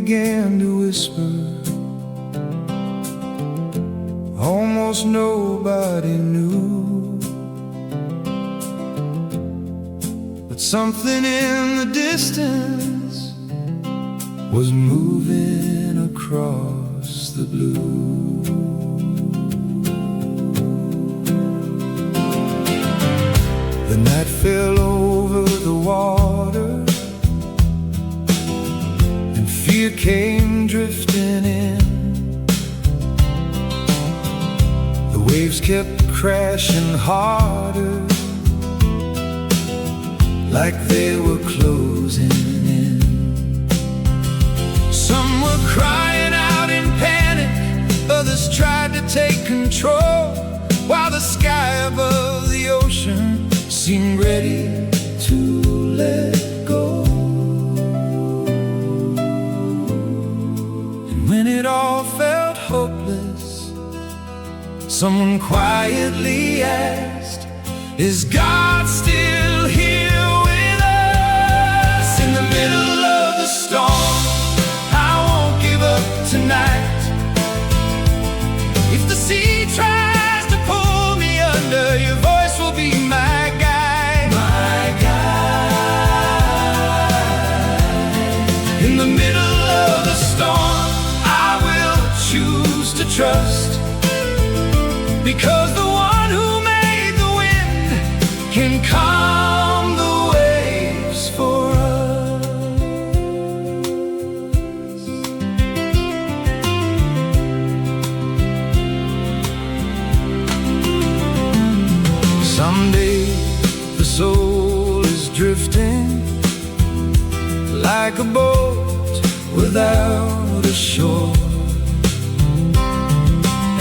began to whisper. Almost nobody knew, but something in the distance was moving across the blue. The night fell over the water, and fear came drifting in. The waves kept crashing harder, like they were closing in. Some were crying out in panic, others tried to take control, while the sky above the ocean seemed ready to let go. And when it all felt hopeless, someone quietly asked, "Is God still here with us?" In the middle of the storm, I won't give up tonight. If the sea tries to pull me under, your voice will be my guide. My guide. In the middle of the storm, I will choose to trust, because the one who made the wind can calm the waves for us. Someday the soul is drifting like a boat without a shore,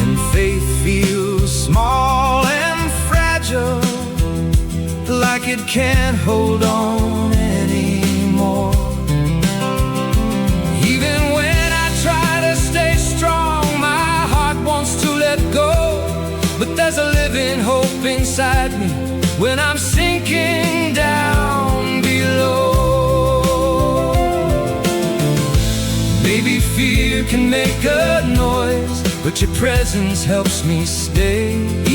and faith feels small and fragile, like it can't hold on anymore. Even when I try to stay strong, my heart wants to let go, but there's a living hope inside me when I'm sinking down below. Maybe fear can make a noise, but your presence helps me stay,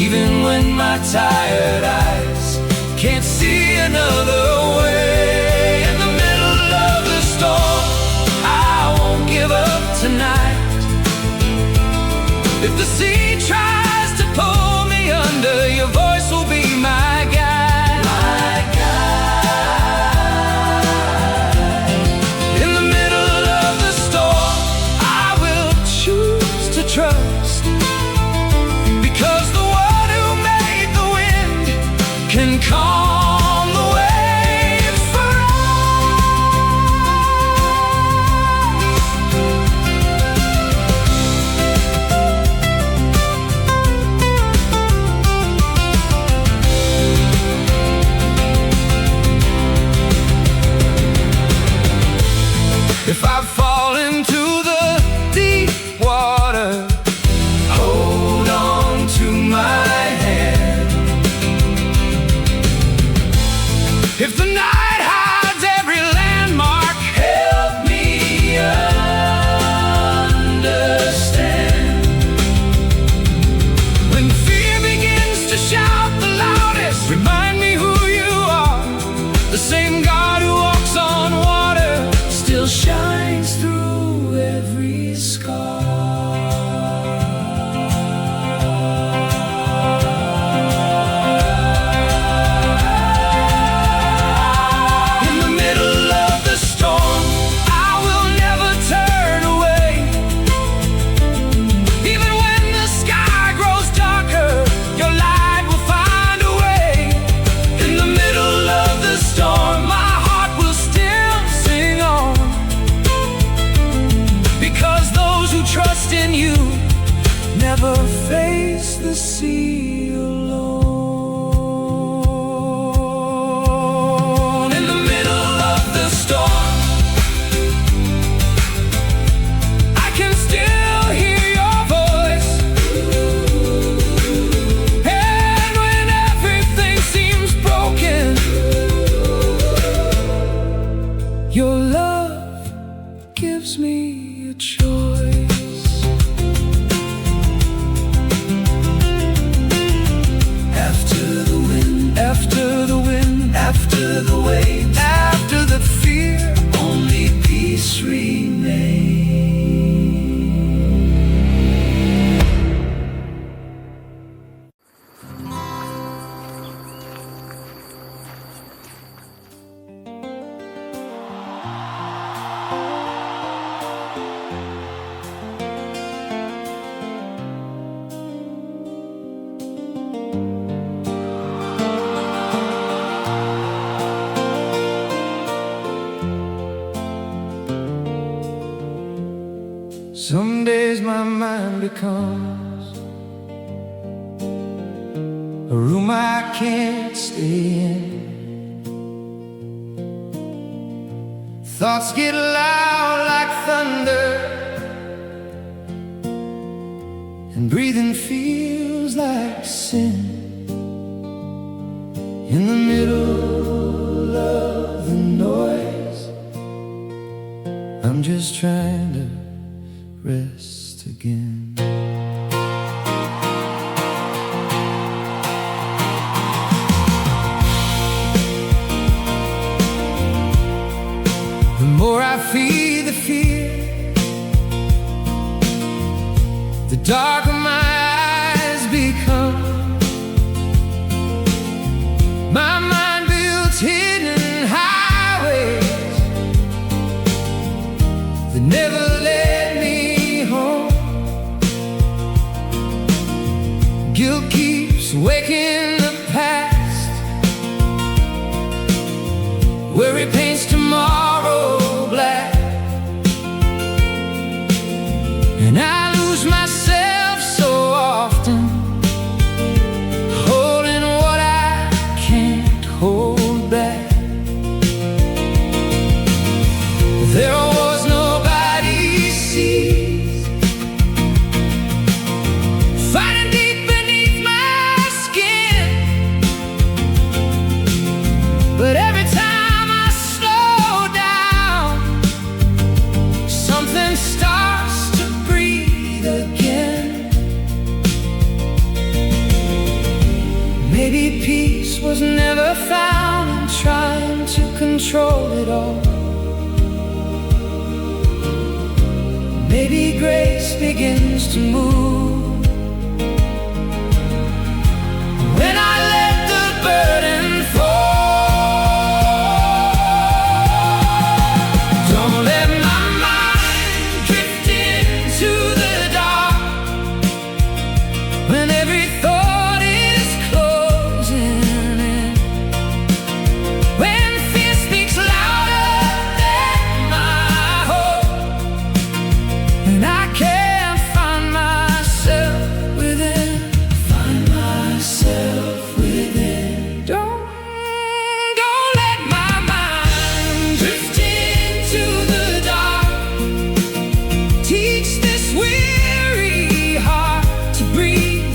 even when my tired eyes can't see another way. In the middle of the storm, I won't give up tonight. If the sea tries to pull me under, your voice will be my guide. My guide. In the middle of the storm, I will choose to trust, because the one who made the wind can calm the waves for if I fall into the deep water, hold on to my hand. If the night hides every landmark, help me understand. When fear begins to shout the loudest, remind me who you are. The same God who walks on water still shines through every scar. Some days my mind becomes a room I can't stay in. Thoughts get loud like thunder, and breathing feels like sin. In the middle of the noise, I'm just trying to rest again. The more I feed the fear, the darker my eyes become. My mind builds hidden highways that never led me home. Guilt keeps waking the past, where it paints tomorrow black. And I lose myself so often, holding what I can't hold back. There was nobody sees, fighting deep beneath my skin. But every time I slow down, something starts to breathe again. Maybe peace was never found in trying to control it all. Maybe grace begins to move when I let the burden fall. Don't let my mind drift into the dark when every thought is closing in. When fear speaks louder than my hope, and I can't find myself within. Find myself within. Don't let my mind drift into the dark. Teach this weary heart to breathe.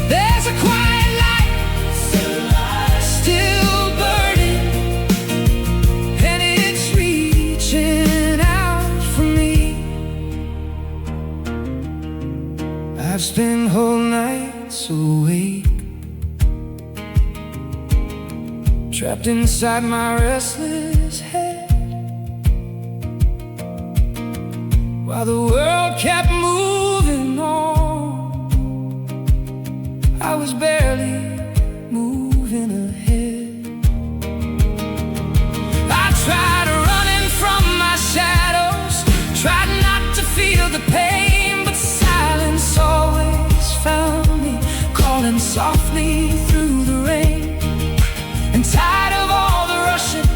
There's a quiet light still burning, and it's reaching out for me. I've spent whole nights awake, trapped inside my restless head, while the world kept moving on. I was barely moving ahead. I tried running from my shadows, tried not to feel the pain, but silence always found me, calling softly through the rain. And tired of all the rushing,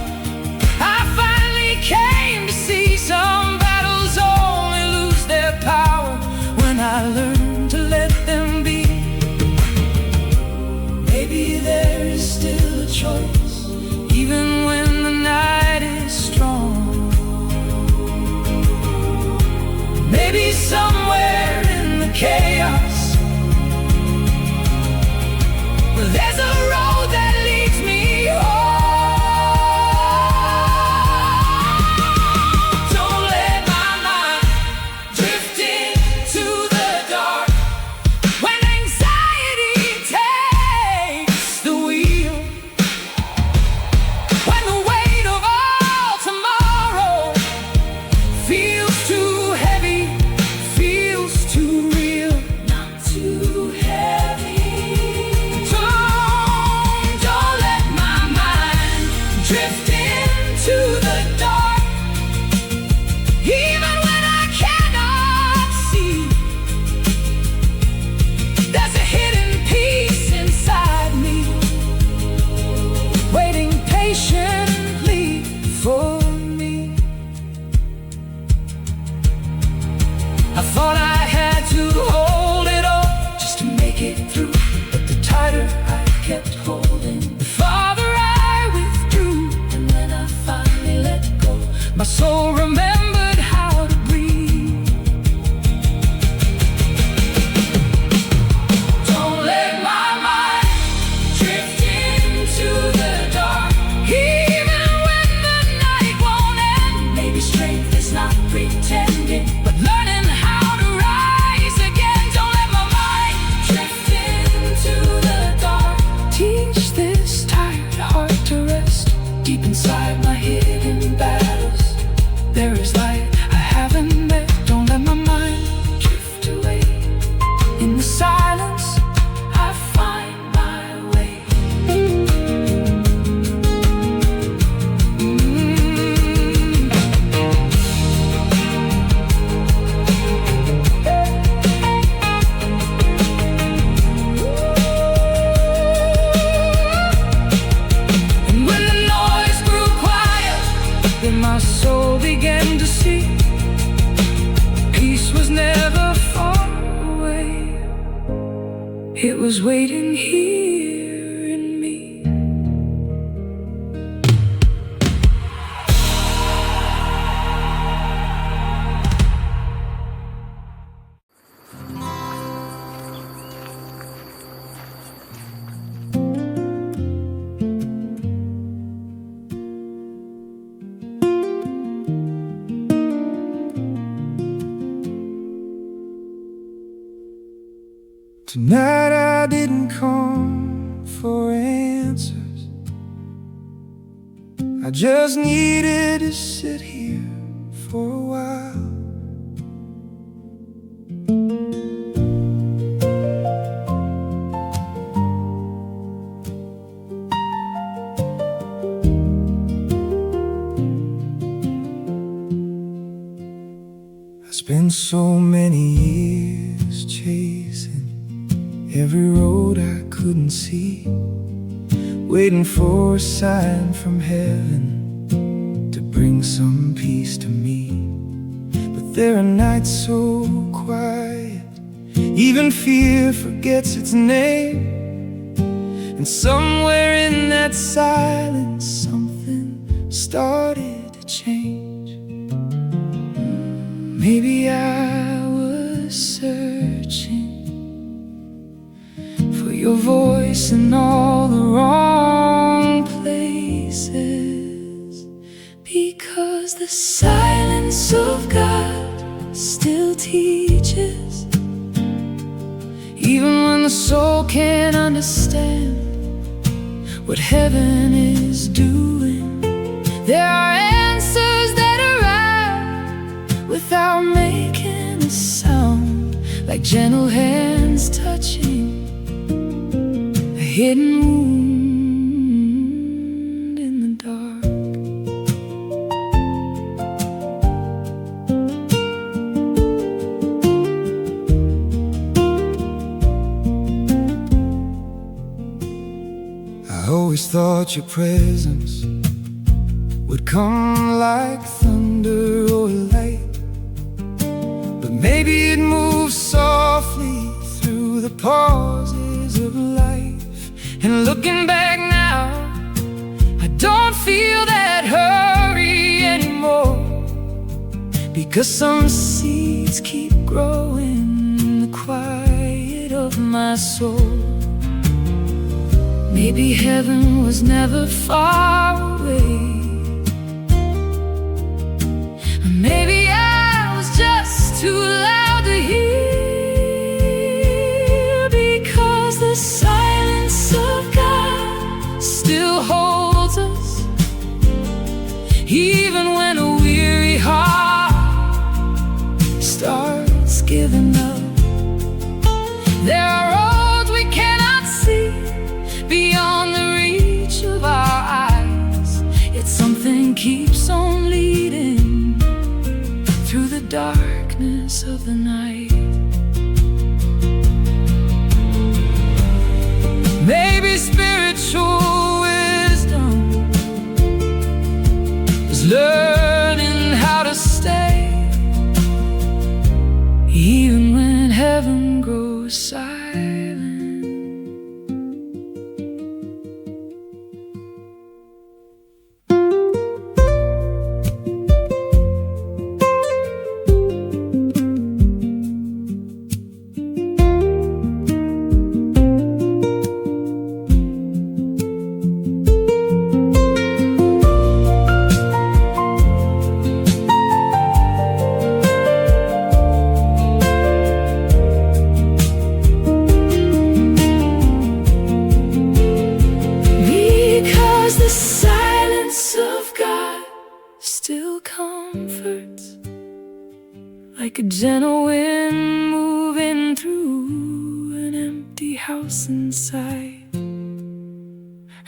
I finally came to see some battles only lose their power when I learn to let them be. Maybe there is still a choice, even when the night is strong. Maybe somewhere in the chaos, there's a road that leads me home. Don't let my mind drift into the dark when anxiety takes the wheel. was waiting here in me. Tonight I didn't come for answers. I just needed to sit here for a while. I spent so many years chasing every road I couldn't see, waiting for a sign from heaven to bring some peace to me. But there are nights so quiet, even fear forgets its name. And somewhere in that silence, something started to change. Maybe I was searching for your voice in all the wrong places, because the silence of God still teaches. Even when the soul can't understand what heaven is doing, there are answers that arrive without making a sound, like gentle hands touching a hidden wound in the dark. I always thought your presence would come like thunder or light, but maybe it moves softly through the pauses of life. And looking back now, I don't feel that hurry anymore, because some seeds keep growing in the quiet of my soul. Maybe heaven was never far away, or maybe I was just too loud to hear, because the silence of God still holds us, even when a weary heart starts giving up. There are roads we cannot see beyond the reach of our eyes, yet something keeps on leading through the darkness of the night. Maybe spiritual wisdom is learning how to stay, even when heaven grows silent. The silence of God still comforts, like a gentle wind moving through an empty house inside.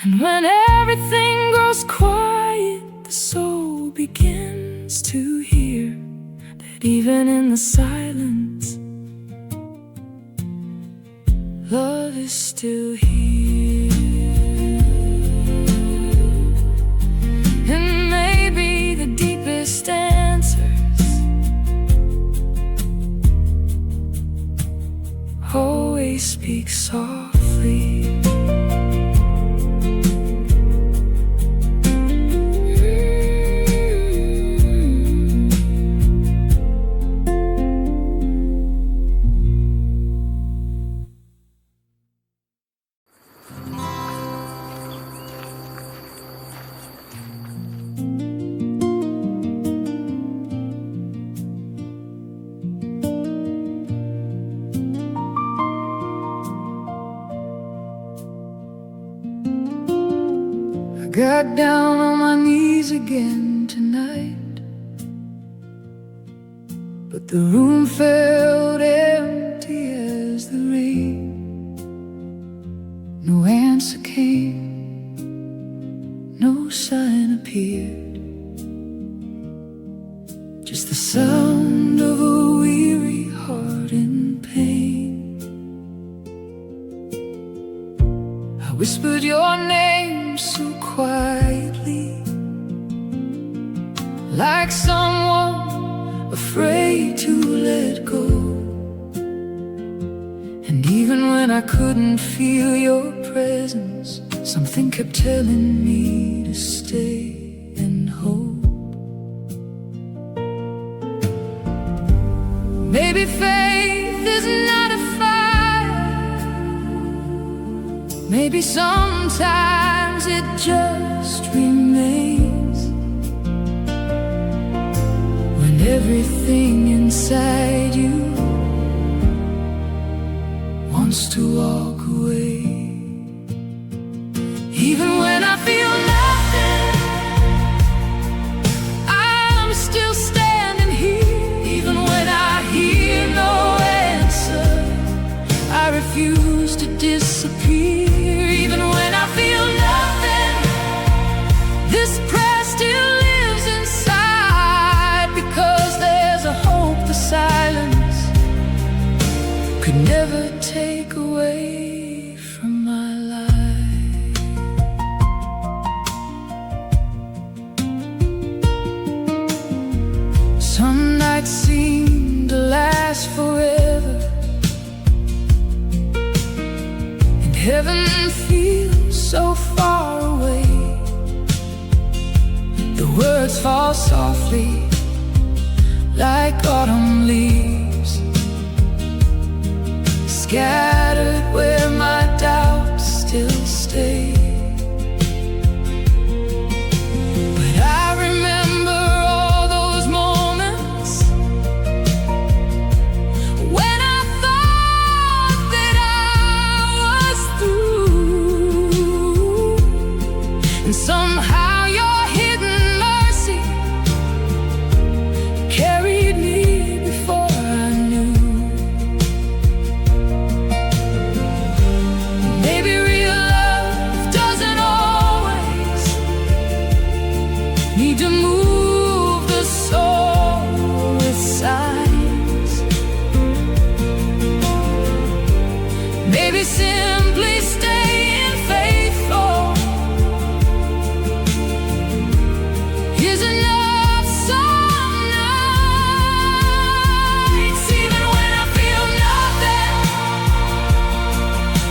And when everything goes quiet, the soul begins to hear that even in the silence, love is still here. And maybe the deepest answers always speak soft. got down on my knees again tonight, but the room felt empty as the rain. No answer came, no sign appeared, just the sound of a weary heart in pain. I whispered your name so quietly, like someone afraid to let go. And even when I couldn't feel your presence, something kept telling me to stay and hope. Maybe faith is not a fire, maybe sometimes it just remains when everything inside you wants to walk away. Even when I feel nothing, I'm still standing here. Even when I hear no answer, I refuse to disappear. Even when I feel nothing, this prayer still lives inside, because there's a hope the silence could never take away from my life. Some nights seem to last forever, and heaven feels so far away. The words fall softly like autumn leaves, scattered where my doubts still stay. But I remember all those moments when I thought that I was through, and somehow your hidden mercy carried me before I knew. Maybe real love doesn't always need to move the soul with signs. Maybe simply staying faithful is enough some nights. Even when I feel nothing,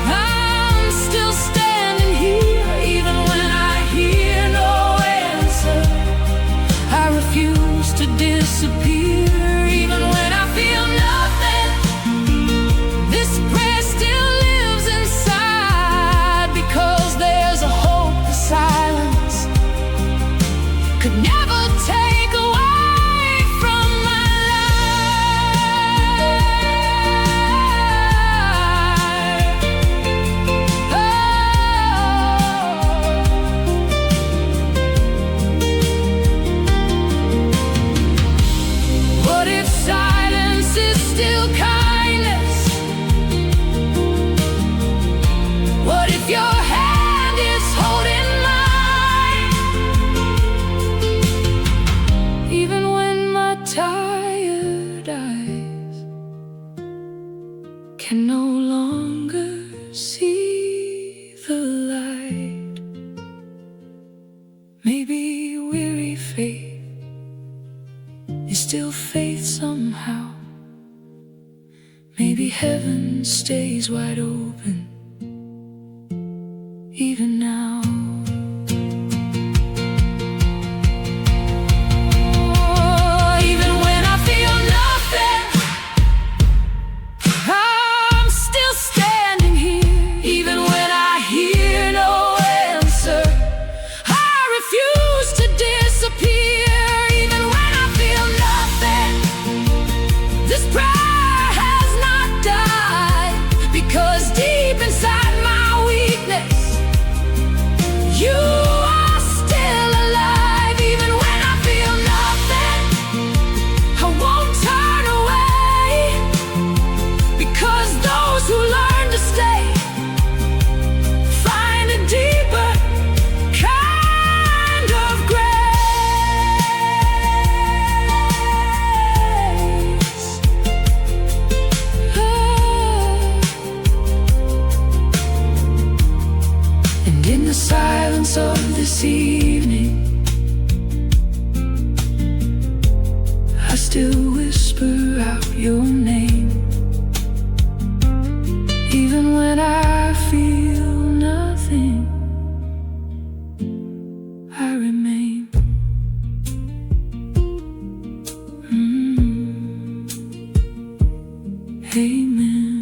I'm still standing here. Even when I hear no answer, I refuse to disappear. Even when I feel nothing, this prayer still lives inside, because there's a hope the silence could never take away from my life. What if silence is still kindness? What if your hand is holding mine? Even when my tired eyes can no longer see the light, maybe weary faith is still faith somehow. Maybe heaven stays wide open even now. Even when I feel nothing, I'm still standing here. Even when I hear no answer, I refuse to disappear. Even when I feel nothing, this prayer has not died, because deep inside your name. Even when I feel nothing, I remain. Amen.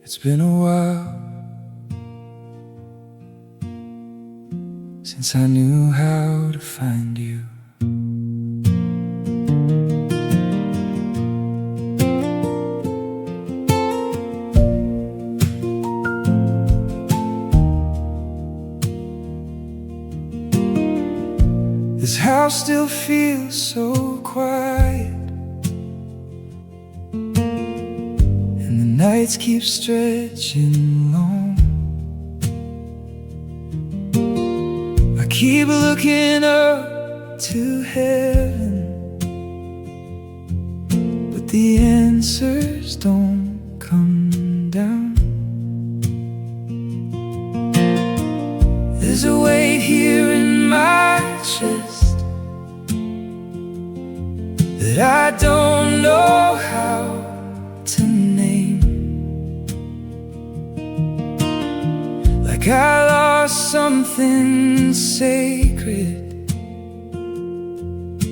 It's been a while since I knew how to find you. This house still feels so quiet, and the nights keep stretching long. I keep looking up to heaven, but the answers don't come down. There's a weight here in my chest that I don't know how to name. Like I lost something sacred,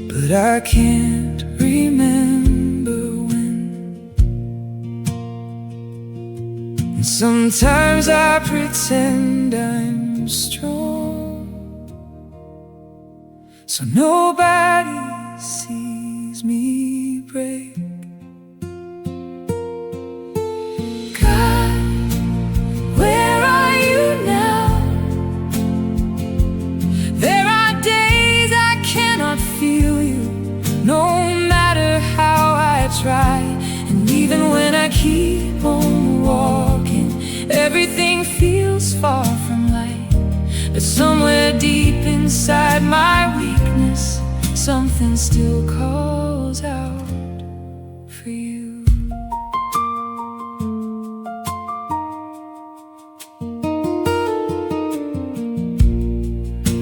but I can't remember when. And sometimes I pretend I'm strong, so nobody sees me break. God, where are you now? There are days I cannot feel you, no matter how I try. And even when I keep on walking, everything feels far from light. But somewhere deep inside my weakness, something still calls out for you.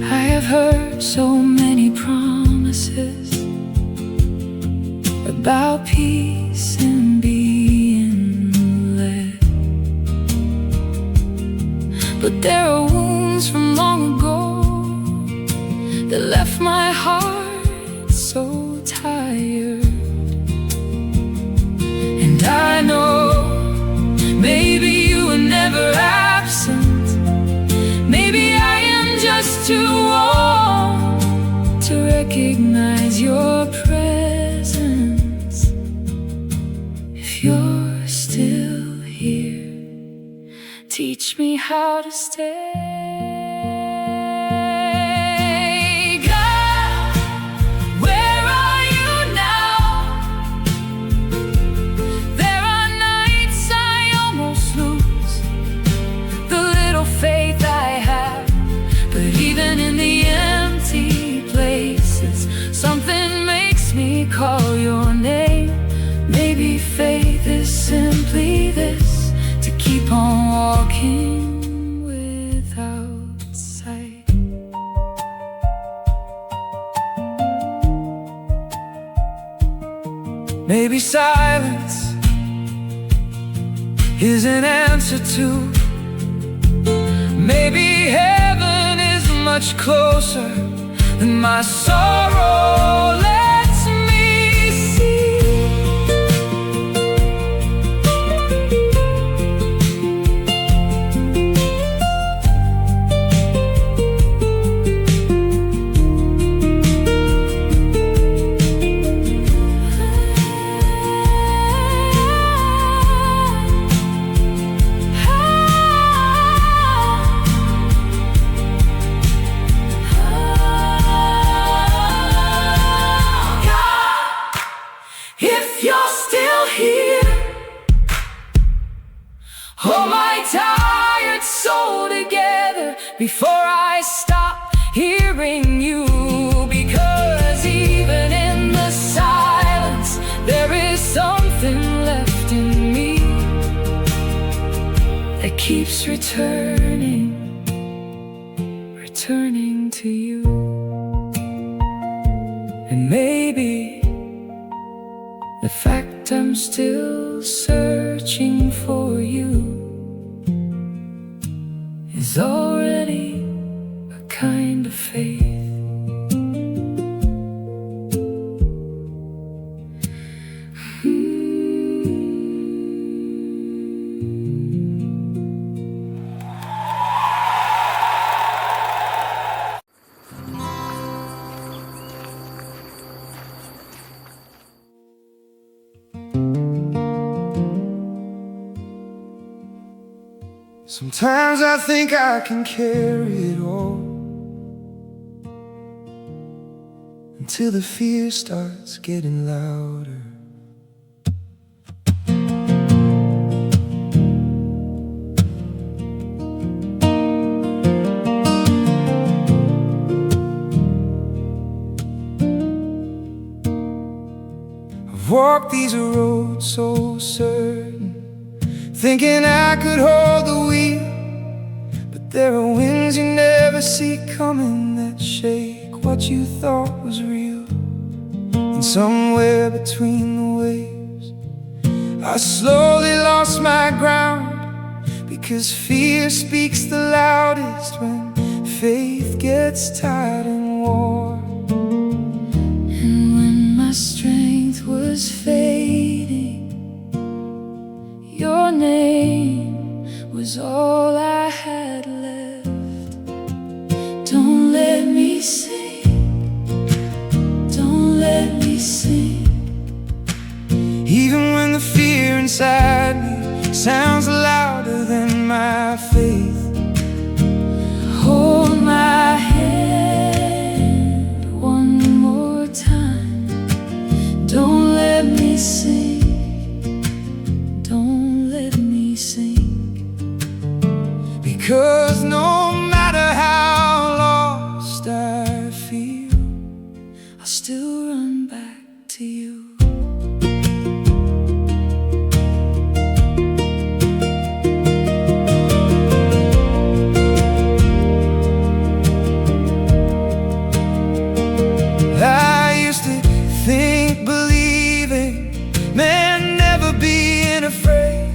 I have heard so many promises about peace and being led, but there are wounds from long ago that left my heart so tired. And I know maybe you were never absent. Maybe I am just too old to recognize your presence. If you're still here, teach me how to stay. Call your name. Maybe faith is simply this, to keep on walking without sight. Maybe silence is an answer too. Maybe heaven is much closer than my sorrow lets me see. If you're still here, hold my before I stop hearing you. Because even in the silence, there is something left in me that keeps returning to you. And maybe the fact I'm still searching for you is already a kind of faith. Sometimes I think I can carry it all, until the fear starts getting louder. I've walked these roads so certain, thinking I could hold the wheel, but there are winds you never see coming that shake what you thought was real. And somewhere between the waves, I slowly lost my ground, because fear speaks the loudest when faith gets tired and worn. And when my strength was fading, your name was all I had left. Don't let me sing, don't let me sing, even when the fear inside me sounds louder than my faith. Hold my hand one more time. Don't let me sing, because no matter how lost I feel, I'll still run back to you. I used to think believing meant never being afraid,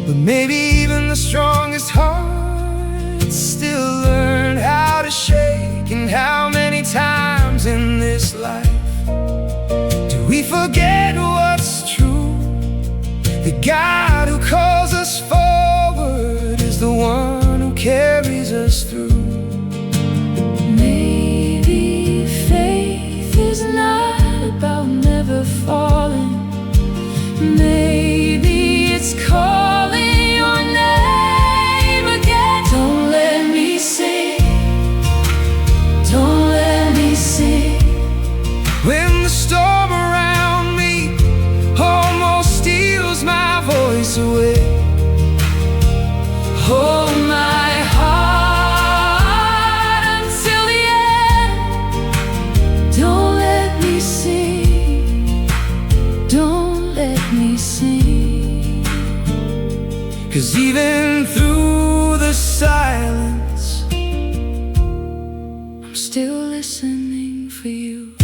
but maybe even the strongest hearts still learn how to shake. And how many times in this life do we forget what's true? The God who calls us forward is the one who carries us through. Maybe faith is not about never falling. Maybe it's calling your name again. Don't let me sing, don't let me sing, when the storm around me almost steals my voice away. Hold my heart until the end. Don't let me sing, don't let me sing, 'cause even through the silence, I'm still listening for you.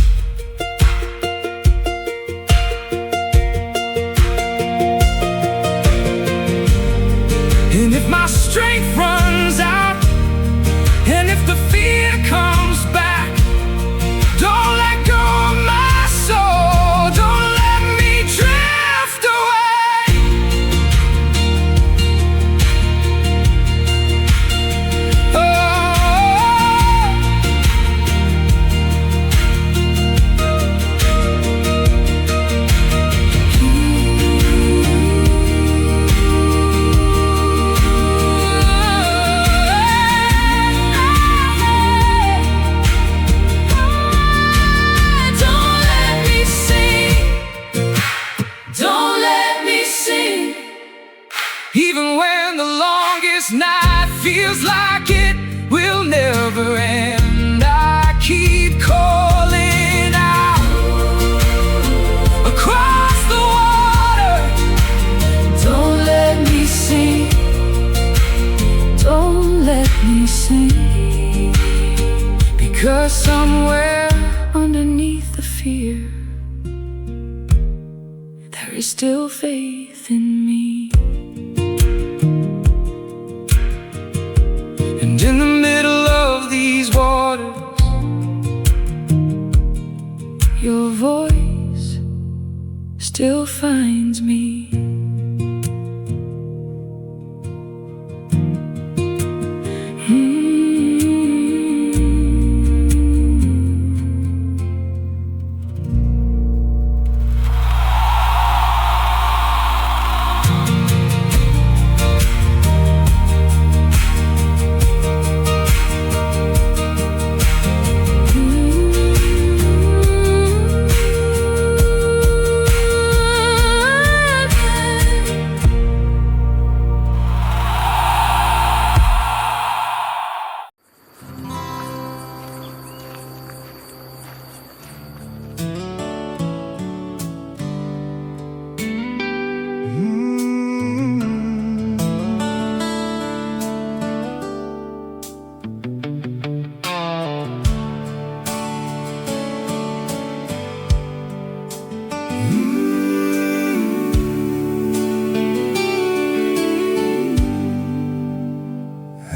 And if my strength runs out, and if the fear comes back, don't let go of my soul. Don't let me drift away. Even when the longest night feels like it never end. I keep calling out across the water. Don't let me sink, don't let me sink, because somewhere underneath the fear, there is still faith in me. And in the middle of these waters, your voice still finds me.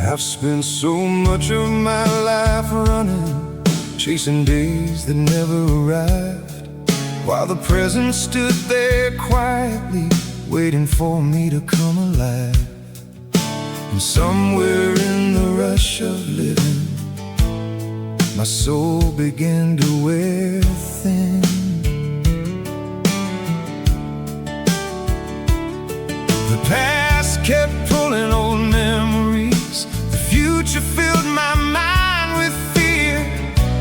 I've spent so much of my life running, chasing days that never arrived, while the present stood there quietly, waiting for me to come alive. And somewhere in the rush of living, my soul began to wear thin. The past kept pulling old memories, the future filled my mind with fear.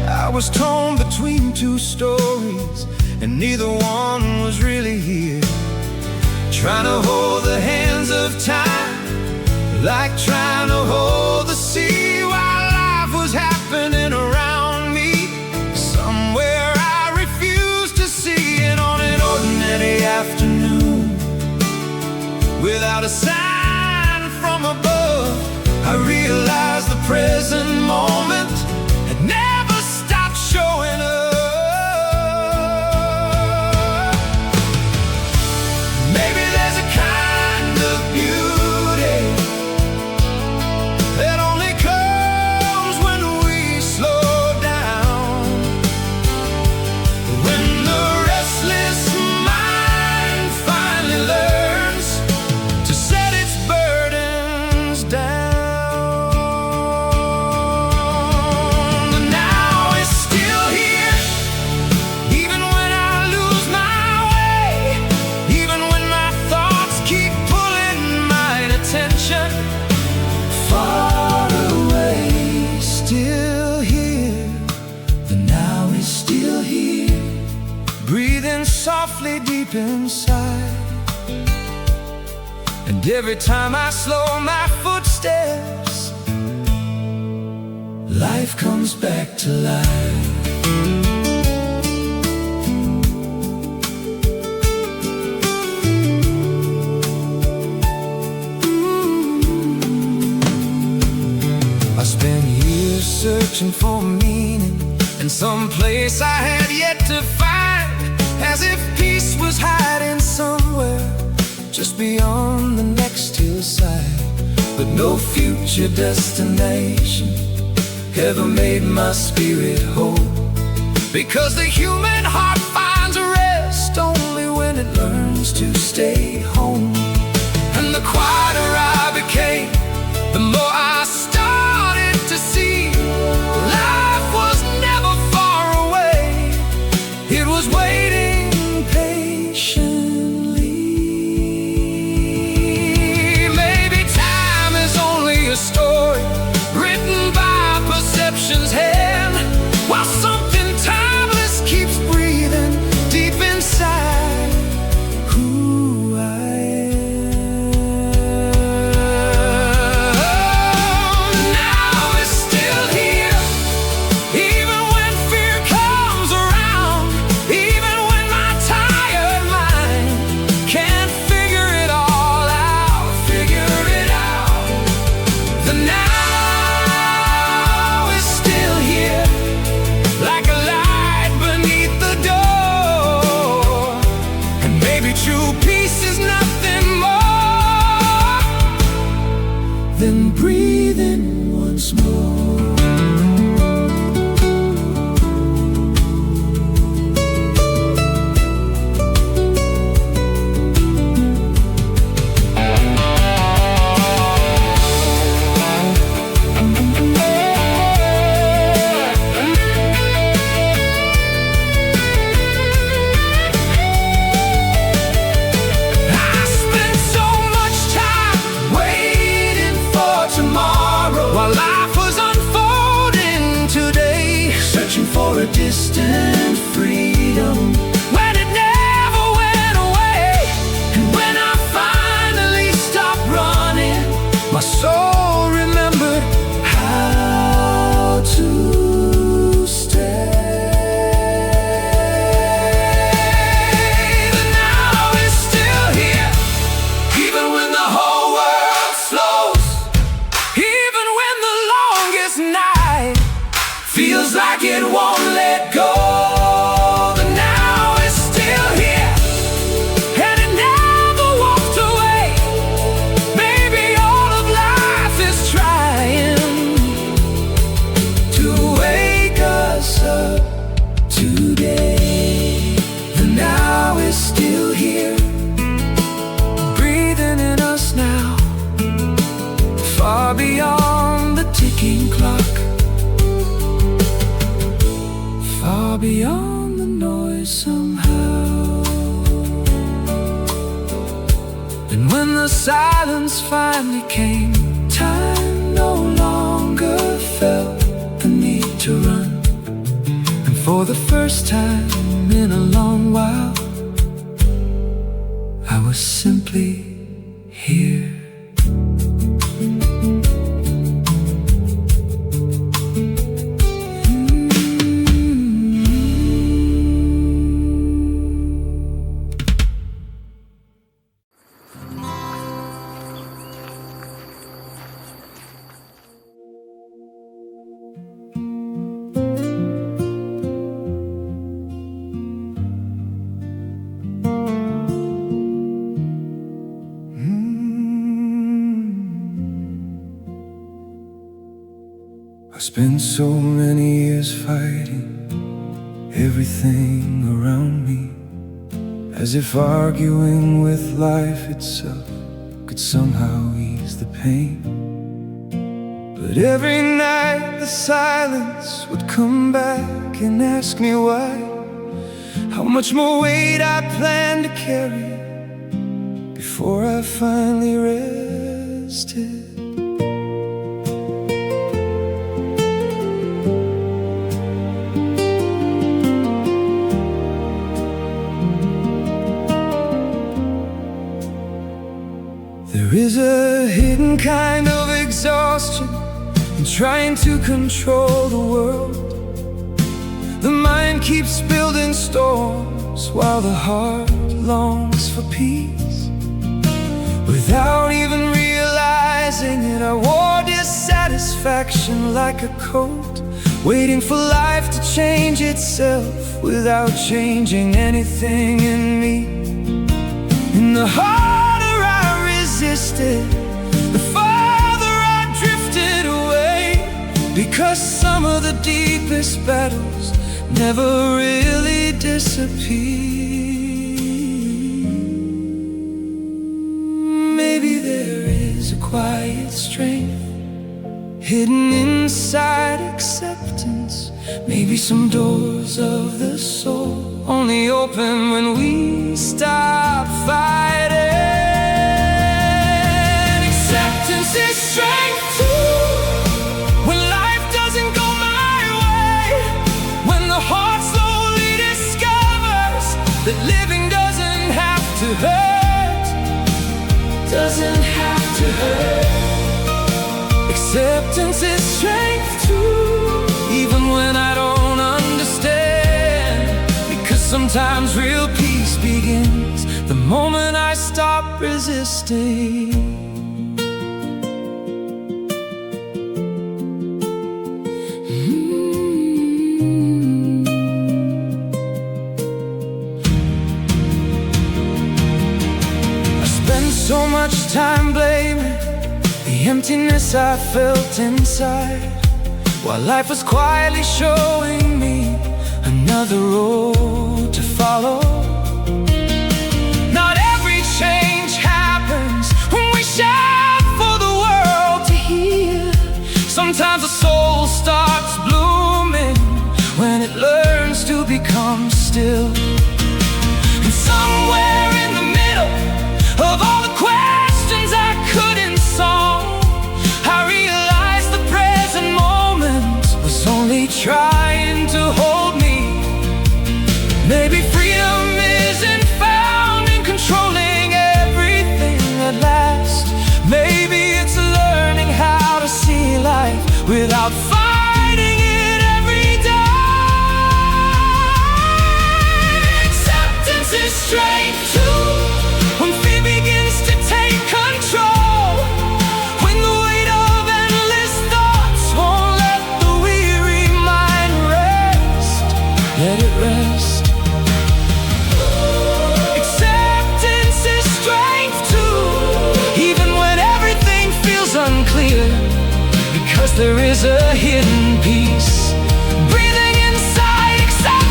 I was torn between two stories, and neither one was really here. Trying to hold the hands of time, like trying to hold the sea, while life was happening around me. Somewhere I refused to see. And on an ordinary afternoon, without a sign from above, I realized the present moment had never stopped showing up. Maybe there's a kind of beauty that only comes when we slow down, when the restless mind finally learns to set its burdens down. And now it's still here, even when I lose my way, even when my thoughts keep pulling mine attention far away. Still here, the now is still here, breathing softly deep inside. And every time I slow my footsteps, life comes back to life. I spent years searching for meaning in some place I had yet to find, as if peace was hiding somewhere just beyond the next hillside. But no future destination ever made my spirit whole, because the human heart finds rest only when it learns to stay home. And the quieter I became, the more I started to see life was never far away. It was waiting patiently. Maybe time is only a story written by perception's hand, while something timeless keeps breathing deep inside who I am. Now it's still And when the silence finally came, time no longer felt the need to run. And for the first time in a long while, I was simply here. I spent so many years fighting everything around me, as if arguing with life itself could somehow ease the pain. But every night the silence would come back and ask me why, how much more weight I planned to carry before I finally rested. There is a hidden kind of exhaustion in trying to control the world. The mind keeps building storms while the heart longs for peace. Without even realizing it, I wore dissatisfaction like a coat, waiting for life to change itself without changing anything in me. In the harder I resisted, the farther I drifted away, because some of the deepest battles never really disappear. Maybe there is a quiet strength hidden inside acceptance. Maybe some doors of the soul only open when we stop fighting. Acceptance is strength too. When life doesn't go my way, when the heart slowly discovers that living doesn't have to hurt, doesn't have to hurt. Acceptance is strength too, even when I don't understand, because sometimes real peace begins the moment I stop resisting. So much time blaming the emptiness I felt inside, while life was quietly showing me another road to follow. Not every change happens when we shout for the world to hear. Sometimes the soul starts blooming when it learns to become still. And somewhere in the middle of all the questions I couldn't solve, I realized the present moment was only trying to hold me. Maybe freedom isn't found in controlling everything at last. Maybe it's learning how to see life without fighting it every day. Acceptance is strength too. When fear begins to take control, when the weight of endless thoughts won't let the weary mind rest, let it rest. Acceptance is strength too, even when everything feels unclear, because there is a hidden peace breathing inside acceptance.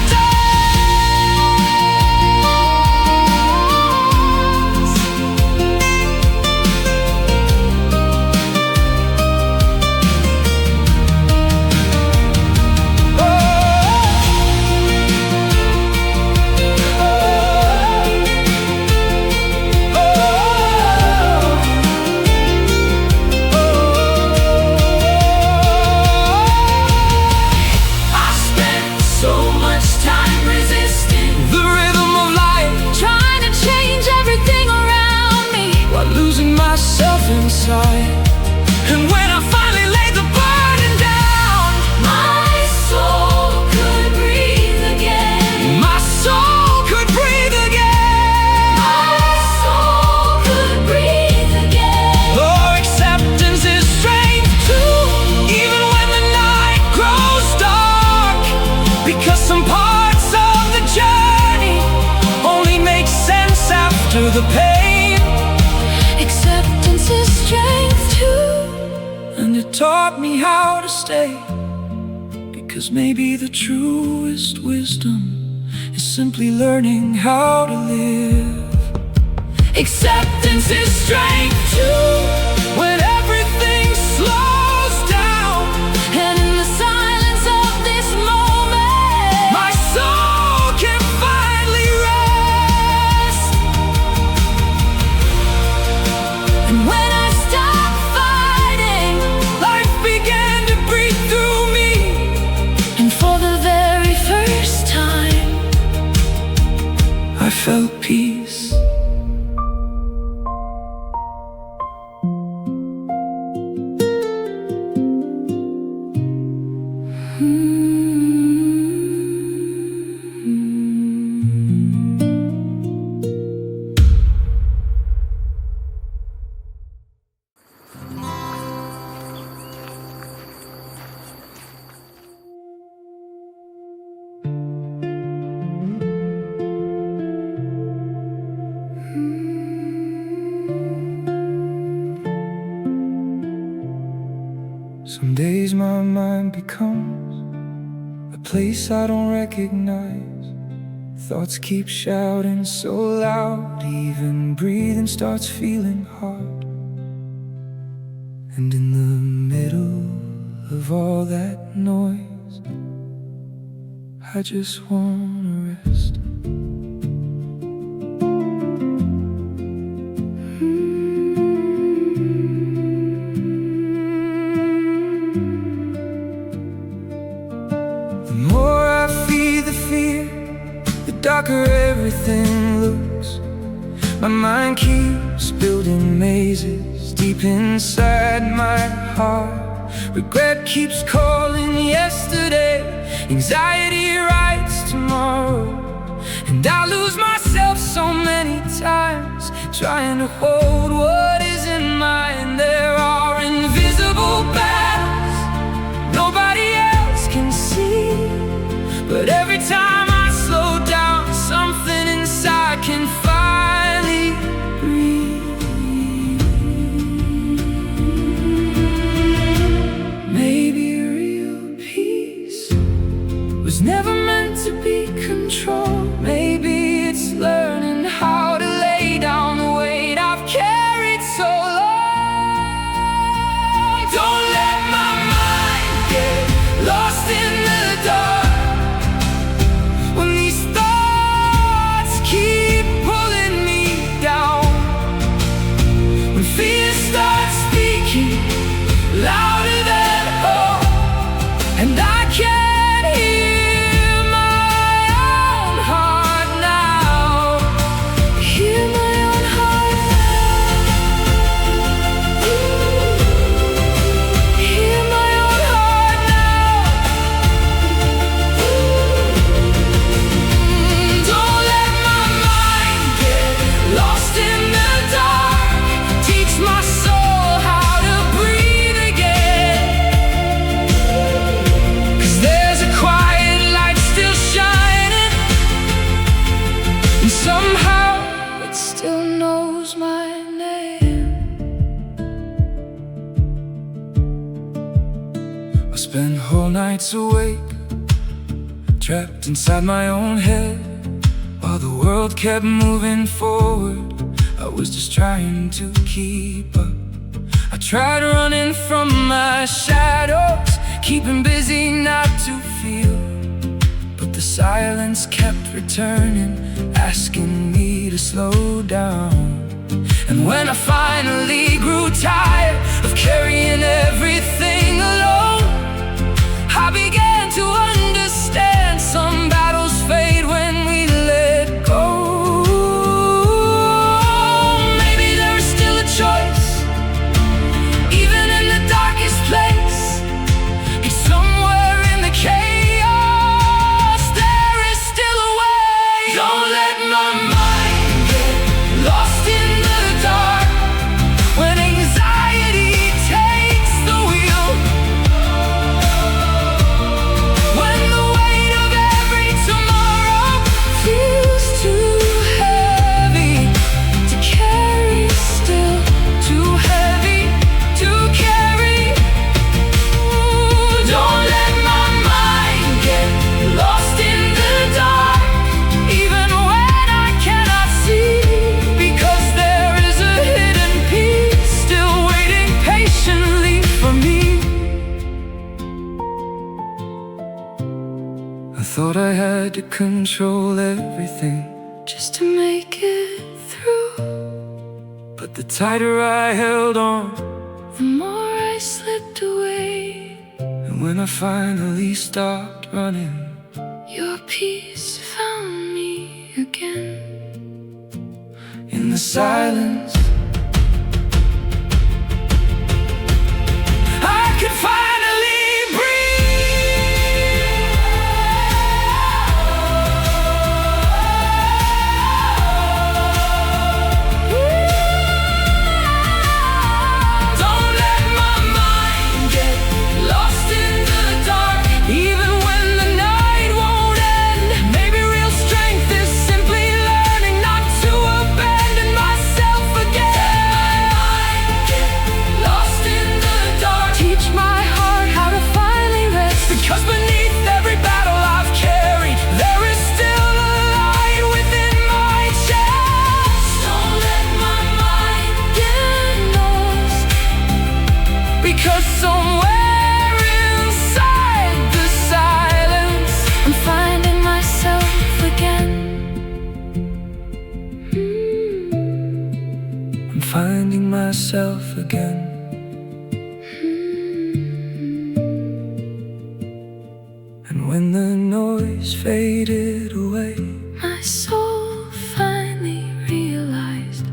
inside. And when I finally laid the burden down, My soul could breathe again. my soul could breathe again. My soul could breathe again. Oh, acceptance is strength too, even when the night grows dark, because some parts of the journey only make sense after the pain. Acceptance is strength too. And it taught me how to stay, because maybe the truest wisdom is simply learning how to live. Acceptance is strength too. When everything slows down, And in the silence of this moment, my soul can finally rest. and when I stopped fighting, Life began to breathe through me. and for the very first time, I felt peace. Some days my mind becomes a place I don't recognize. Thoughts keep shouting so loud, even breathing starts feeling hard. And in the middle of all that noise, I just wanna rest. The more I feed the fear, the darker everything looks. My mind keeps building mazes deep inside my heart. Regret keeps calling yesterday, anxiety writes tomorrow. And I lose myself so many times, trying to hold what isn't mine. There are invisible battles nobody else can see, but every time I slow down, something inside can finally breathe. Maybe real peace was never meant to be controlled. Maybe it's learning how to lay down the weight I've carried so long. Don't let my mind get lost in the dark, when these thoughts keep pulling me down, when fear starts speaking louder than hope, and I can't hear my own heart now. hear my own heart now. Hear my own heart now. Don't let my mind get lost in the dark. Teach my soul how to breathe again. 'Cause there's a quiet light still shining, and somehow it still knows my name. I spend whole nights awake, trapped inside my own head, while the world kept moving forward. I was just trying to keep up. I tried running from my shadows, keeping busy not to feel, but the silence kept returning, asking me to slow down. And when I finally grew tired of carrying everything alone, I began to understand some battles fade when we let go. Maybe there is still a choice Don't let my mind get lost in the dark when anxiety takes the wheel, when the weight of every tomorrow feels too heavy to carry, still too heavy to carry. Don't let my mind get lost in the dark, even when I cannot see, because there is a hidden peace still waiting patiently for me. I thought I had to control everything Just to make it through, but the tighter I held on, the more I slipped away. and when I finally stopped running, Your peace found me again. in the silence I could finally Don't let my mind get lost in the dark, even when the night won't end. Maybe real strength is simply learning not to abandon myself again. Get lost in the dark, teach my heart how to finally rest, because beneath every battle I've carried, there is still a light within my chest. Don't let my mind get lost, because somewhere inside the silence I'm finding myself again. I'm finding myself again. And when the noise faded away, My soul finally realized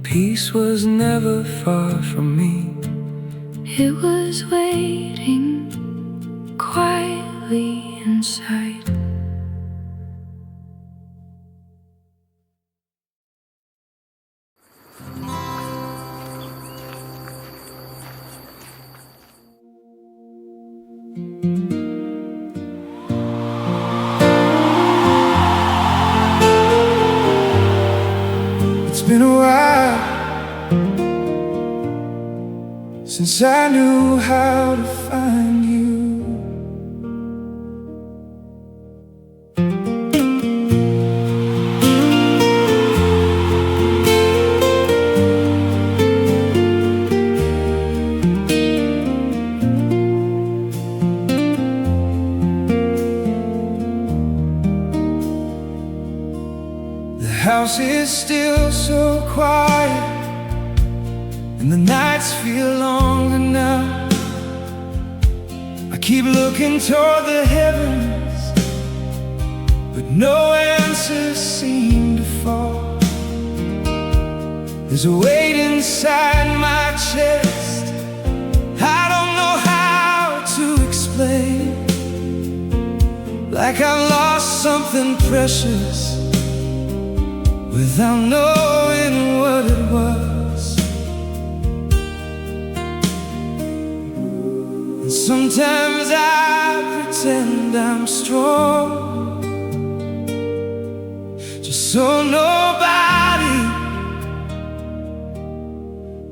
peace was never far from me. it was waiting quietly inside. It's been a while since I knew how to find you. The house is still so quiet, and the nights feel longer now. I keep looking toward the heavens, but no answers seem to fall. There's a weight inside my chest I don't know how to explain, like I've lost something precious without knowing what it was. And sometimes I pretend I'm strong, just so nobody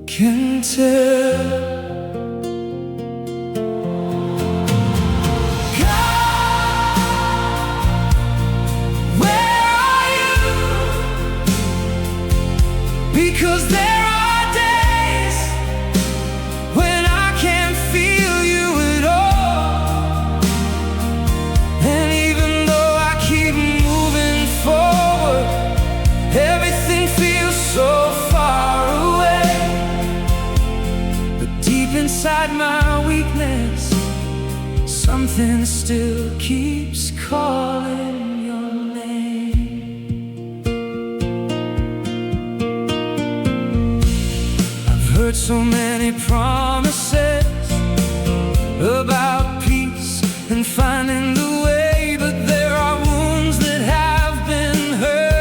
can tell. Because there are days when I can't feel you at all, and even though I keep moving forward, everything feels so far away. But deep inside my weakness, something still keeps calling your name. I've heard so many promises about peace and finding the way, but there are wounds that have been hurt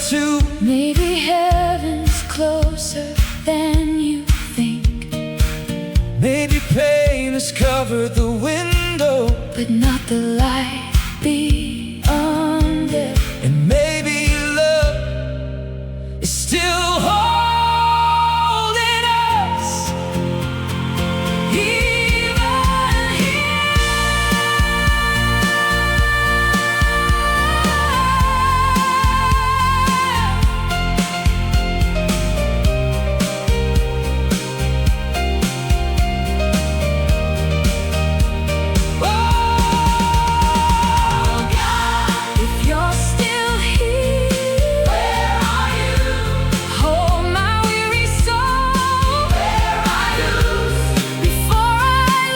too. Maybe heaven's closer than you think. Maybe pain has covered the window, but not the light beyond it. and maybe love is still holding us, even here. Oh God, if you're still here, where are you? Hold my weary soul, where are you? Before I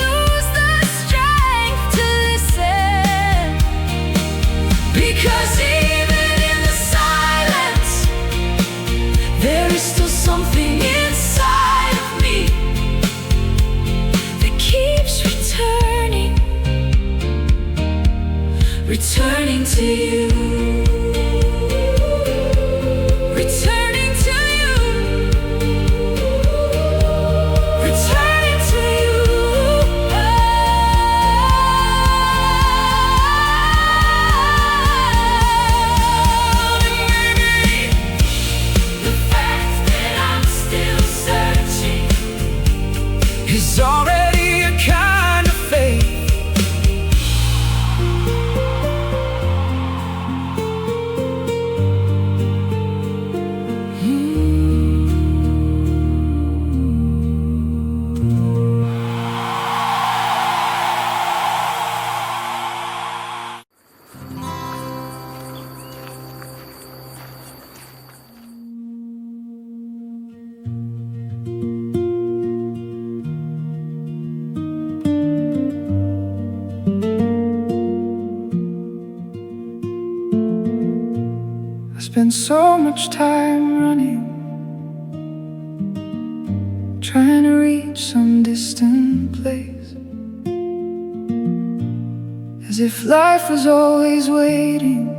lose the strength to listen, because even in the silence, there is still something inside of me that keeps returning to you, returning to you, returning to you. And maybe the fact that I'm still searching Is already a kind of faith. I spend so much time running, trying to reach some distant place, as if life was always waiting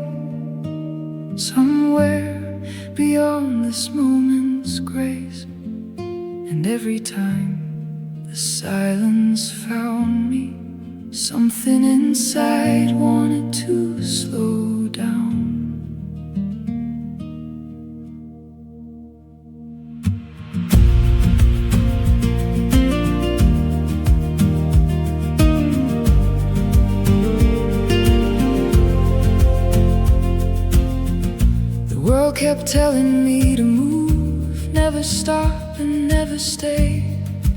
somewhere beyond this moment's grace. And every time the silence found me, something inside wanted to slow down. The world kept telling me to move, never stop and never stay,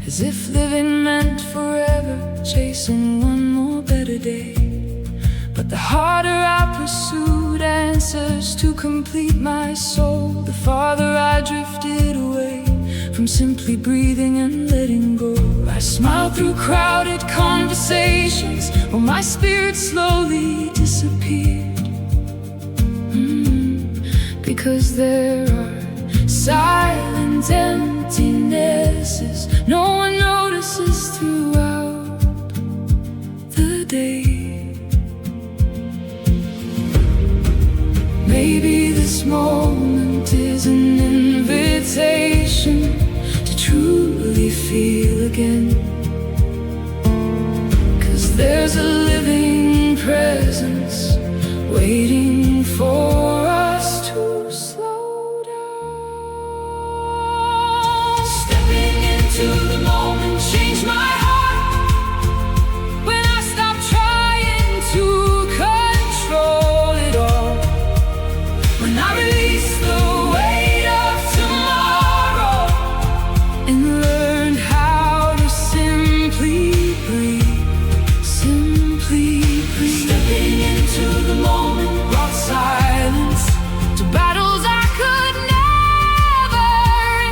as if living meant forever, chasing one more better day. But the harder I pursued answers to complete my soul, the farther I drifted away from simply breathing and letting go. I smiled through crowded conversations while my spirit slowly disappeared. Because there are silent emptinesses no one notices throughout the day. Maybe this moment is an invitation to truly feel again, 'cause there's a living presence waiting for us to slow down. Stepping into the moment changed my heart when I stopped trying to control it all. When I released the weight of tomorrow and learned how to simply breathe, simply breathe. Stepping into the moment brought silence to battles I could never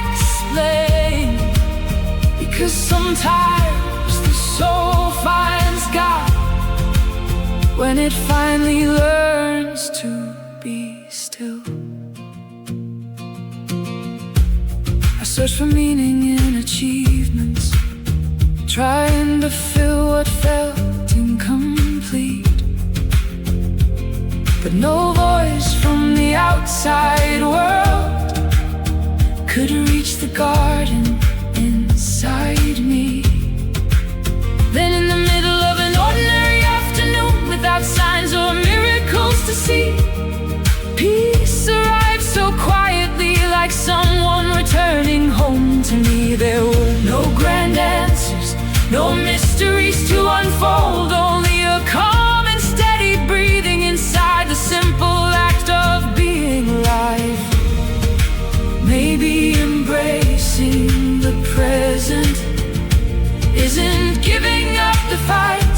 explain. Because sometimes the soul finds God when it finally learns to be still. I search for meaning in achievements, trying to fill what felt incomplete. but no voice from the outside world could reach the garden inside me. Then in the middle of an ordinary afternoon, without signs or miracles to see, peace arrived so quietly, like someone returning home to me. There were no grand answers, no mysteries to unfold, only a calm and steady breathing inside the simple act of being alive. Maybe embracing the present isn't giving up the fight.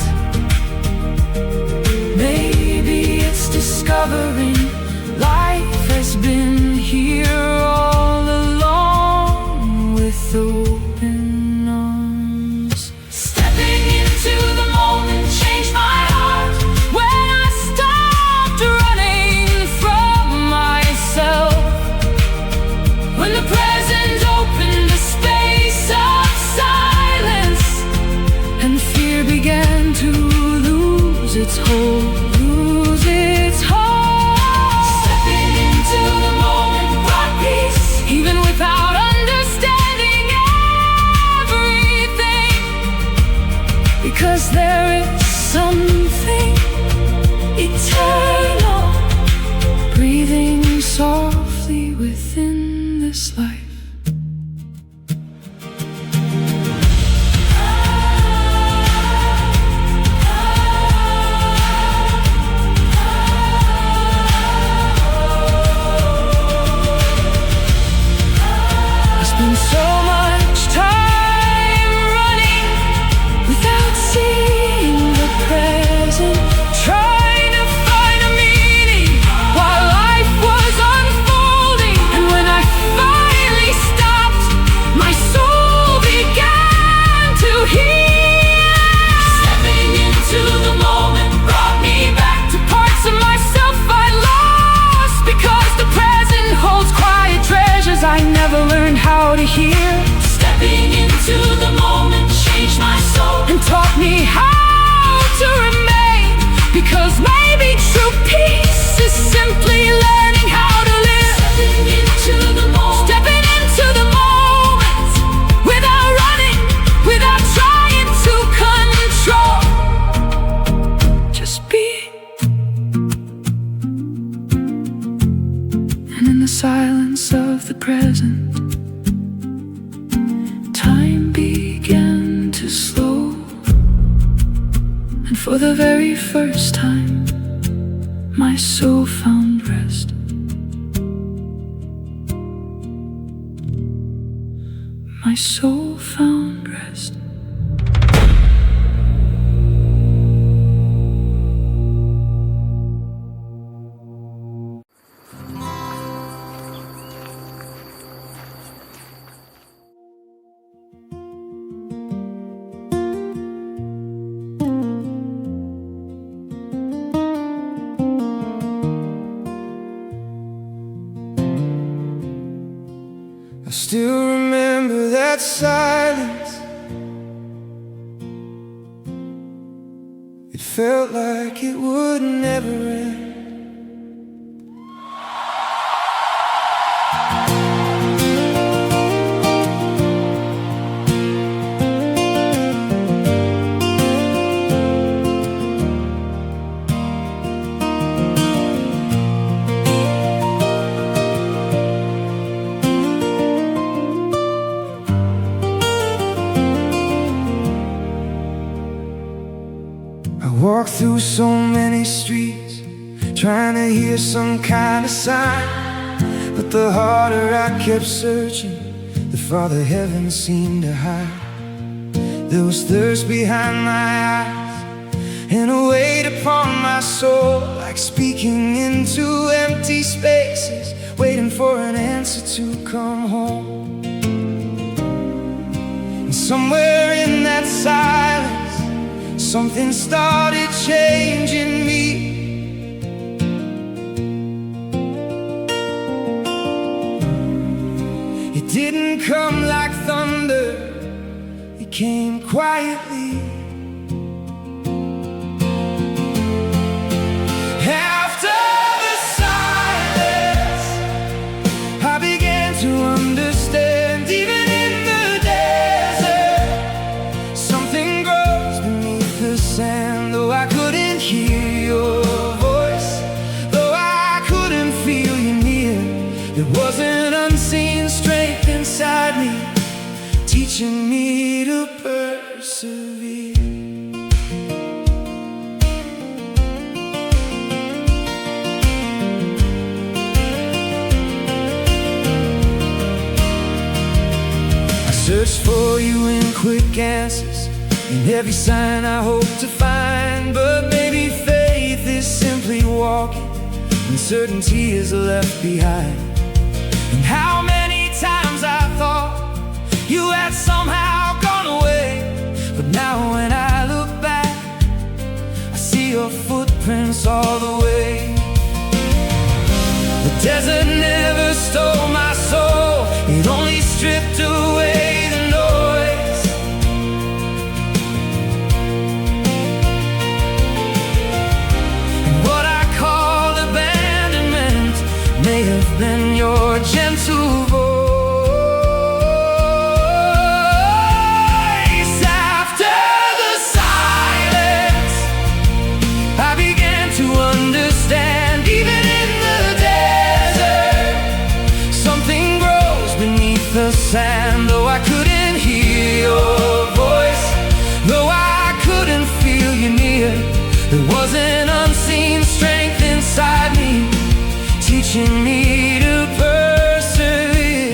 Maybe it's discovering life has been here all along with open arms. Stepping into the moment changed my heart when I stopped running from myself. When the present opened a space of silence and fear began to lose its hold, lose its hold. Stepping into the moment brought peace, even without understanding everything, because there is something eternal breathing softly within this life. So much time running without seeing the present, trying to find a meaning while life was unfolding. And when I finally stopped, my soul began to heal. Stepping into the moment brought me back to parts of myself I lost, because the present holds quiet treasures I never learned how to hear. Stepping into the moment changed my soul and taught me how to remain, because maybe true peace is simply learning how to live. Stepping into the moment, stepping into the moment, without running, without trying to control, just being. And in the silence of the present, time began to slow, and for the very first time, my soul found rest. My soul found rest. I still remember that silence. It felt like it would never end. Walk through so many streets, trying to hear some kind of sign. But the harder I kept searching, the farther heaven seemed to hide. There was thirst behind my eyes, and a weight upon my soul, like speaking into empty spaces, waiting for an answer to come home. And somewhere in that silence, something started changing me. It didn't come like thunder, it came quietly. After teaching me to persevere. I searched for you in quick answers, in every sign I hope to find. But maybe faith is simply walking when certainty is left behind. And how many times I thought you had somehow gone away, but now when I look back, I see your footprints all the way. The desert never stole my soul, it only stripped away the noise. And what I called abandonment may have been your gentle voice. After the silence, I began to understand. Even in the desert, something grows beneath the sand. Though I couldn't hear your voice, though I couldn't feel you near, there was an unseen strength inside me, teaching me to persevere.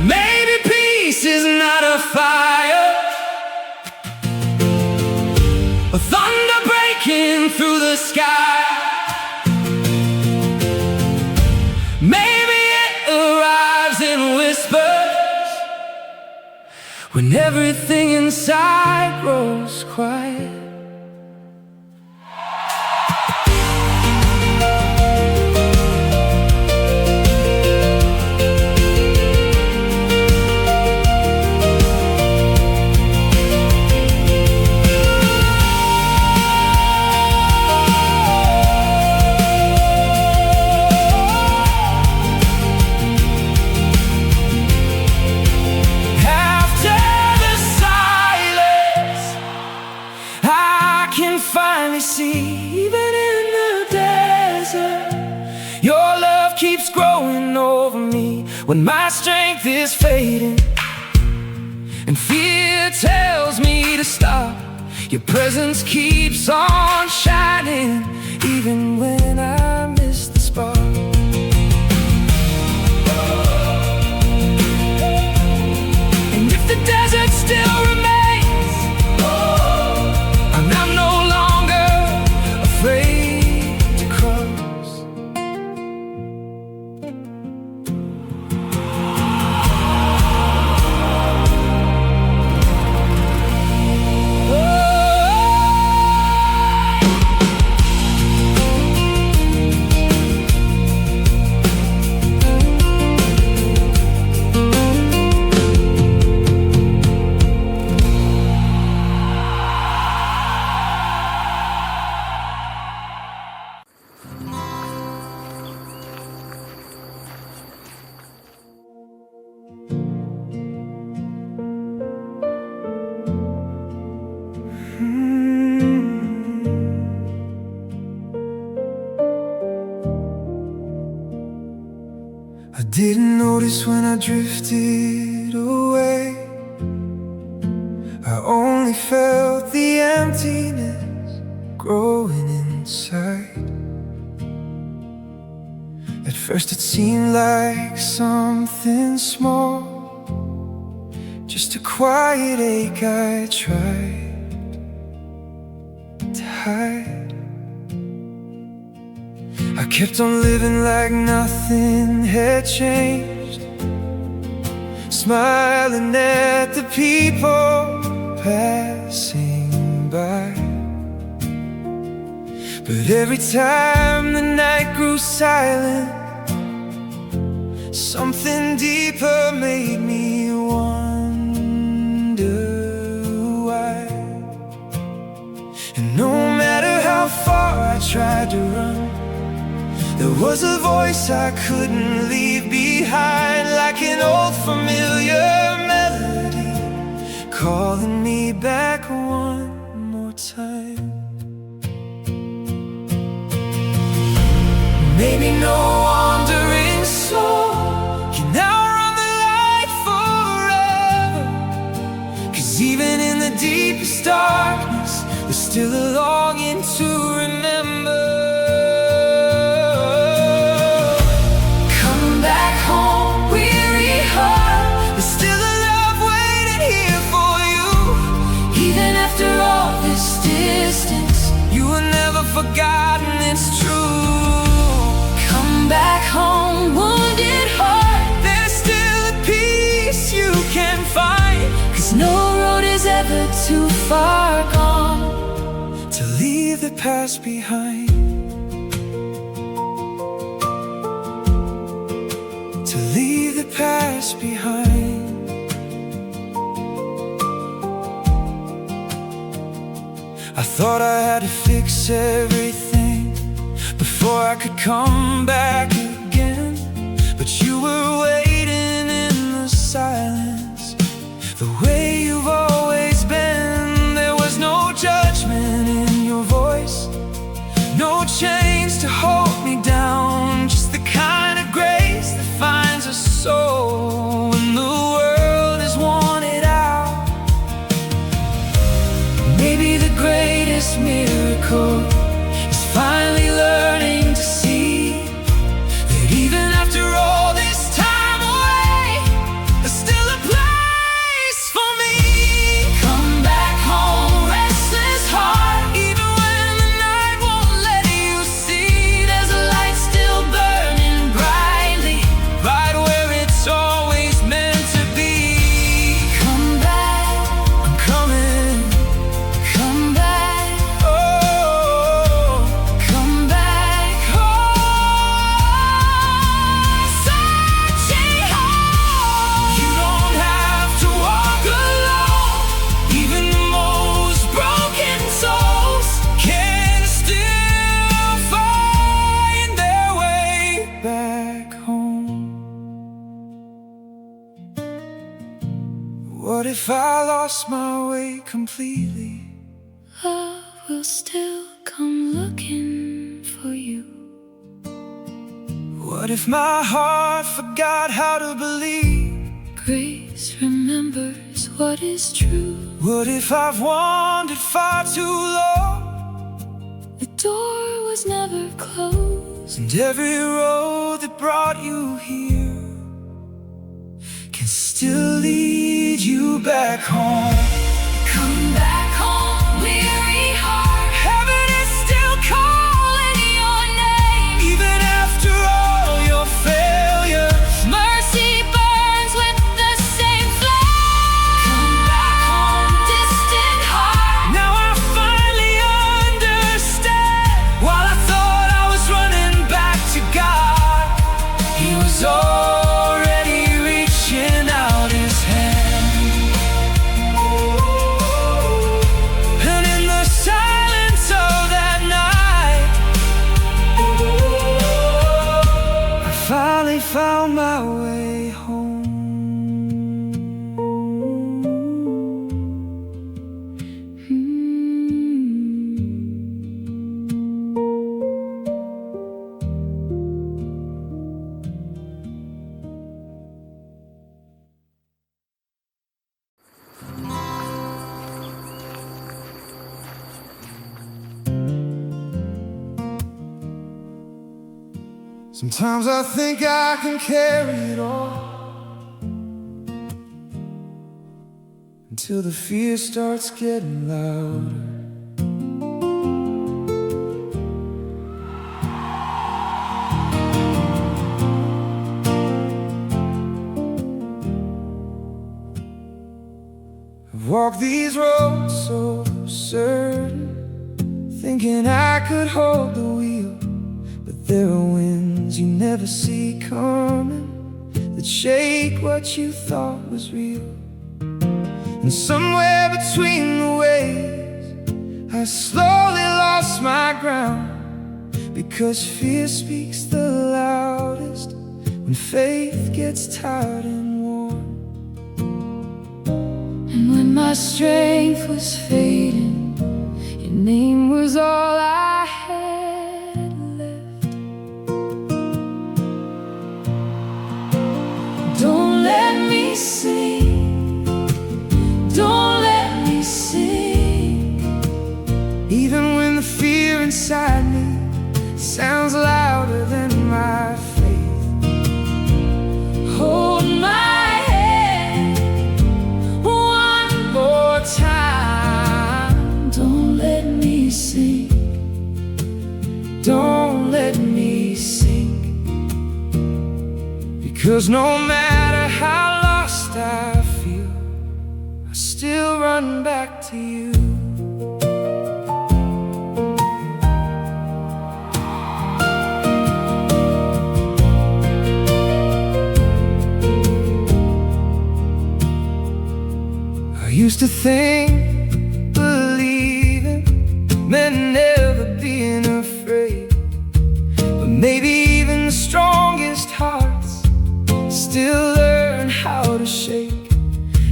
Maybe peace is not a fire, a thunder breaking through the sky. Maybe it arrives in whispers when everything inside grows quiet. Finally see, even in the desert, your love keeps growing over me. When my strength is fading and fear tells me to stop, your presence keeps on shining, even when I miss the spark. And if the desert still remains, I'm no longer afraid to cross. I didn't notice when I drifted away. I only felt the emptiness growing inside. At first it seemed like something small, just a quiet ache I tried to hide. I kept on living like nothing had changed, smiling at the people passing by. But every time the night grew silent, something deeper made me wonder why. And no matter how far tried to run. There was a voice I couldn't leave behind, like an old familiar melody, calling me back one more time. Maybe no wandering soul can outrun the light forever, 'cause even in the deepest darkness, there's still a longing to remember. Come back home, weary heart. There's still a love waiting here for you. Even after all this distance, You were never forgotten, it's true. come back home, wounded heart. There's still a peace you can find, 'Cause no road is ever too far gone to leave the past behind. To leave the past behind. I thought I had to fix everything before I could come back again, but you were waiting in the silence, the way you've always been. There was no judgment in your voice, no chains to hold me down, just the kind of grace that finds a soul when the world is worn it out. Maybe the greatest miracle is finally learning to see that even after all this time away, there's still a place for me. Come back home, restless heart. Even when the night won't let you see, There's a light still burning brightly. right where it's always meant to be. Come back, I'm coming, come back, oh, come back home. Searching home. you don't have to walk alone. Even the most broken souls can still find their way back home. What if I lost my way completely? Love will still come looking for you. What if my heart forgot how to believe? Grace remembers what is true. What if I've wandered far too long, The door was never closed. and every road that brought you here can still lead you back home? Come back home, weary heart. Heaven is still calling Your name, even after all your failures. mercy burns with the same flame. Come back home, distant heart. Now I finally understand. While I thought I was running back to God, He was already reaching out His hand. And in the silence of that night, I finally found my way home. Sometimes I think I can carry it all until the fear starts getting louder. I've walked these roads so certain, thinking I could hold the wheel, but there are winds you never see coming that shake what you thought was real. And somewhere between the waves, I slowly lost my ground, because fear speaks the loudest when faith gets tired and worn. And when my strength was fading, your name was all I had left. Don't let me sing, don't let me sing, even when the fear inside me sounds louder than my faith. hold my hand one more time. Don't let me sink, Don't let me sink, because no matter how lost I feel, I still run back to you. I used to think believing meant never being afraid, but maybe even the strongest hearts still learn how to shake.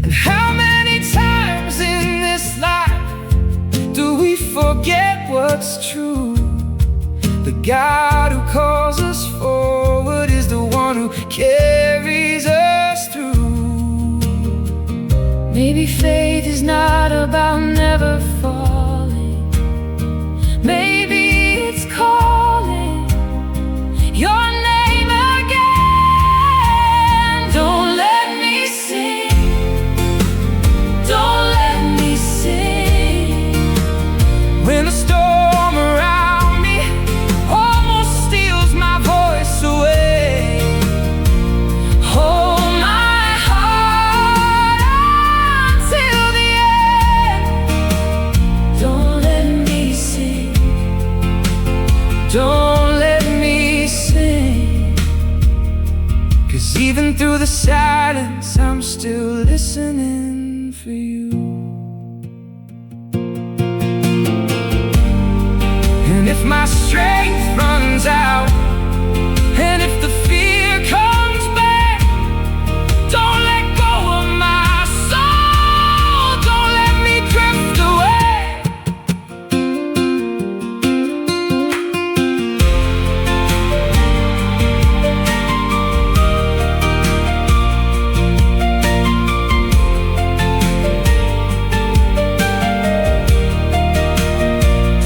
And how many times in this life do we forget what's true? The God who calls us forward is the one who carries us through. maybe faith is not about never falling. Maybe it's calling your name again. Don't let me sing, don't let me sing, When the storm around me almost steals my voice away, hold my heart until the end. Don't let me sing, don't let me sing, 'cause even through the silence I'm still listening for you. And if my strength runs out, and if the fear comes back, don't let go of my soul, don't let me drift away.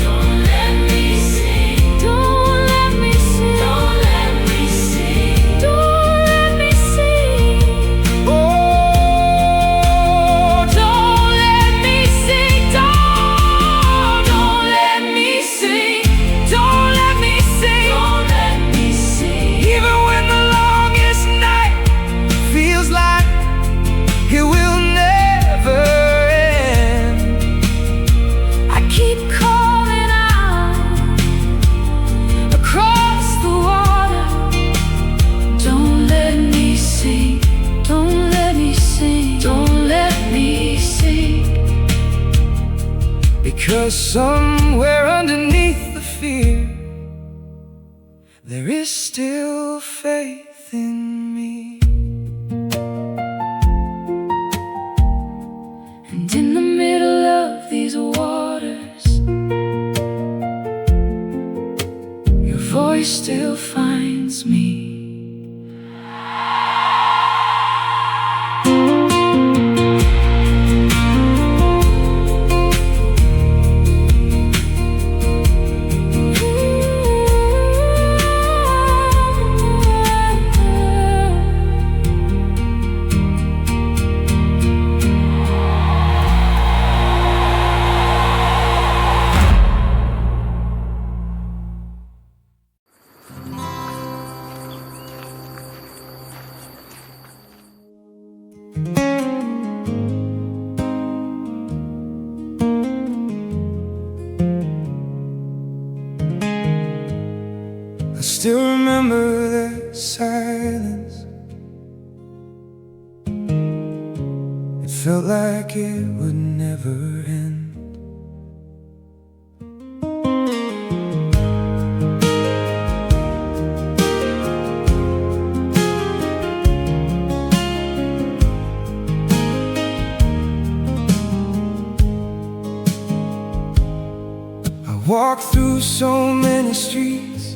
don't let me sing, don't let me sing, don't let me sing, don't let me sing, Oh, don't let me sing, don't let me sing, don't let me sing, don't let me sing. even when the longest night feels like it will never end, I keep calling out across the water. Don't let me sink, don't let me sink, don't let me sink. because somewhere underneath the fear there is still faith in me. And in the middle of these waters, your voice still finds me. I still remember the silence. It felt like it would never end. walked through so many streets,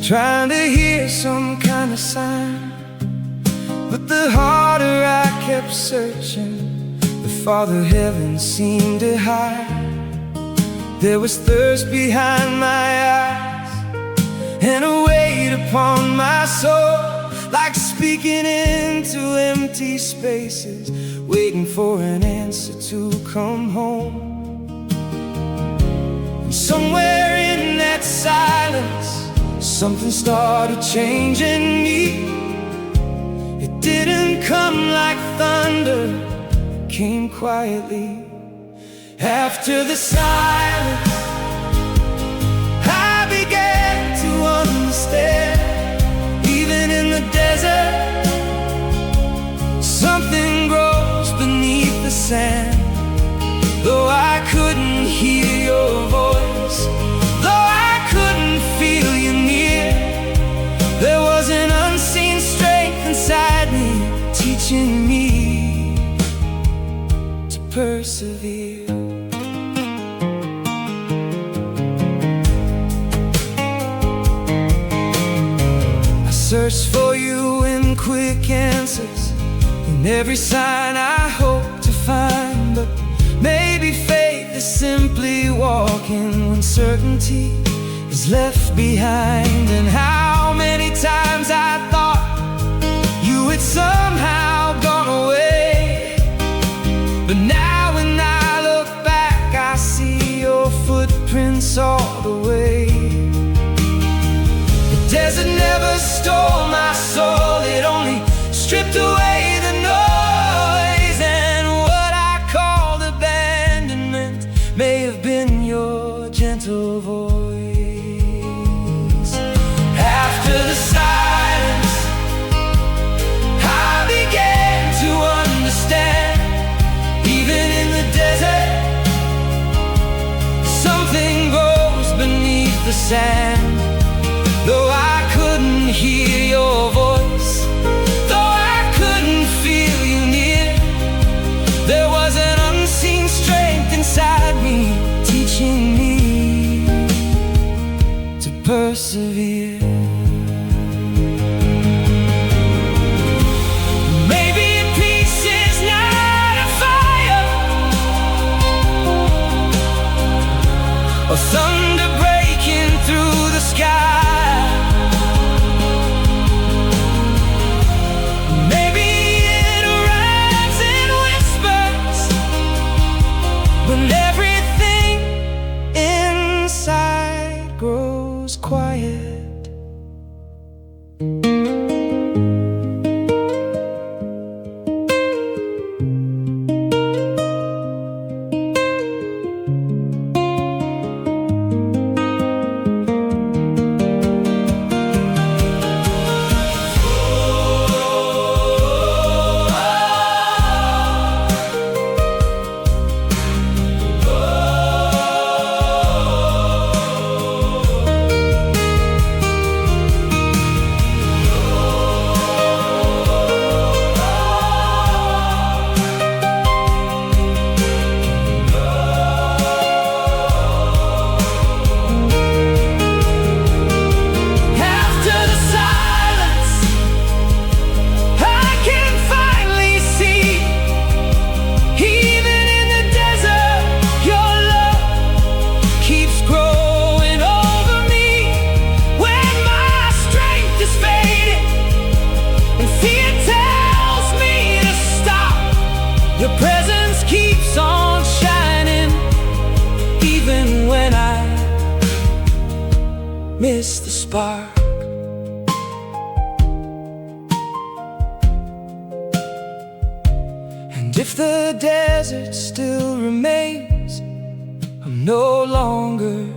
trying to hear some kind of sign. But the harder I kept searching, the farther heaven seemed to hide. There was thirst behind my eyes, and a weight upon my soul, like speaking into empty spaces, waiting for an answer to come home. And somewhere in that silence, something started changing me. It didn't come like thunder, it came quietly. After the silence, I began to understand. Even in the desert, something grows beneath the sand. Though I couldn't hear your voice, though I couldn't feel you near, there was an unseen strength inside me, teaching me to persevere. Search for you in quick answers, in every sign I hope to find. But maybe faith is simply walking when certainty is left behind. And how many times I thought you had somehow gone away, but now when I look back, I see your footprints all the way. Desert never stole my soul, it only stripped away the noise. And what I called abandonment may have been your gentle voice. After the silence, I began to understand. Even in the desert, something grows beneath the sand. Though I couldn't hear your voice, though I couldn't feel you near, there was an unseen strength inside me, teaching me to persevere. Maybe peace is not a fire, or thunder breaking through the sky. When everything inside grows quiet. Your presence keeps on shining, even when I miss the spark. And if the desert still remains, I'm no longer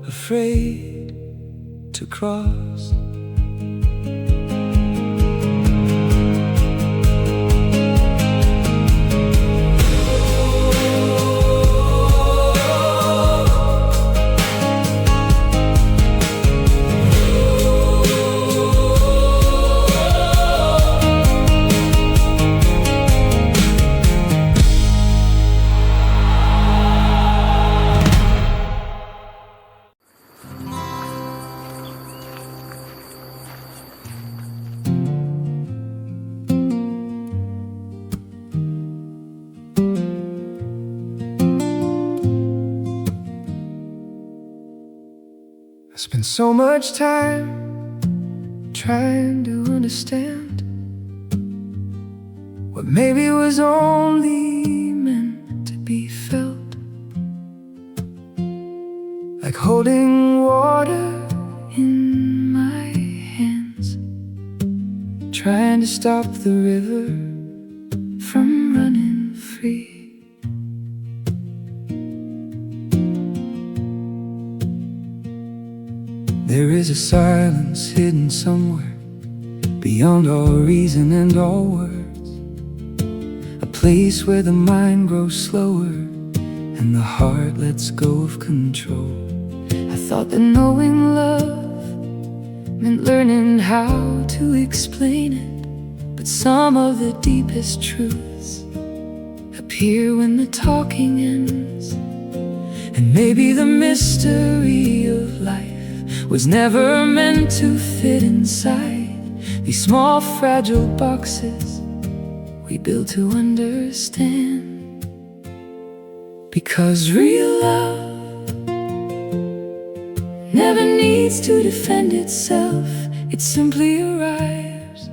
afraid to cross. I spent so much time trying to understand what maybe was only meant to be felt, like holding water in my hands, trying to stop the river from running free. There is a silence hidden somewhere beyond all reason and all words, a place where the mind grows slower and the heart lets go of control. I thought that knowing love meant learning how to explain it, but some of the deepest truths appear when the talking ends. And maybe the mystery of life was never meant to fit inside these small fragile boxes we built to understand. Because real love never needs to defend itself, it simply arrives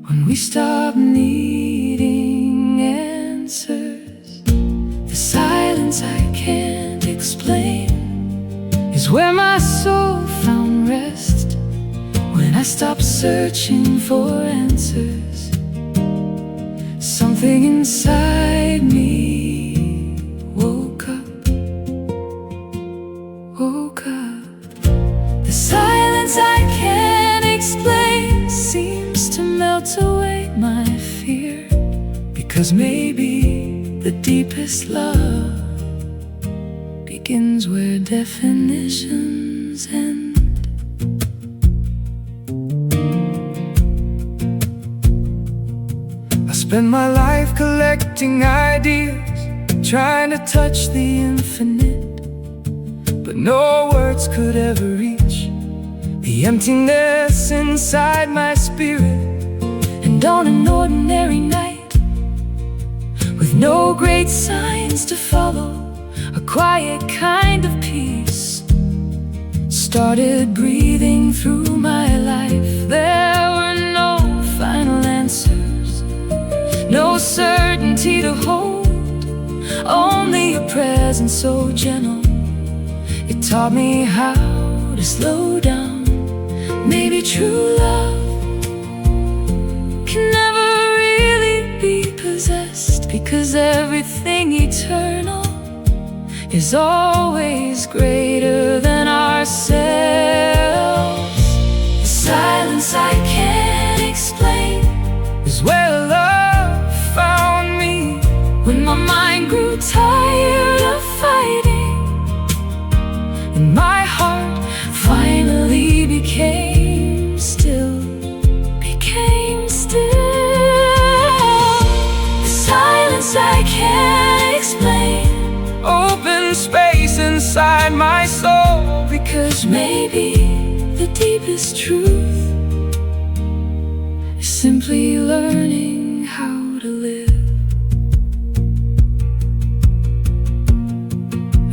when we stop needing answers. The silence I can't explain is where my soul found rest when I stopped searching for answers. Something inside me woke up. The silence I can't explain seems to melt away my fear, because maybe the deepest love begins where definitions end. I spend my life collecting ideas, trying to touch the infinite, but no words could ever reach the emptiness inside my spirit. And on an ordinary night, with no great signs to follow, a quiet kind of peace started breathing through my life. There were no final answers, no certainty to hold, only a presence so gentle. It taught me how to slow down. Maybe true love can never really be possessed, because everything eternal is always greater than ourselves. The silence I can't explain is where love found me when my mind grew tired of fighting, and my heart finally became still. The silence I can't explain, open space inside my soul, because maybe the deepest truth is simply learning how to live.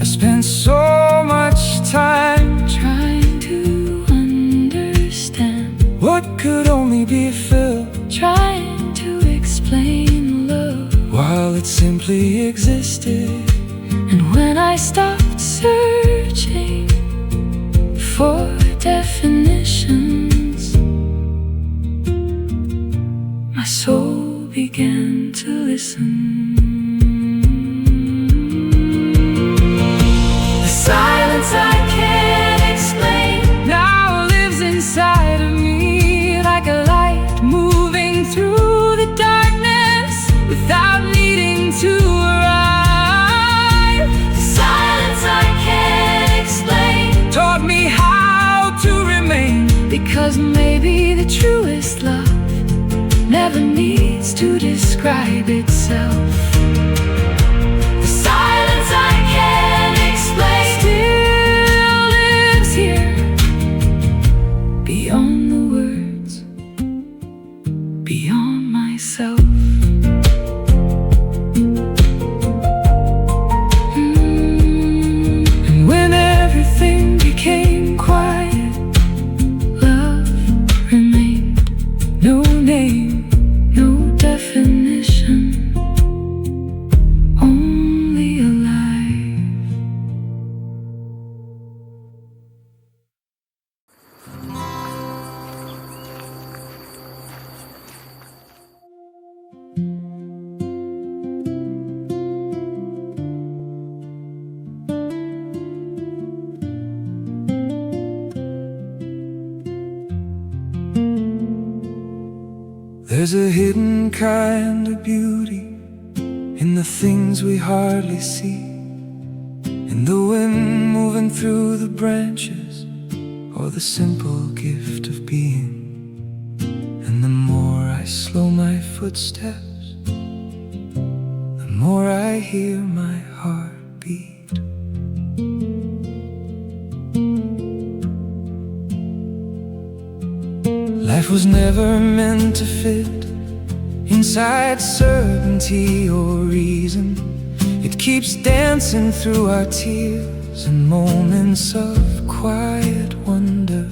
I spent so much time trying to understand what could only be felt, trying to explain love while it simply existed. And when I stopped searching for definitions, my soul began to listen. The silence I can't explain now lives inside of me, like a light moving through the darkness without needing to arrive. The silence I can't explain taught me how to remain, because maybe the truest love never needs to describe itself. The silence I can't explain still lives here, beyond the words, beyond myself. And when everything became There's a hidden kind of beauty in the things we hardly see, in the wind moving through the branches, or the simple gift of being. And the more I slow my footsteps, the more I hear my heart beat. Life was never meant to fit inside certainty or reason. It keeps dancing through our tears and moments of quiet wonder.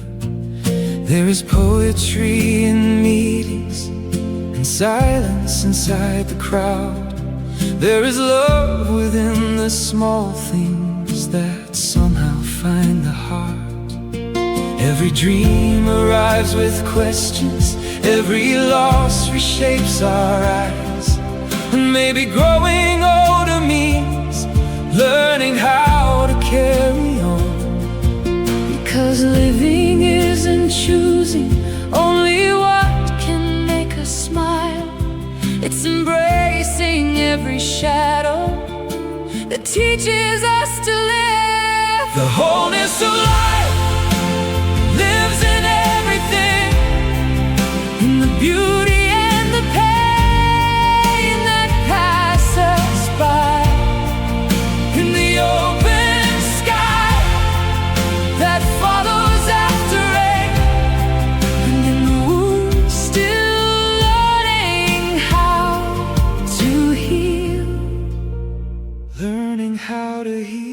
There is poetry in meetings and silence inside the crowd. There is love within the small things that somehow find the heart. Every dream arrives with questions, every loss reshapes our eyes. And maybe growing older means learning how to carry on. Because living isn't choosing only what can make us smile. It's embracing every shadow that teaches us to live. The wholeness of life lives in everything, in the beauty and the pain that pass us by, in the open sky that follows after rain, and in the womb still learning how to heal, learning how to heal.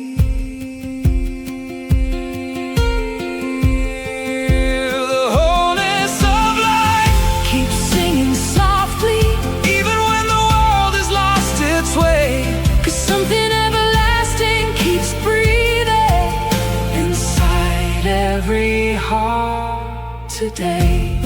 Every heart today.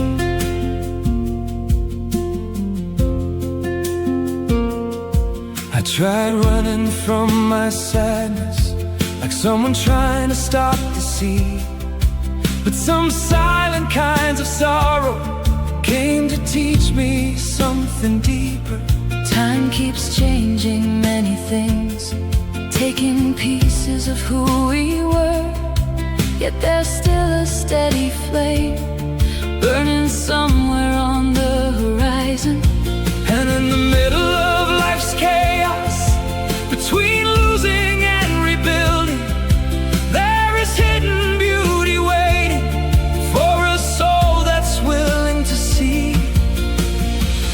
I tried running from my sadness, like someone trying to stop the sea. But some silent kinds of sorrow came to teach me something deeper. Time keeps changing many things, taking pieces of who we were. Yet there's still a steady flame burning somewhere on the horizon. And in the middle of life's chaos, between losing and rebuilding, there is hidden beauty waiting for a soul that's willing to see.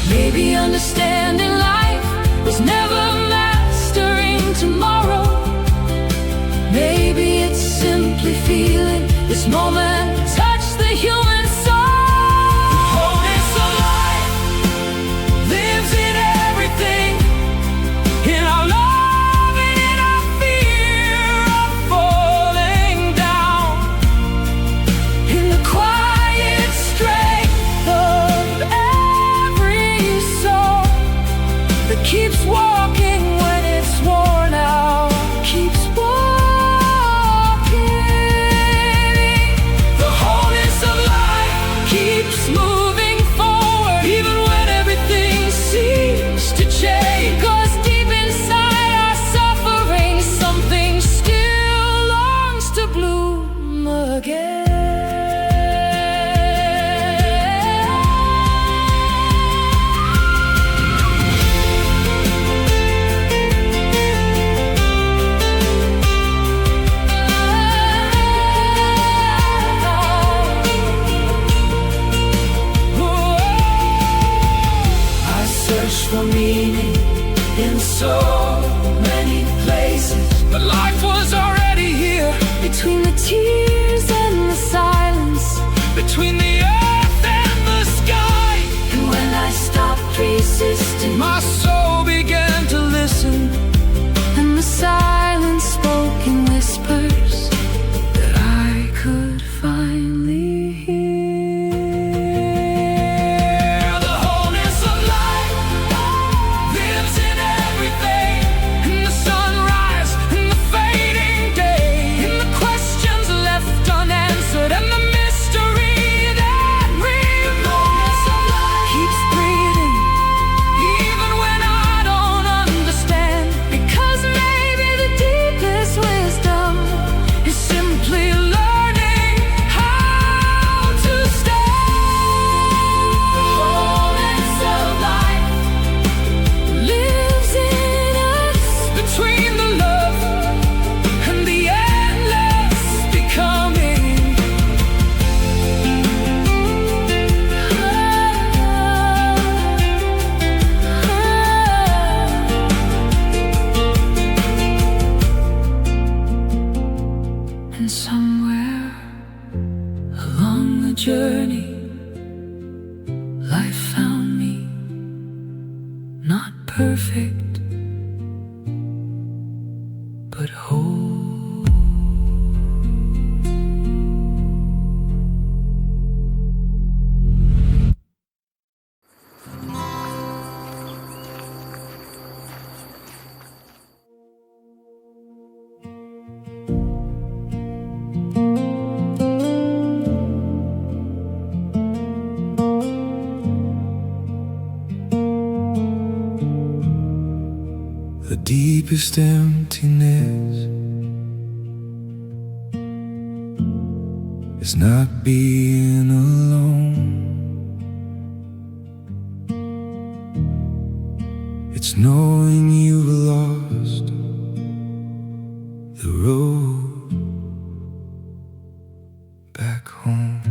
Maybe understanding life was never mastering tomorrow. Maybe it's simply feeling this moment touch the human soul. The wholeness of life lives in everything, in our love and in our fear of falling down, in the quiet strength of every soul that keeps walking when it's worn out, keeps walking. Moving forward, even when everything seems to change. 'Cause deep inside our suffering, something still longs to bloom again. For meaning in so many places, but life was already here. Between the tears and the silence, between the earth and the sky. And when I stopped resisting, my soul began to listen, and the silence spoke in whispers that I could finally hear. In the sunrise, in the fading day, in the questions left And somewhere along the journey, life found me, not perfect, but whole. The deepest emptiness is not being alone. It's knowing you've lost the road back home.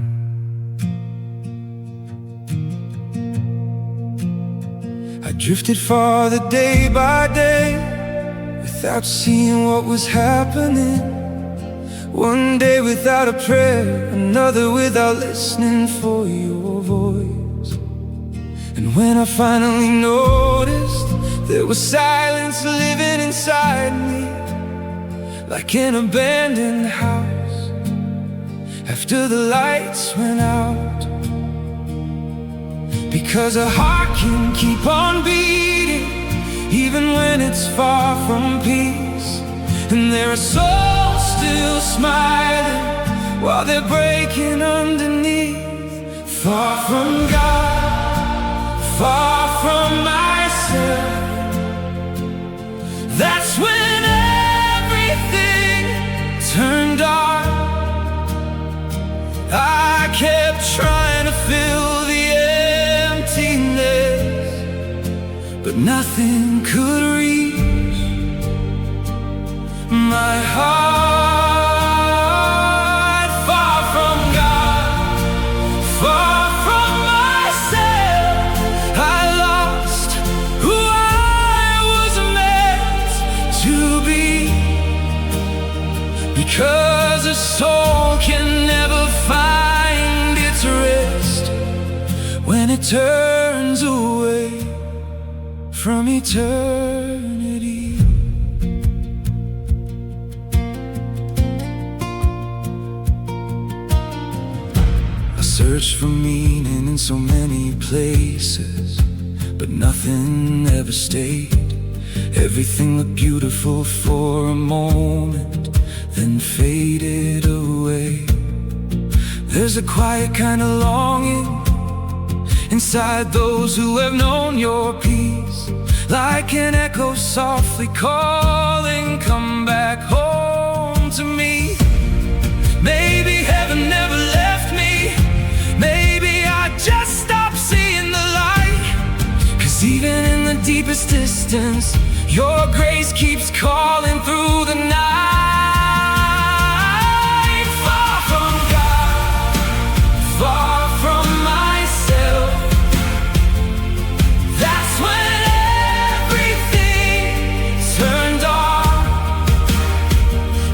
I drifted farther day by day without seeing what was happening. One day without a prayer, another without listening for your voice. And when I finally noticed, there was silence living inside me, like an abandoned house after the lights went out. Because a heart can keep on beating even when it's far from peace. And there are souls still smiling while they're breaking underneath. Far from God, far from myself. That's when everything turned dark. I kept trying to fill the emptiness, but nothing could reach my heart. Far from God, far from myself, I lost who I was meant to be. Because a soul can never find its rest when it turns away from eternity. I searched for meaning in so many places, but nothing ever stayed. Everything looked beautiful for a moment, then faded away. There's a quiet kind of longing inside those who have known your peace, like an echo softly calling, come back home to me. Maybe heaven never left me, maybe I just stopped seeing the light. 'Cause even in the deepest distance, your grace keeps calling through the night. Far from God, far from myself, that's when everything turned dark.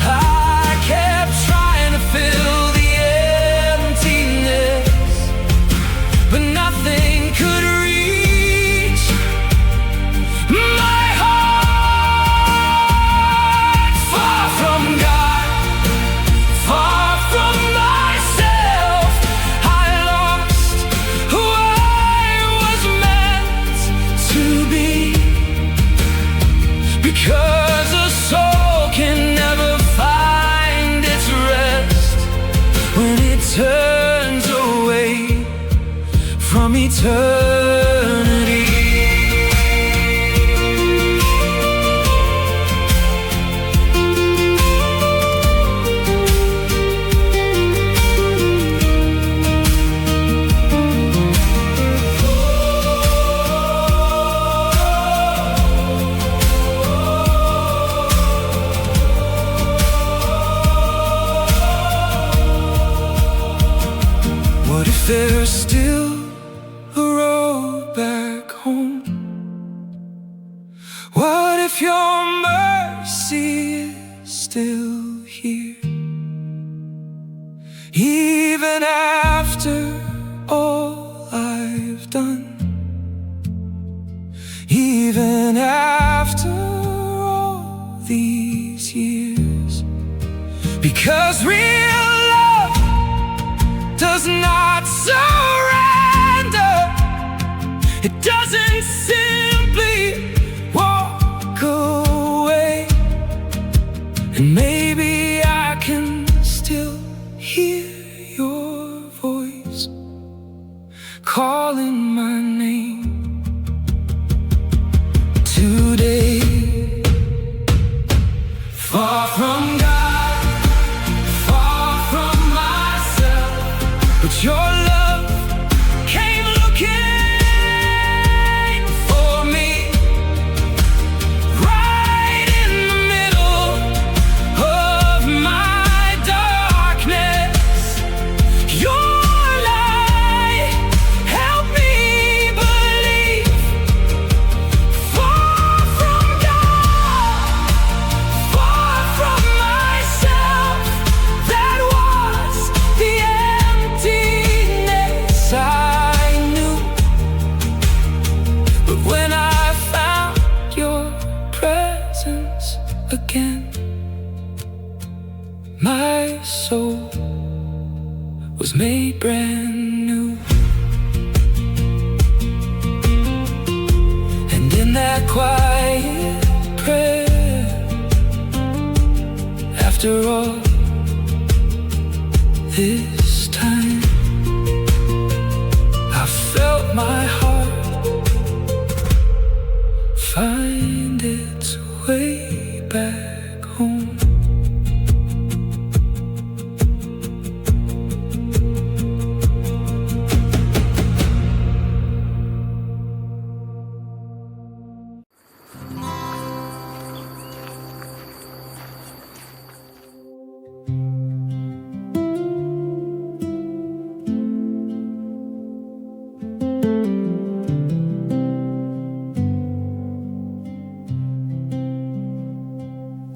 I kept trying to fill the emptiness, but nothing could reach my heart. Far from God, far from myself, I lost who I was meant to be. Because a soul can never find its rest when it turns away from eternity. What if there's still a road back home? What if your mercy is still here? Even after all I've done, even after all these years, because real love does not surrender. It doesn't simply walk away. And maybe I can still hear your voice calling my name today. Far from God, far from myself, but your love came looking for me, right in the middle of my darkness. Your light helped me believe. Far from God, far from myself, that was the emptiness I knew. But when I found your presence again, my soul was made brand new. And in that quiet prayer, after all this time, I felt my heart find its way back home.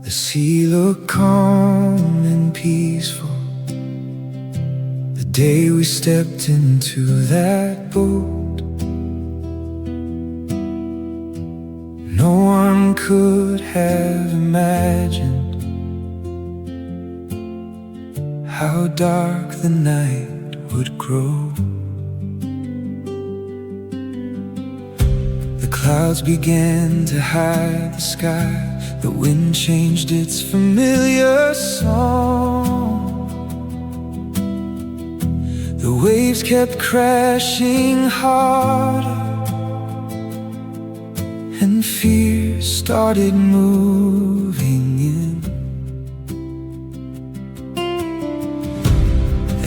The sea looked calm and peaceful the day we stepped into that boat. No one could have imagined how dark the night would grow. The clouds began to hide the sky. The wind changed its familiar song. The waves kept crashing harder, and fear started moving in.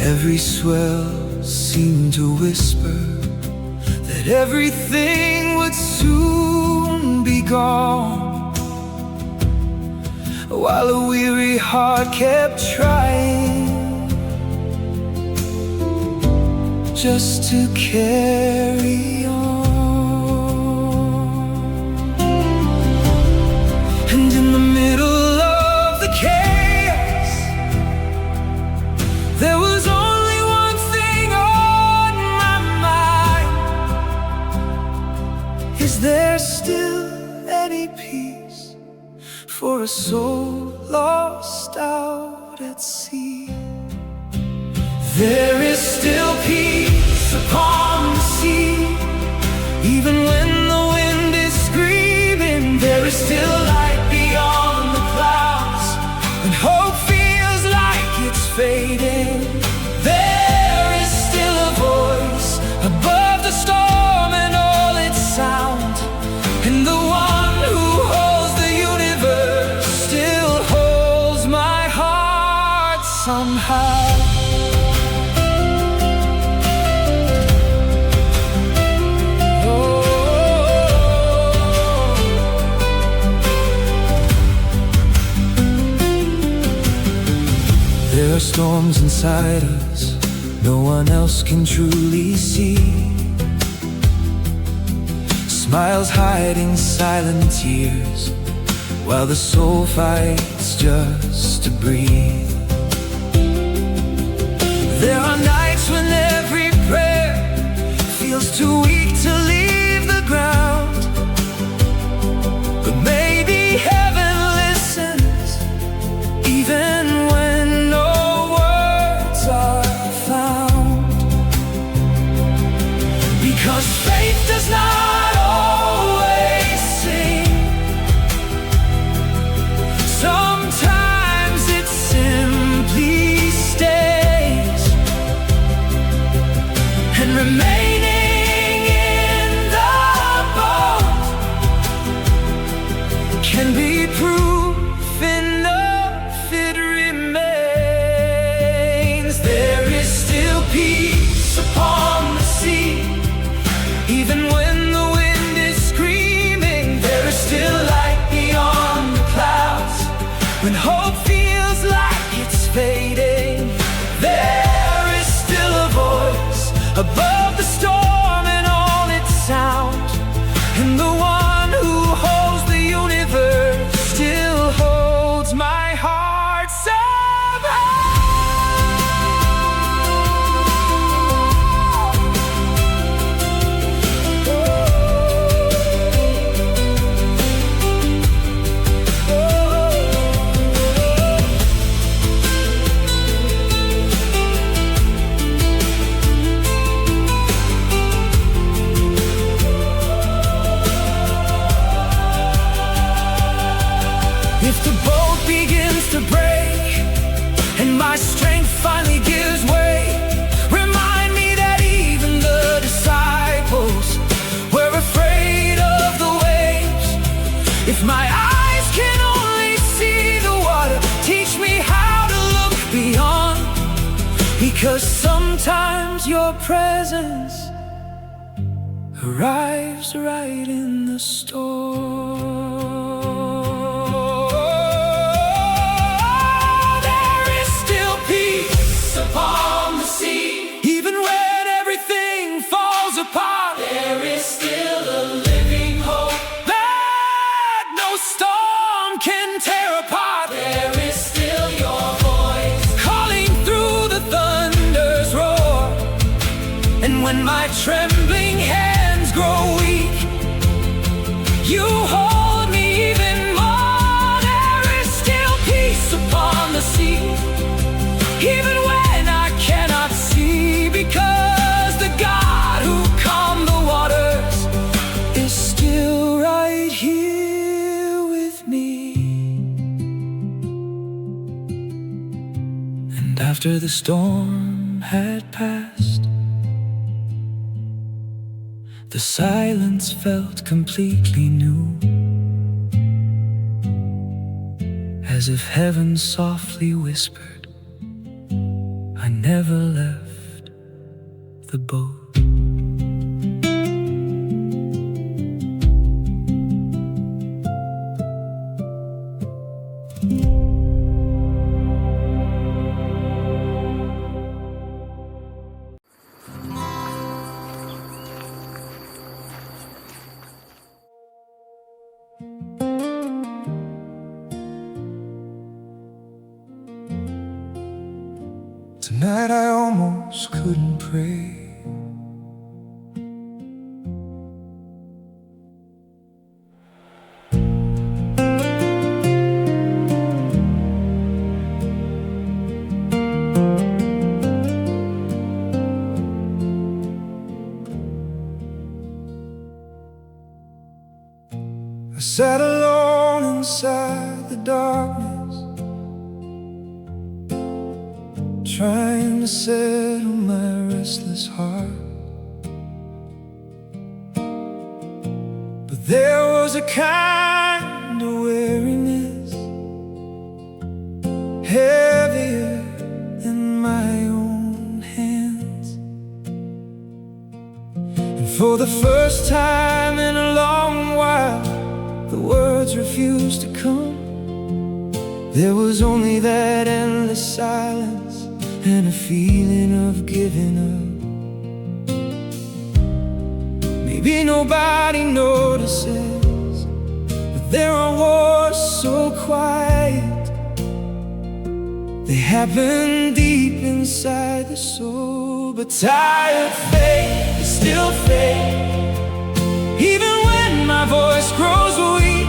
Every swell seemed to whisper that everything would soon be gone, while a weary heart kept trying just to carry on. And in the middle of the chaos, there was only one thing on my mind. Is there still any peace for a soul lost out at sea? There is still peace upon the sea, even when the wind is screaming. There is still light beyond the clouds, and hope feels like it's fading. There is still a voice above the storm and all its sound, and the one who holds the universe still holds my heart somehow. There are storms inside us no one else can truly see. Smiles hiding silent tears, while the soul fights just to breathe. There are nights when every prayer feels too weak to leave the ground, but maybe heaven listens even when no words are found. Because faith does not always sing. Sometimes it simply stays, and remaining in the boat can be proof enough. It remains. There is still peace upon the sea, even when the wind is screaming. There is still light beyond the clouds. When hope feels like it's fading, there is still a voice above the storm and all its sound. And the one who holds the universe still holds my heart somehow. If the boat begins to break and my strength finally gives way, remind me that even the disciples were afraid of the waves. If my eyes can only see the water, teach me how to look beyond. Because sometimes your presence arrives right in the storm. Upon the sea, even when everything falls apart, there is still a living hope that no storm can tear apart. There is still your voice calling through the thunder's roar. And when my trembling hands grow weak, you hold me even more. There is still peace upon the sea, even when I cannot see, because the God who calmed the waters is still right here with me. And after the storm had passed, the silence felt completely new, as if heaven softly whispered, I never left the boat. Tonight I almost couldn't pray. I sat alone inside the darkness, trying to settle my restless heart. But there was a kind of weariness, heavier than my own hands. And for the first time in a long while, the words refused to come. There was only that endless silence and a feeling of giving up. Maybe nobody notices, but there are wars so quiet. They happen deep inside inside the soul. But tired faith is still faith, even when my voice grows weak,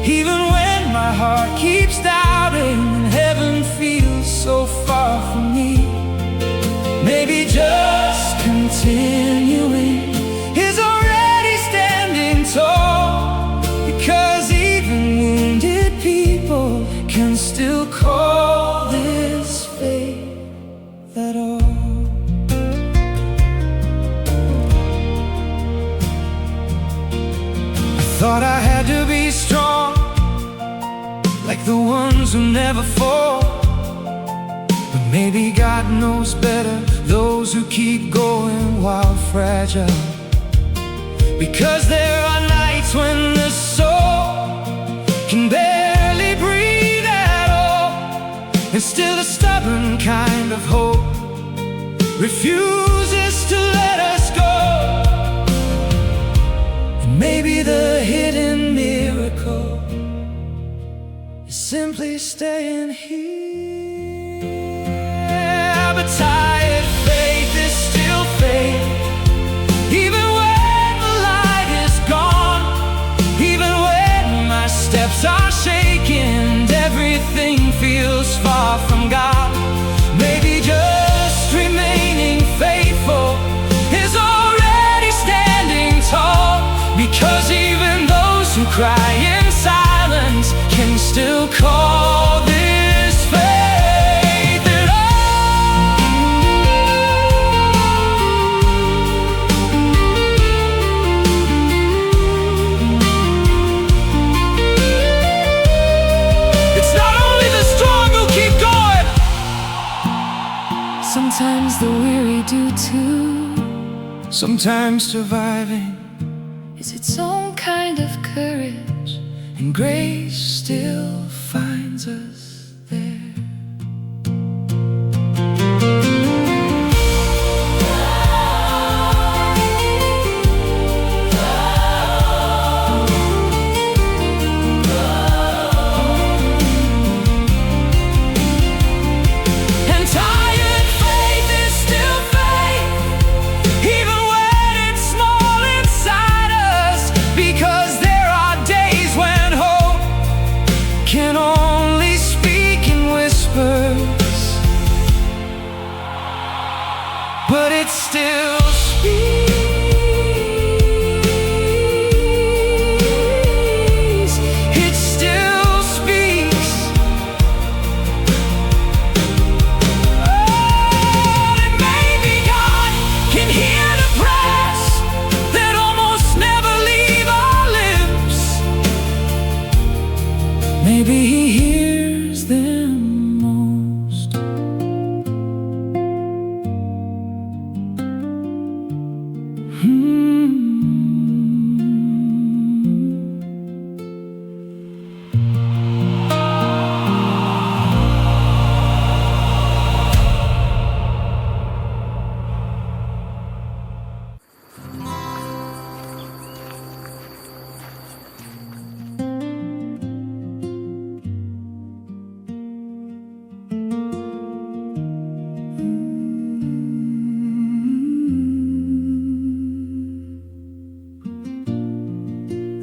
even when my heart keeps doubting and heaven feels so far from me. Maybe just continuing is already standing tall, because even wounded people can still call this faith at all. I thought I had to be strong, like the ones who never fall. But maybe God knows better those who keep going while fragile. Because there are nights when the soul can barely breathe at all, and still a stubborn kind of hope refuses to let us go. And maybe the hidden miracle is simply staying here. But tired faith is still faith, even when the light is gone, even when my steps are shaking and everything feels far from God. Maybe just remaining faithful is already standing tall, because even those who cry in silence can still call this faith at all. It's not only the strong who keep going, sometimes the weary do too. Sometimes surviving is its own kind of courage, and grace still finds us there. And tired faith is still faith, even when it's small inside us, because there are days when hope can only speak in whispers, but it still speaks. It still speaks. Oh, and maybe God can hear the prayers that almost never leave our lips. Maybe He hears them most.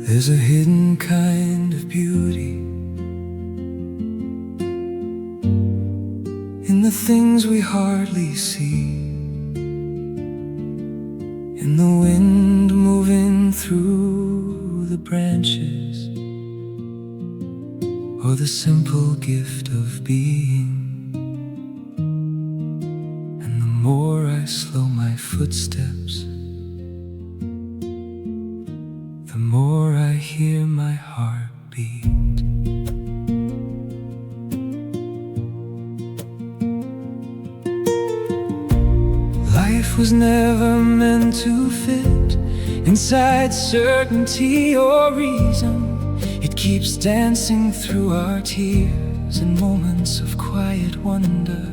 There's a hidden kind of beauty in the things we hardly see, in the wind moving through the branches, or the simple gift of being. And the more I slow my footsteps, the more I hear my heart beat. Life was never meant to fit inside certainty or reason. It keeps dancing through our tears and moments of quiet wonder.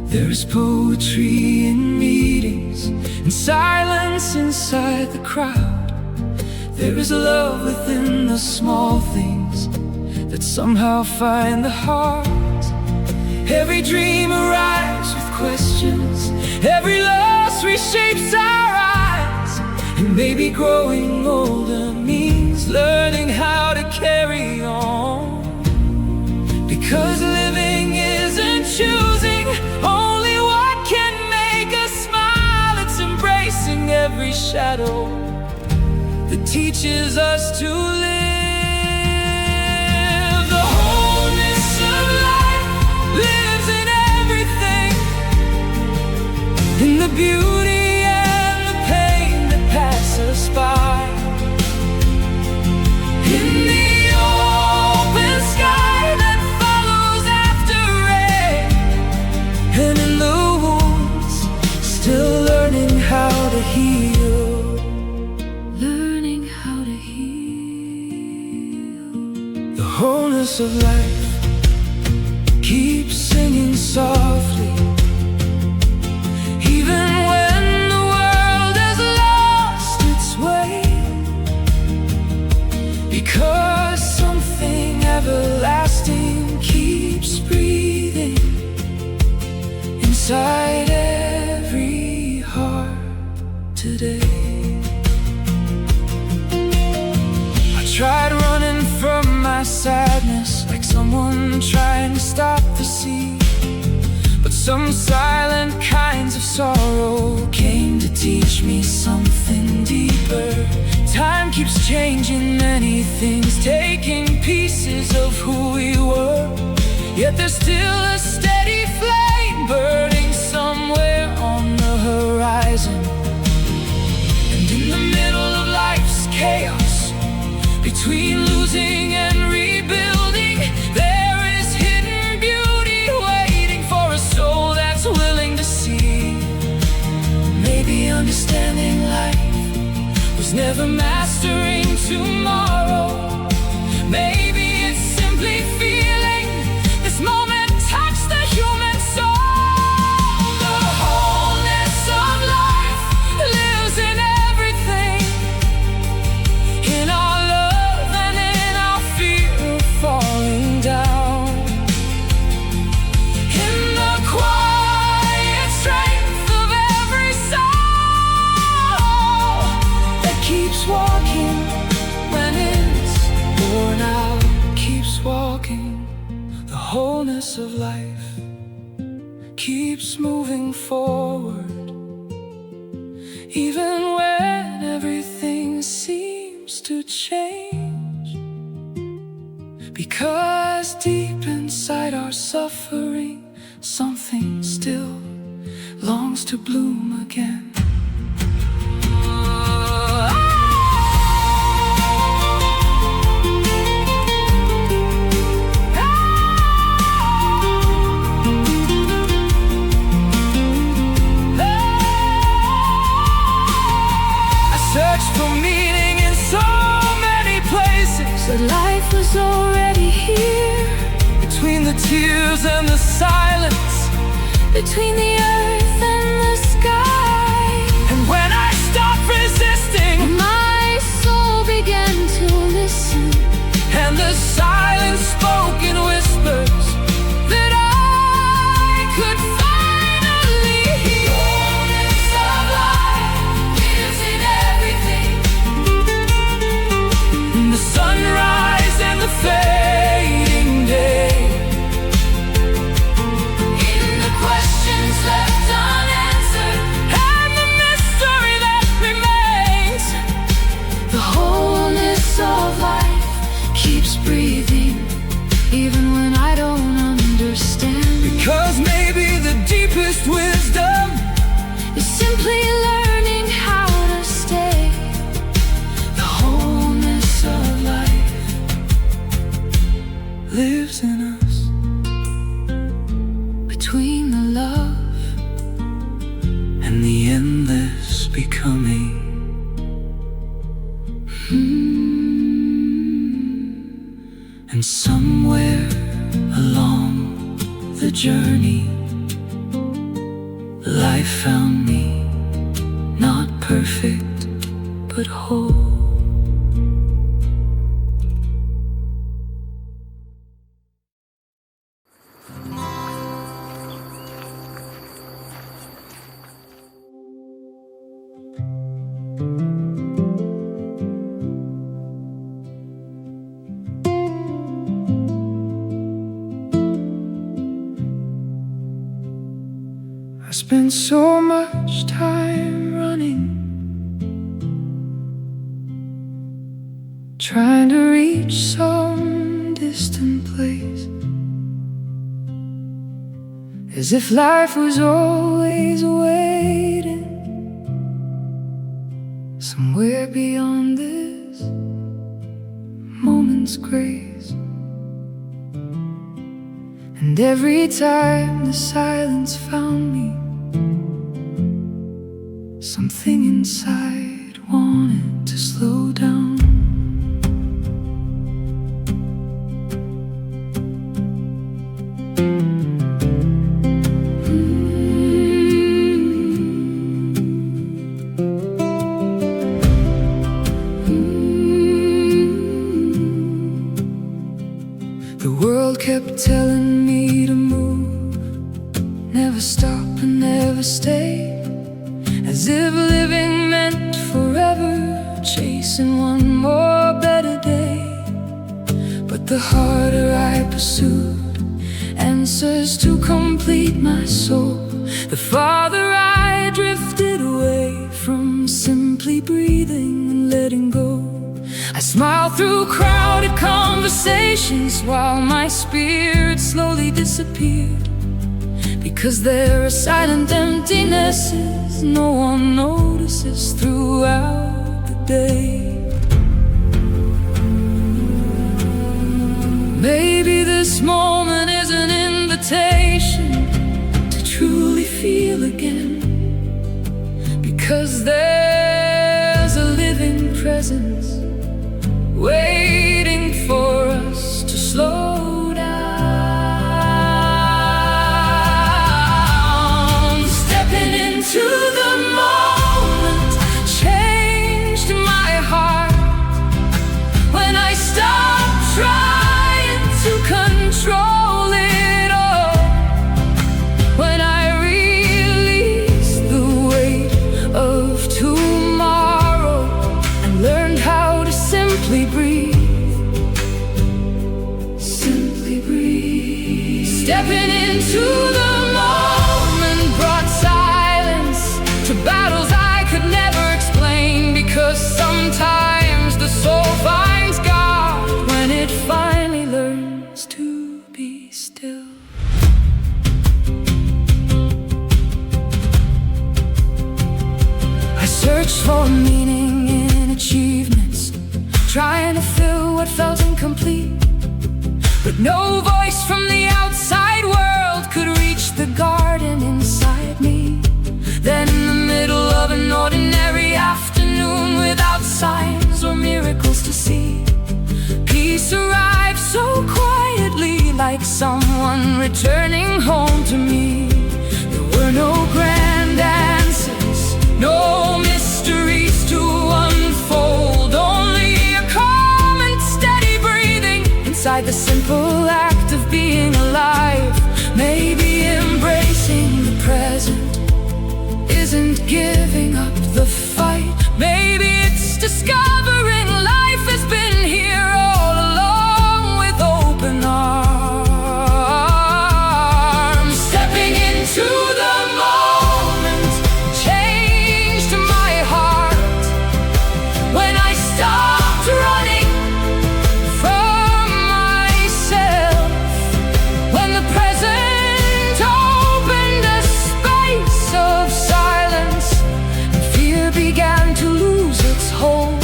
There is poetry in meetings and silence inside the crowd. There is love within the small things that somehow find the heart. Every dream arrives with questions. Every loss reshapes our eyes. And maybe growing older means learning how to carry on. Because living isn't choosing only what can make us smile. It's embracing every shadow that teaches us to live. The wholeness of life lives in everything, in the beauty and the pain that pass us by, in the open sky that follows after rain, and in the wounds still learning how to heal. Learning how to heal. The wholeness of life keeps singing softly, even when the world has lost its way. Because something everlasting keeps breathing inside every heart today. I tried running from my sadness, like someone trying to stop the sea. But some silent kinds of sorrow came to teach me something deeper. Time keeps changing many things, taking pieces of who we were. Yet there's still a steady flame burning somewhere on the horizon. And in the middle of life's chaos, between losing and rebuilding, there is hidden beauty waiting for a soul that's willing to see. Maybe understanding life was never mastering tomorrow. Maybe it's simply feeling this moment touch the human soul. The wholeness of life lives in everything, in our love and in our fear of falling down, in the quiet strength of every soul that keeps walking when it's worn out, keeps walking. The wholeness of life keeps moving forward, even when everything seems to change. Because deep inside our suffering, something still longs to bloom again. Searched for meaning in so many places, but life was already here. Between the tears and the silence, between the earth and the sky. And when I stopped resisting, my soul began to listen, and the silence spoke in whispers that I could finally hear. The wholeness of life lives in everything, in the sunrise and the fading day, in the questions left unanswered and the mystery that remains. The wholeness of life keeps breathing, even when I don't understand. Because maybe the deepest wisdom is simply learning how to stay. The wholeness of life lives in us, between the love and the endless becoming. And somewhere along the journey, life found me, not perfect, but whole. I spent so much time running, trying to reach some distant place, as if life was always waiting somewhere beyond this moment's grace. And every time the silence found me, something inside wanted to slow down. The world kept telling me to move, never stop and never stay, as if living meant forever, chasing one more better day. But the harder I pursued answers to complete my soul, the farther I drifted away from simply breathing and letting go. I smiled through crowded conversations while my spirit slowly disappeared, because there are silent emptinesses no one notices throughout the day. Maybe this moment is an invitation to truly feel again, because there's a living presence waiting for us to slow down. Stepping into the moment changed my heart, when I stopped trying to control it all, when I released the weight of tomorrow and learned how to simply breathe, simply breathe. Stepping into the moment brought silence to battles I could never explain, because sometimes the soul finds God when it finally learns to be still. I searched for meaning in achievements, trying to fill what felt incomplete, but no voice from the outside world could reach the garden inside me. Then in the middle of an ordinary afternoon, without signs or miracles to see, peace arrived so quietly, like someone returning home to me. There were no grand answers, no mysteries to unfold, only a calm and steady breathing inside the simple act of being alive. Maybe embracing the present isn't giving up the fight. Maybe it's discovering life has been here all along, with open arms. Stepping into the moment changed my heart, when I stopped running from myself, when the present opened a space of silence, and fear began to lose its hold,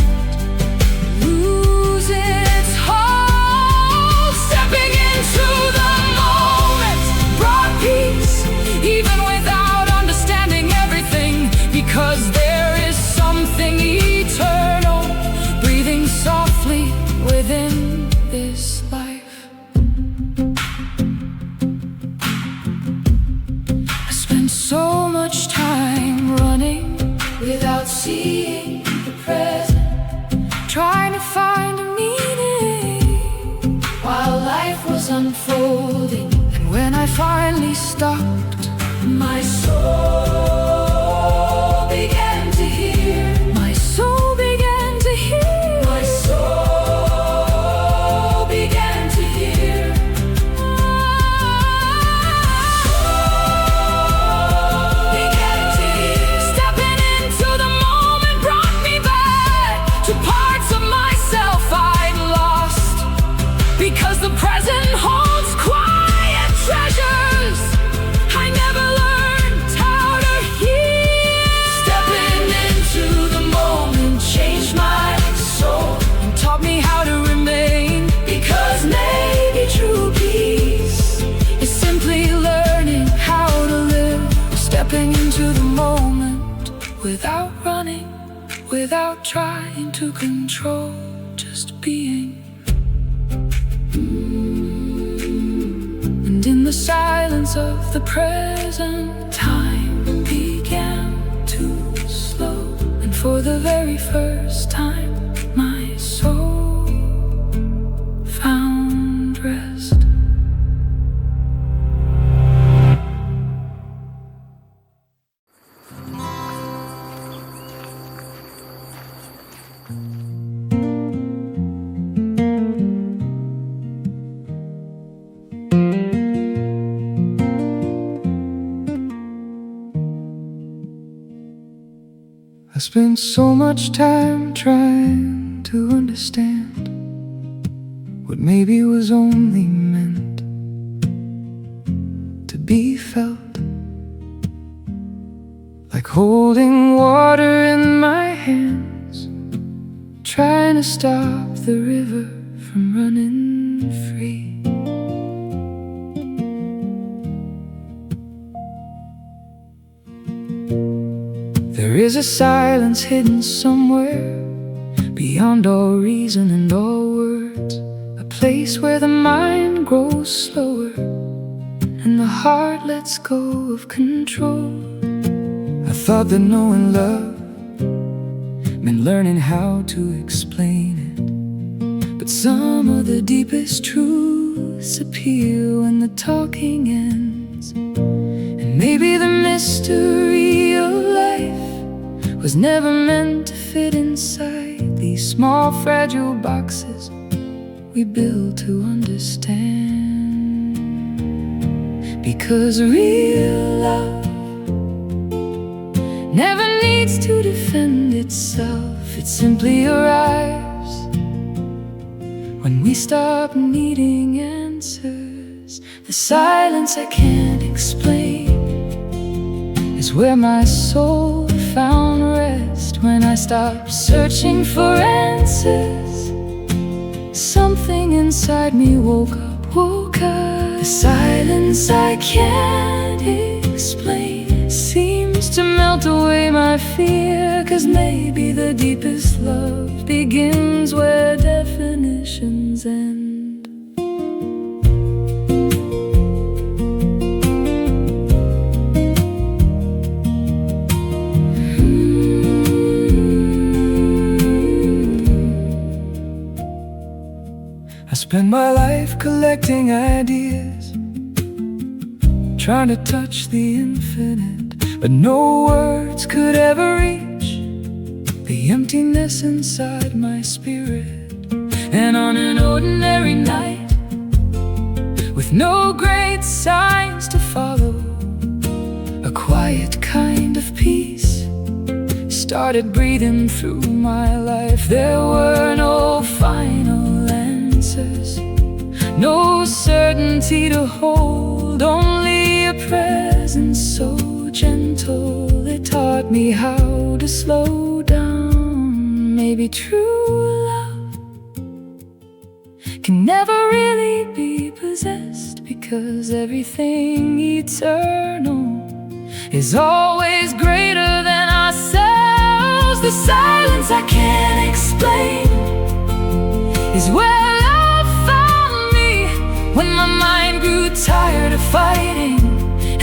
lose its hold. Stepping into the moment brought peace, even without understanding everything, because there is something eternal breathing softly within this life. I spent so much time running without seeing the present, trying to find a meaning while life was unfolding. And when I finally stopped, my soul began to hear. My soul began to hear. My soul began to hear. without running, without trying to control, just being. And in the silence of the present, time began to slow. And for the very first time, my soul found rest. I spent so much time trying to understand what maybe was only meant to be felt, like holding water in my hands, trying to stop the river from running free. There is a silence hidden somewhere beyond all reason and all words, a place where the mind grows slower and the heart lets go of control. I thought that knowing love meant learning how to explain it, but some of the deepest truths appear when the talking ends. And maybe the mystery of life was never meant to fit inside these small fragile boxes we build to understand. Because real love never needs to defend itself, it simply arrives when we stop needing answers. The silence I can't explain is where my soul found rest. When I stopped searching for answers, something inside me woke up. The silence I can't explain seems to melt away my fear, 'cause maybe the deepest love begins where definitions end. I spend my life collecting ideas, trying to touch the infinite, but no words could ever reach the emptiness inside my spirit. And on an ordinary night, with no great signs to follow, a quiet kind of peace started breathing through my life. There were no final answers, no certainty to hold, only a presence so gentle it taught me how to slow down. Maybe true love can never really be possessed, because everything eternal is always greater than ourselves. The silence I can't explain is where love found me, when my mind grew tired of fighting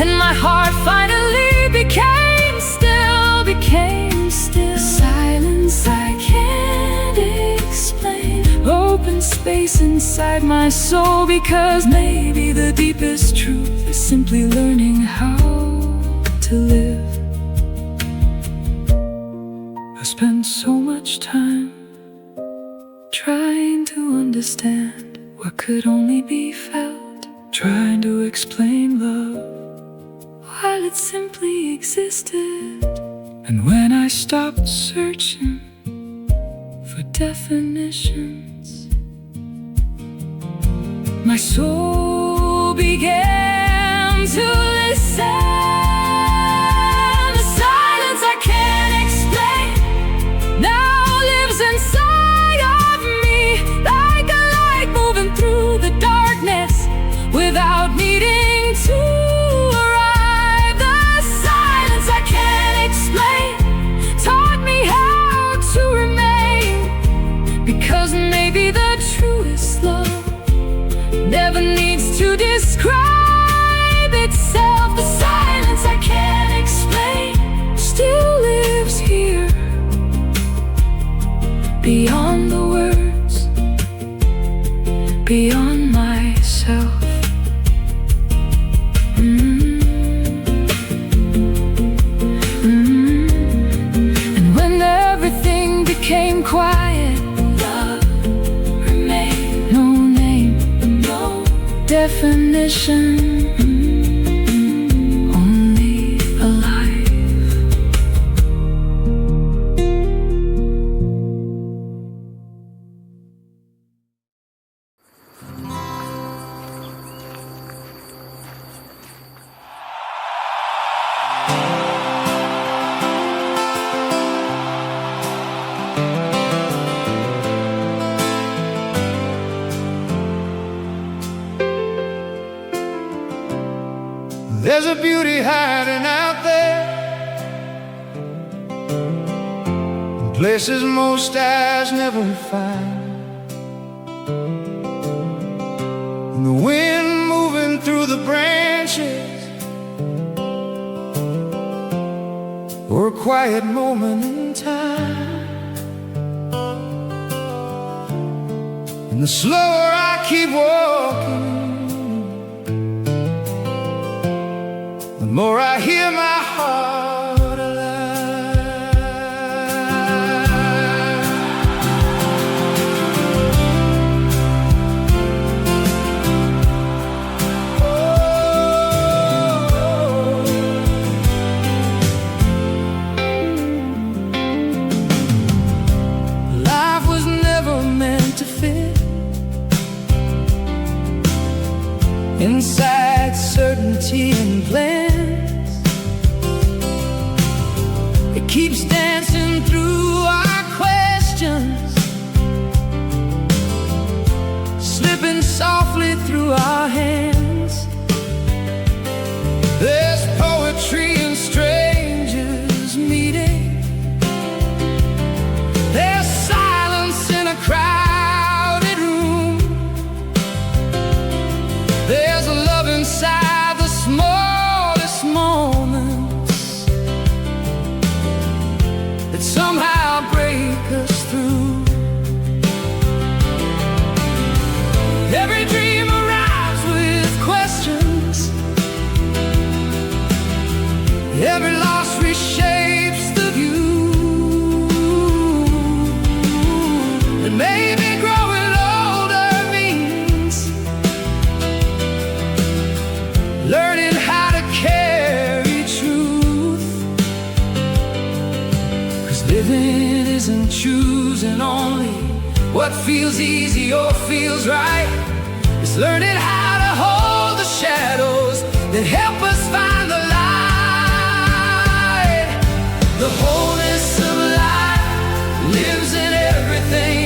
and my heart finally became still, became still. Silence I can't explain, open space inside my soul, because maybe the deepest truth is simply learning how to live. I spent so much time trying to understand what could only be felt, trying to explain love while it simply existed. And when I stopped searching for definitions, my soul began to listen. The silence I can't explain now lives inside of me, like a light moving through the darkness without needing to arrive. The silence I can't explain definition, only alive. There's a beauty hiding out there in places most eyes never find. And the wind moving through the branches, or a quiet moment in time. And the slower I keep walking, the more I hear my heart alive. Life was never meant to fit inside certainty and plans. It keeps dancing through our questions, slipping softly through our hands. There's poetry in strangers meeting. There's silence in a crowded room. There's love inside the smallest moments that somehow break us through. Every dream arrives with questions. Every loss reshapes the view. And maybe growing older means learning how to carry truth. 'Cause living isn't choosing only what feels easy or feels right. It's learning how to hold the shadows that help us find the light. The wholeness of life lives in everything,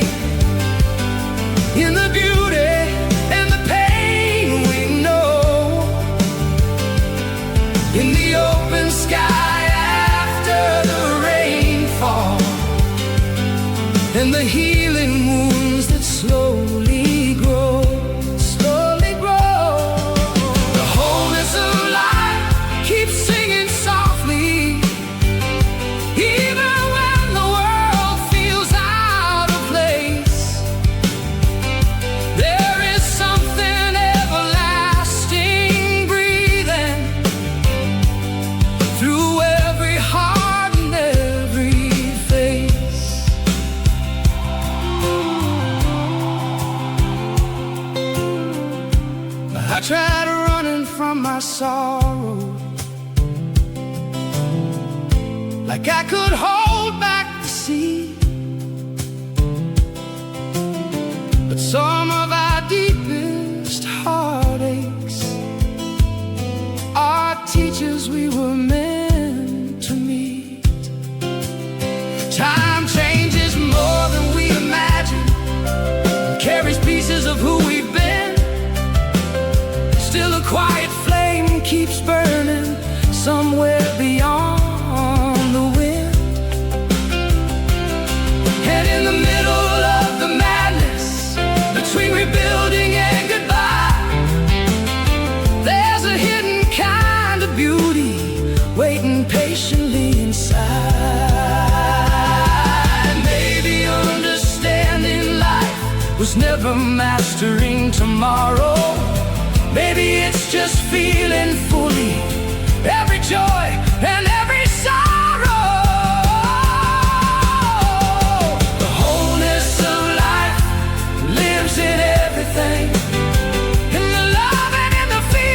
in the beauty and the pain we know, in the open sky after the rainfall, and the healing wounds that slowly grow, slowly grow. The wholeness of life keeps singing softly, even when the world feels out of place. There is something everlasting breathing through every heart and every face. I tried running from my sorrow, like I could hold back the sea. But some of our deepest heartaches are teachers we were meant to meet. Time changes more than we imagine, carries pieces of who we've been. Still a quiet flame keeps burning somewhere beyond the wind. And in the middle of the madness, between rebuilding and goodbye, there's a hidden kind of beauty waiting patiently inside. Maybe understanding life was never mastering tomorrow. Maybe it's just feeling fully every joy and every sorrow. The wholeness of life lives in everything, in the love and in the fear.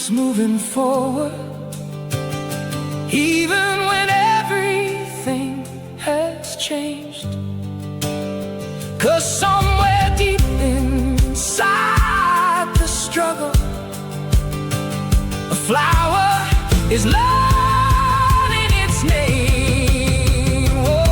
keeps moving forward, even when everything has changed. 'Cause somewhere deep inside the struggle, a flower is learning its name. Whoa.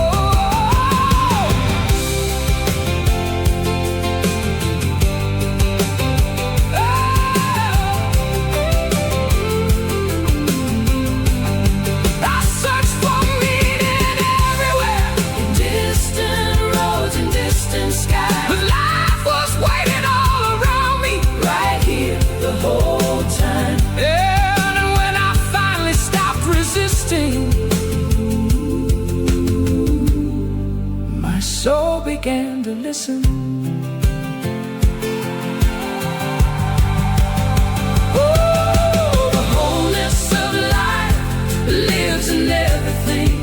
I search for meaning everywhere, in distant roads and distant skies. But life was waiting all around me, right here the whole time. And when I finally stopped resisting, my soul began to listen. Oh, the wholeness of life lives in everything,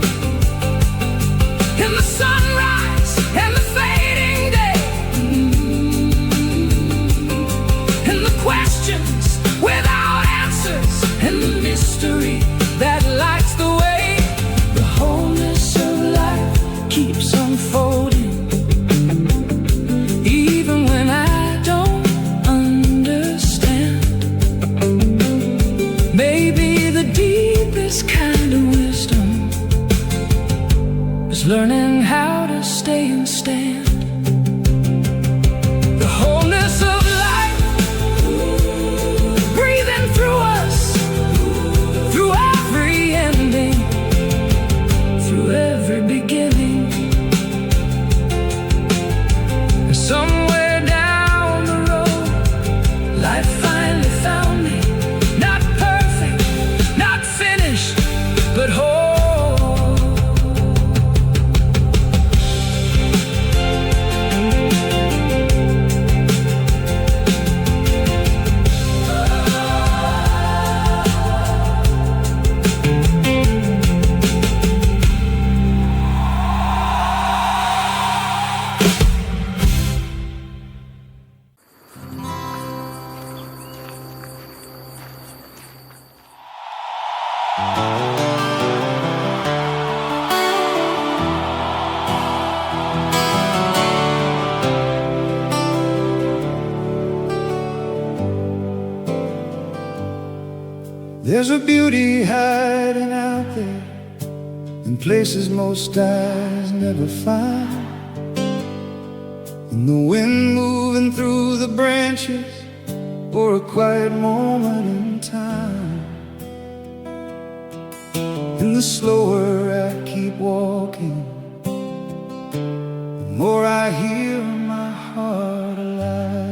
in the sunrise and the fading day, in the questions without answers, and the mystery that lights the way. The wholeness of life keeps unfolding, even when I don't understand. Maybe the deepest kind of wisdom is learning how to stay and stand. The wholeness of life breathing through us, through every ending, through every beginning. And somewhere down the road, life finally found me, not perfect, not finished, but whole. There's a beauty hiding out there in places most eyes never find, in the wind moving through the branches, or a quiet moment in time. And the slower I keep walking, the more I hear my heart alive.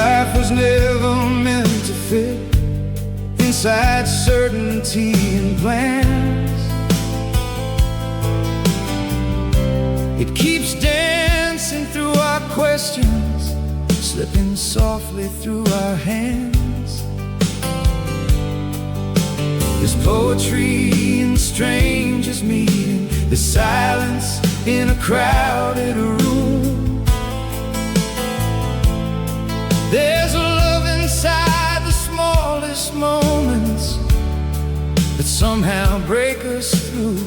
Life was never meant to fit inside certainty and plans. It keeps dancing through our questions, slipping softly through our hands. There's poetry in strangers meeting, there's silence in a crowded room. There's a love inside the smallest moments that somehow break us through.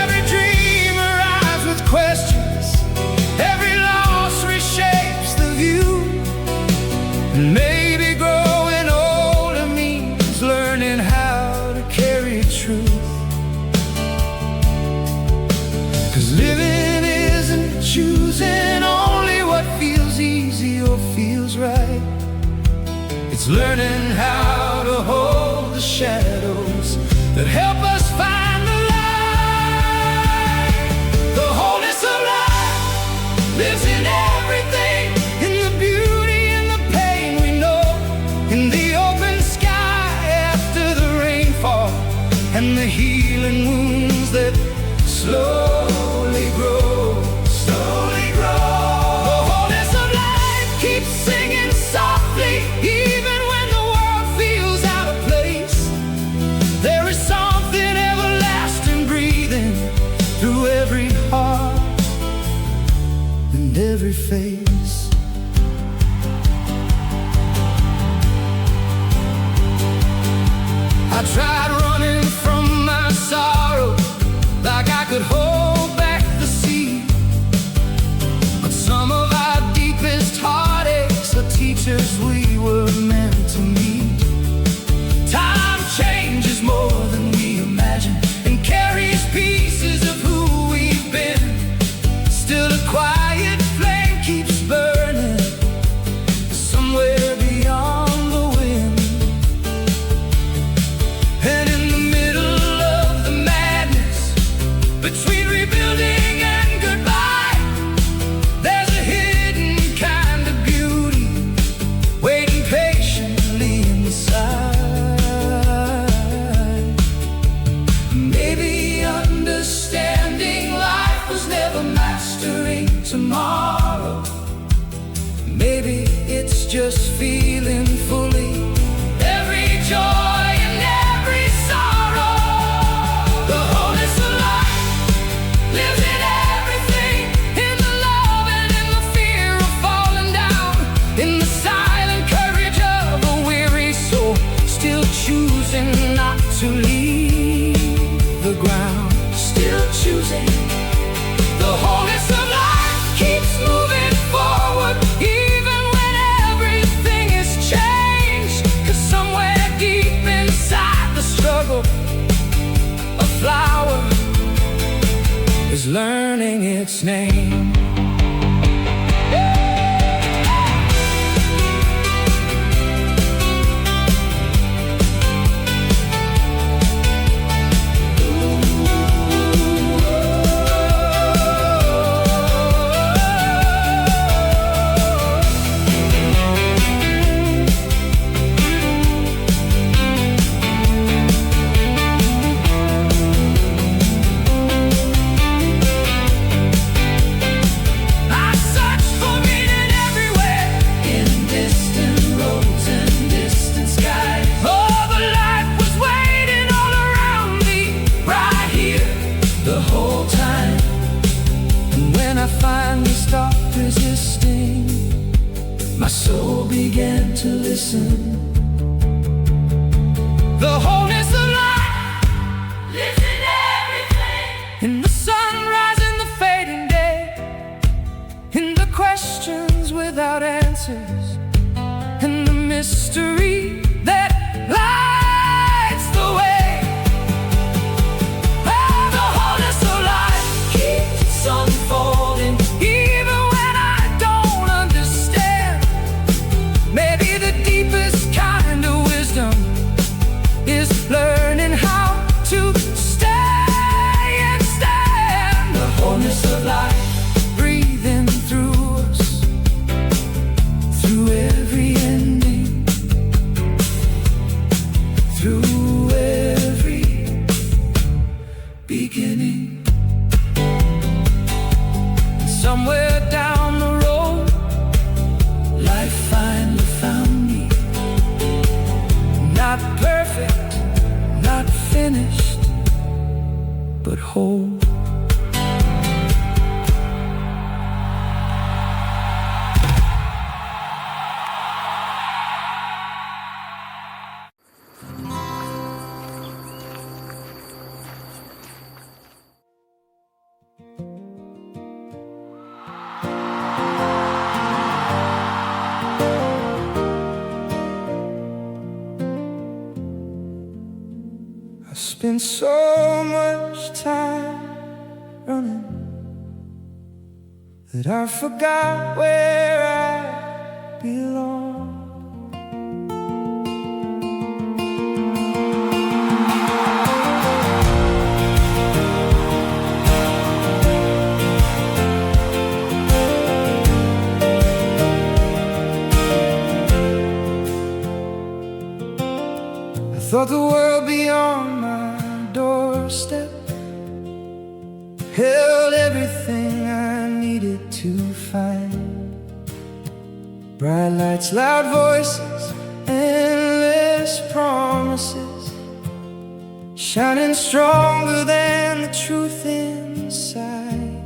Every dream arrives with questions, every loss reshapes the view. And maybe growing older means learning how to carry truth. 'Cause living isn't choosing only what feels easy or feels right. It's learning how to hold the shadows that help us find the light. The wholeness of life lives in everything, in the beauty and the pain we know, in the open sky after the rainfall, and the healing wounds that slowly grow, slowly grow. The wholeness of life keeps singing softly, even when the world feels out of place. There is song I tried running from my sorrow like I could hold back the sea, but some of our deepest heartaches are teachers we were meant to meet. Time changes more than we imagine and carries pieces of who we've been. Still a quiet flame keeps burning somewhere beyond the wind. And in the middle of the madness, between rebuilding and goodbye, there's a hidden kind of beauty waiting patiently inside. Maybe understanding life was never mastering tomorrow. Maybe it's just feeling fully every joy and every sorrow. The wholeness of life lives in everything, in the love and in the fear of falling down, in the silent courage of a weary soul still choosing not to leave the ground. Still choosing. The wholeness of life keeps moving forward even when everything is changed. 'Cause somewhere deep inside the struggle, a flower is learning its name. I searched for meaning everywhere, in distant roads and distant skies. Oh, but life was waiting all around me, right here, the whole time. And when I finally stopped resisting, my soul began to listen. The wholeness of life lives in everything, in the sunrise and the fading day, in the questions without answers, and the mystery that lights the way. Oh, the wholeness of life keeps unfolding even when I don't understand. Maybe the deepest kind of wisdom is learning how to stay and stand. The wholeness of life breathing through us, through every ending, through every beginning. And somewhere down the road, life finally found me. Not perfect, not finished, but whole. I spent so much time running that I forgot where I belong. I thought the world beyond my doorstep held everything I needed to find. Bright lights, loud voices, endless promises, shining stronger than the truth inside.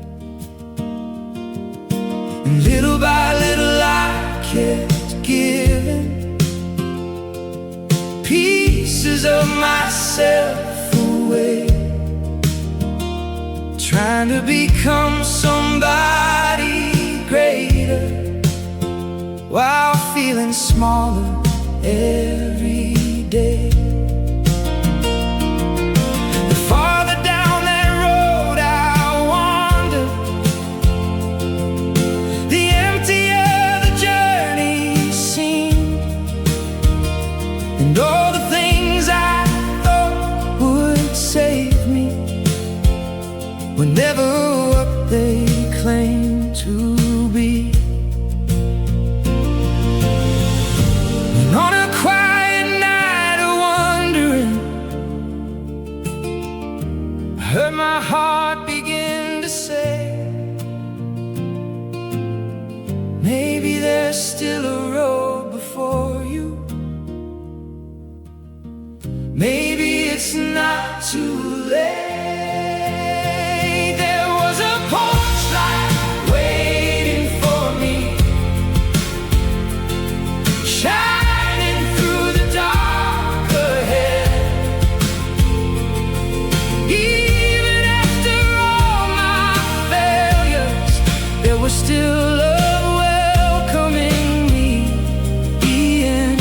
And little by little I kept giving peace pieces of myself away, trying to become somebody greater, while feeling smaller every day. The farther down that road I wander, the emptier the journey seemed, and all the things I thought would save me were never what they claimed to be. And on a quiet night of wandering, I heard my heart begin to say, maybe there's still a road before you. Maybe it's not too late. There was a porch light waiting for me, shining through the dark ahead. Even after all my failures, there was still love welcoming me in.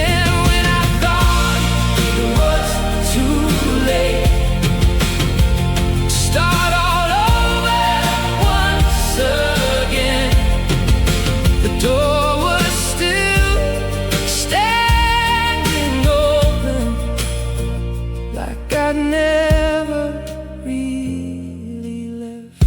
And when I thought it was too late to start all over once again, the door was still standing open, like I'd never really left.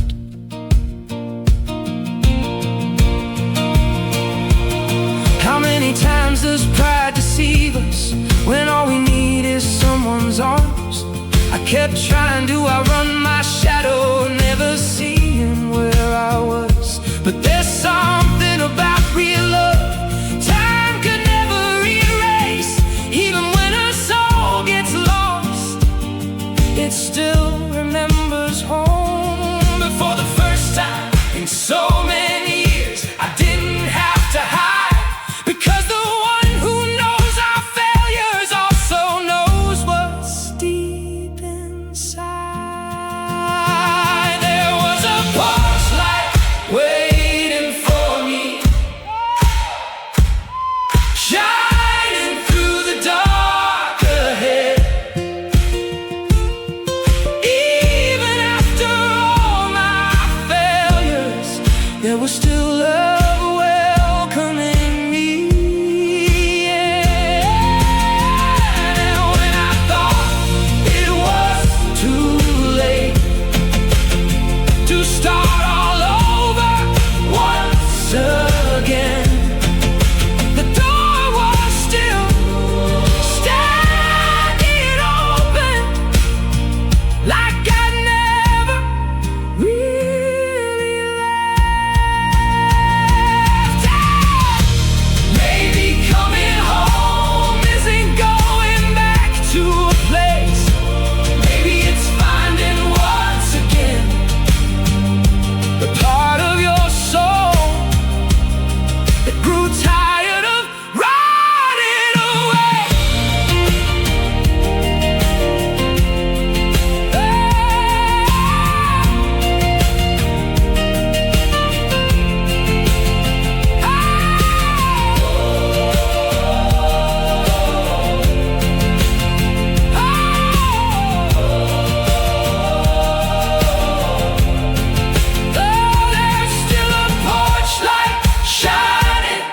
How many times does pride deceive us when all we need is someone's arms? I kept trying to outrun my shadow, never seeing where I was. But there's something about real love time could never erase. Even when a soul gets lost, it still remembers home. But for the first time in so many years, I didn't have to hide, because the one who knows our failures also knows what's deep inside. There was a porch light waiting for me, shining through the dark ahead. Even after all my failures, there was still love welcoming me. And when I thought it was too late to start all over once again, the door was still standing open, like I never really left. Maybe coming home isn't going back to a place. Maybe it's finding once again the part of your soul that grew tired of running away. There's still a porch light shining,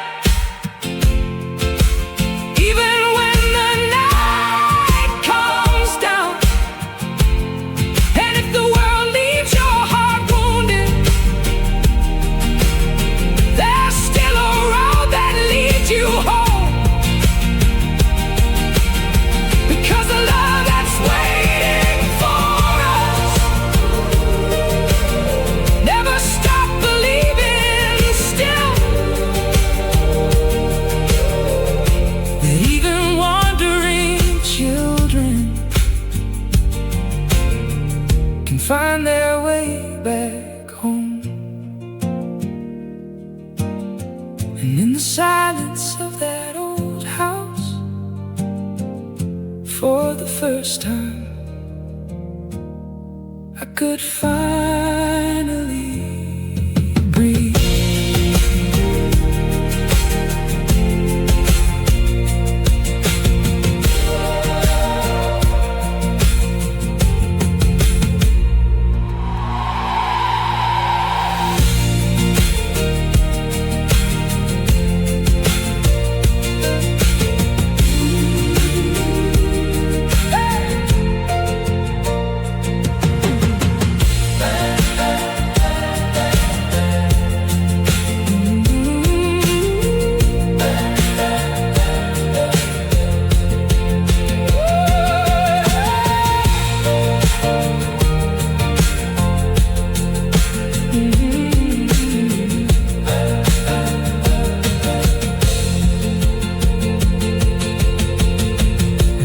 even when the night comes down. And if the world leaves your heart wounded, there's still a road that leads you home, because the love that's waiting for us never stop believing still, that even wandering children can find their way back home. And in the silence of that old house, for the first time, I could finally breathe.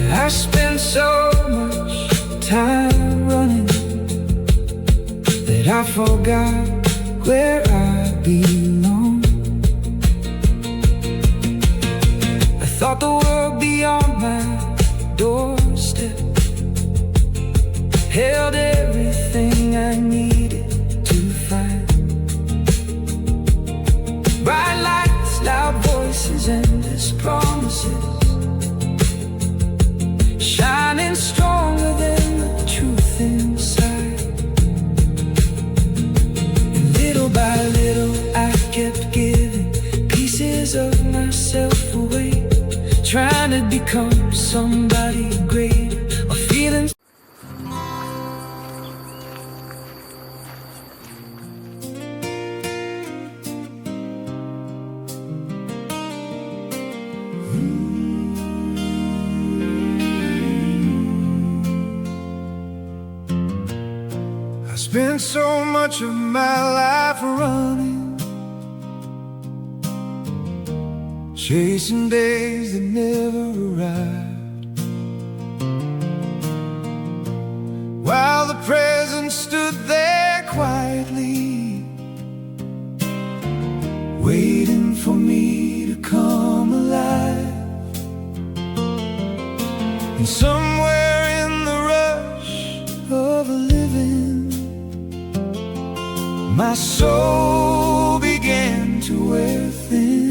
I spent so much time running that I forgot where I belong. I thought the world beyond my doorstep held everything I needed to find. Bright lights, loud voices, endless promises, shining stronger than the truth inside. And little by little I kept giving pieces of myself away, trying to become somebody great, or feeling. I spent so much of my life running, chasing days that never arrived, while the present stood there quietly, waiting for me to come alive. And somewhere in the rush of living, my soul began to wear thin.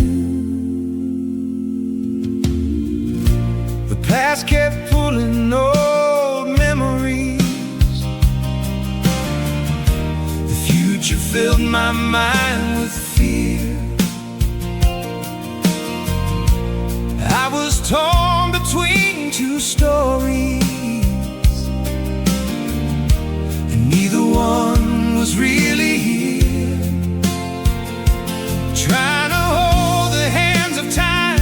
The past kept pulling old memories, the future filled my mind with fear. I was torn between two stories, and neither one was really here, trying to hold the hands of time,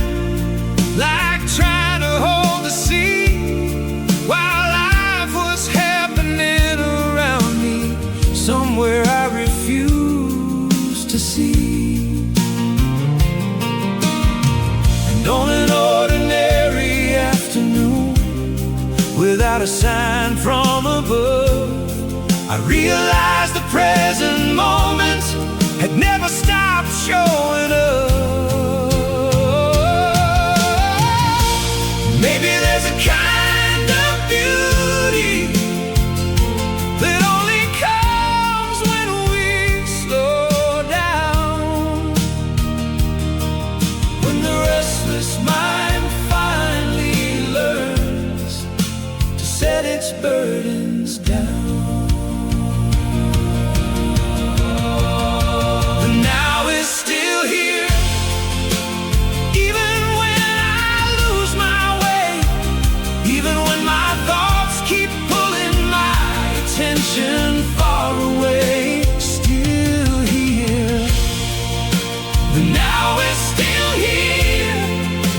like trying to hold the sea, while life was happening around me, somewhere I refused to see. And on an ordinary afternoon, without a sign from above, I realized the present moment had never stopped showing up. Maybe there's a kind of beauty that only comes when we slow down, when the restless mind finally learns to set its burdens down. Far away, still here. The now is still here,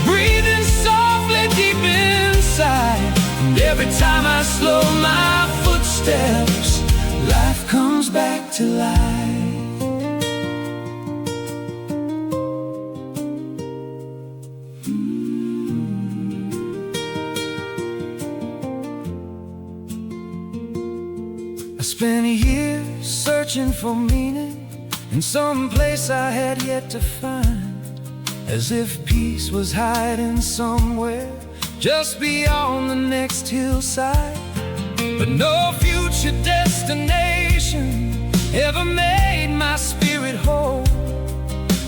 breathing softly deep inside. And every time I slow my footsteps, life comes back to life. I spent years searching for meaning in some place I had yet to find, as if peace was hiding somewhere just beyond the next hillside. But no future destination ever made my spirit whole,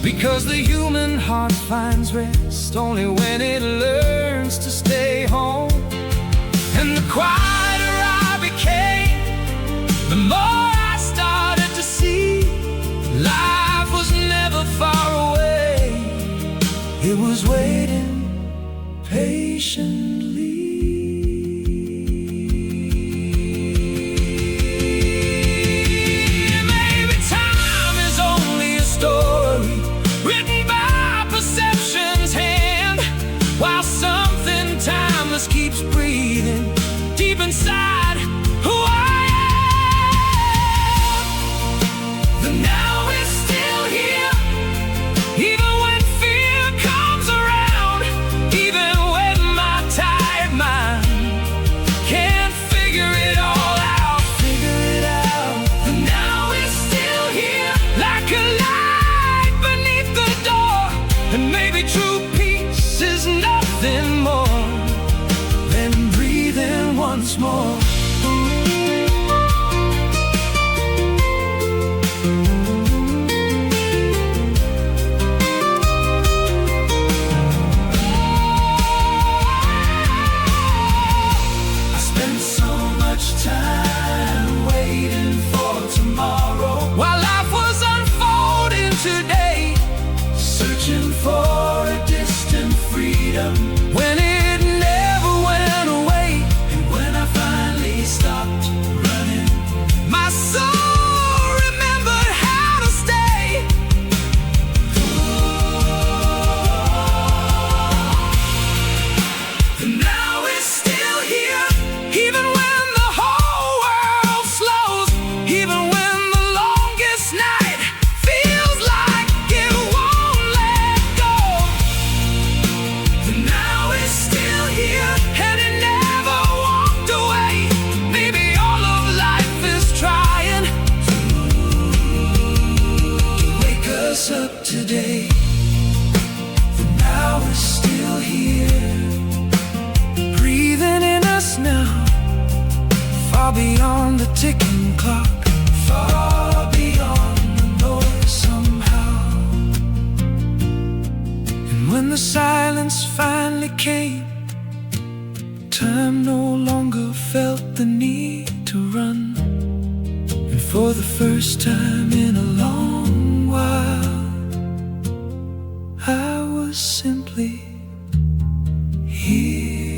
because the human heart finds rest only when it learns to stay home. And the quieter I became, the more I started to see life was never far away. It was waiting patiently. Maybe time is only a story written by perception's hand, while something timeless keeps breathing deep inside who I am. The now is still here, even when fear comes around, even when my tired mind can't figure it all out. Figure it out. The now is still here, like a light beneath the door. And maybe true peace is nothing more than breathing once more. I spent so much time waiting for tomorrow, while life was unfolding today, searching for a distant freedom when it never went away. And when I finally stopped running, my soul remembered how to stay. The now is still here, even when the whole world slows, even when the longest night feels like it won't let go. The now is still here, and it never walked away. Maybe all of life is trying to wake us up today. The now is still here, breathing in us now, far beyond the ticking clock, far beyond the noise somehow. And when the silence finally came, time no longer felt the need to run. And for the first time in a long while, I was simply here.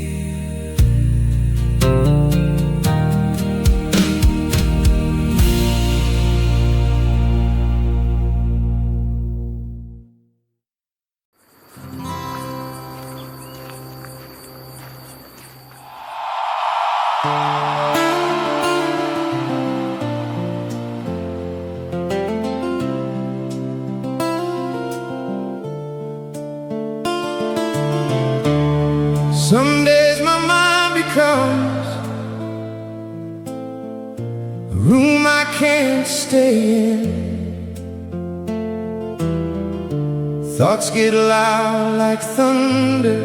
Some days my mind becomes a room I can't stay in. Thoughts get loud like thunder,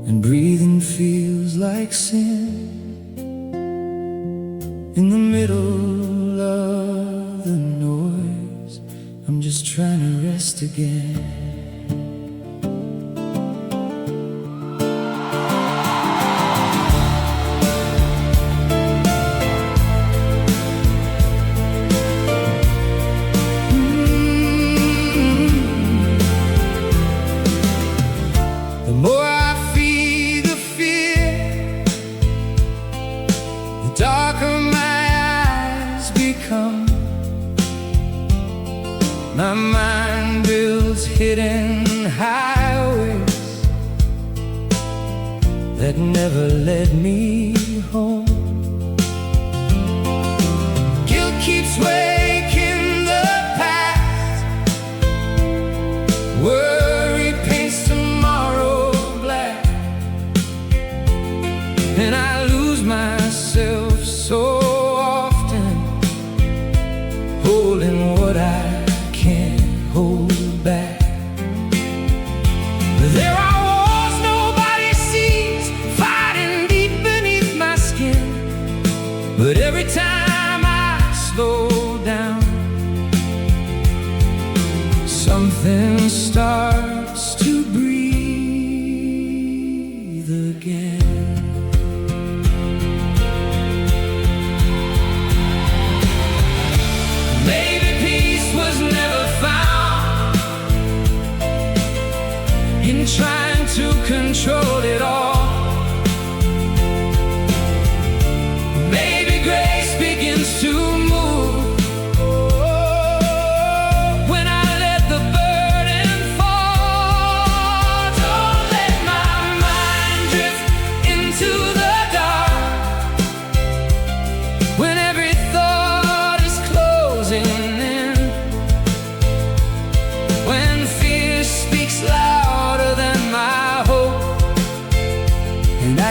and breathing feels like sin. In the middle of the noise, I'm just trying to rest again. The more I feed the fear, the darker my eyes become. My mind builds hidden highways that never led me home. Guilt keeps waking the past, worry paints tomorrow black, and I lose myself so often, holding what I can't hold back. There are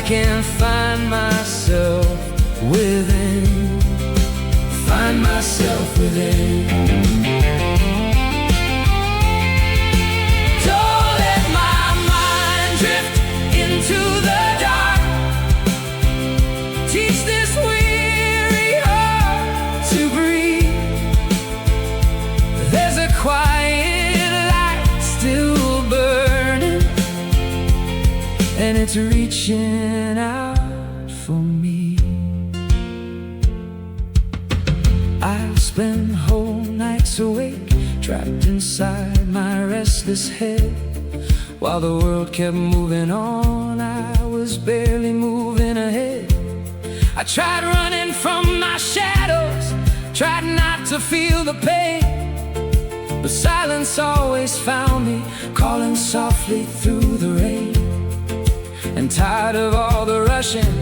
can find myself within. Find myself within. Don't let my mind drift into the dark. Teach this weary heart to breathe. There's a quiet light still burning, and it's reaching out for me. I've spent whole nights awake, trapped inside my restless head. While the world kept moving on, I was barely moving ahead. I tried running from my shadows, tried not to feel the pain, but silence always found me, calling softly through the rain. And tired of all the rushing,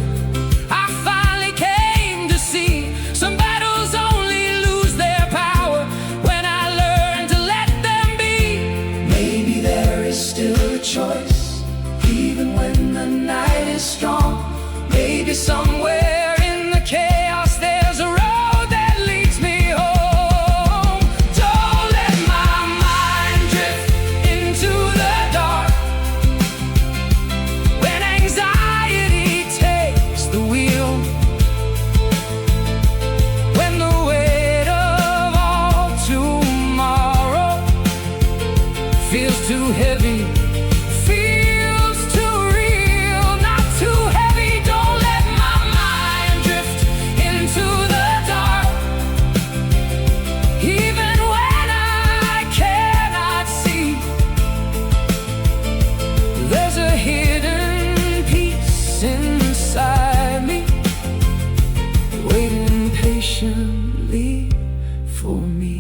I finally came to see some battles only lose their power when I learn to let them be. Maybe there is still a choice, even when the night is strong. Maybe somewhere in the chaos there's a road that leads me home. Don't let my mind drift into the dark. When anxiety takes the wheel, when the weight of all tomorrow feels too heavy, feels too real, not too heavy. Don't let my mind drift into the dark. Even when I cannot see, there's a hidden peace inside me, waiting patiently for me.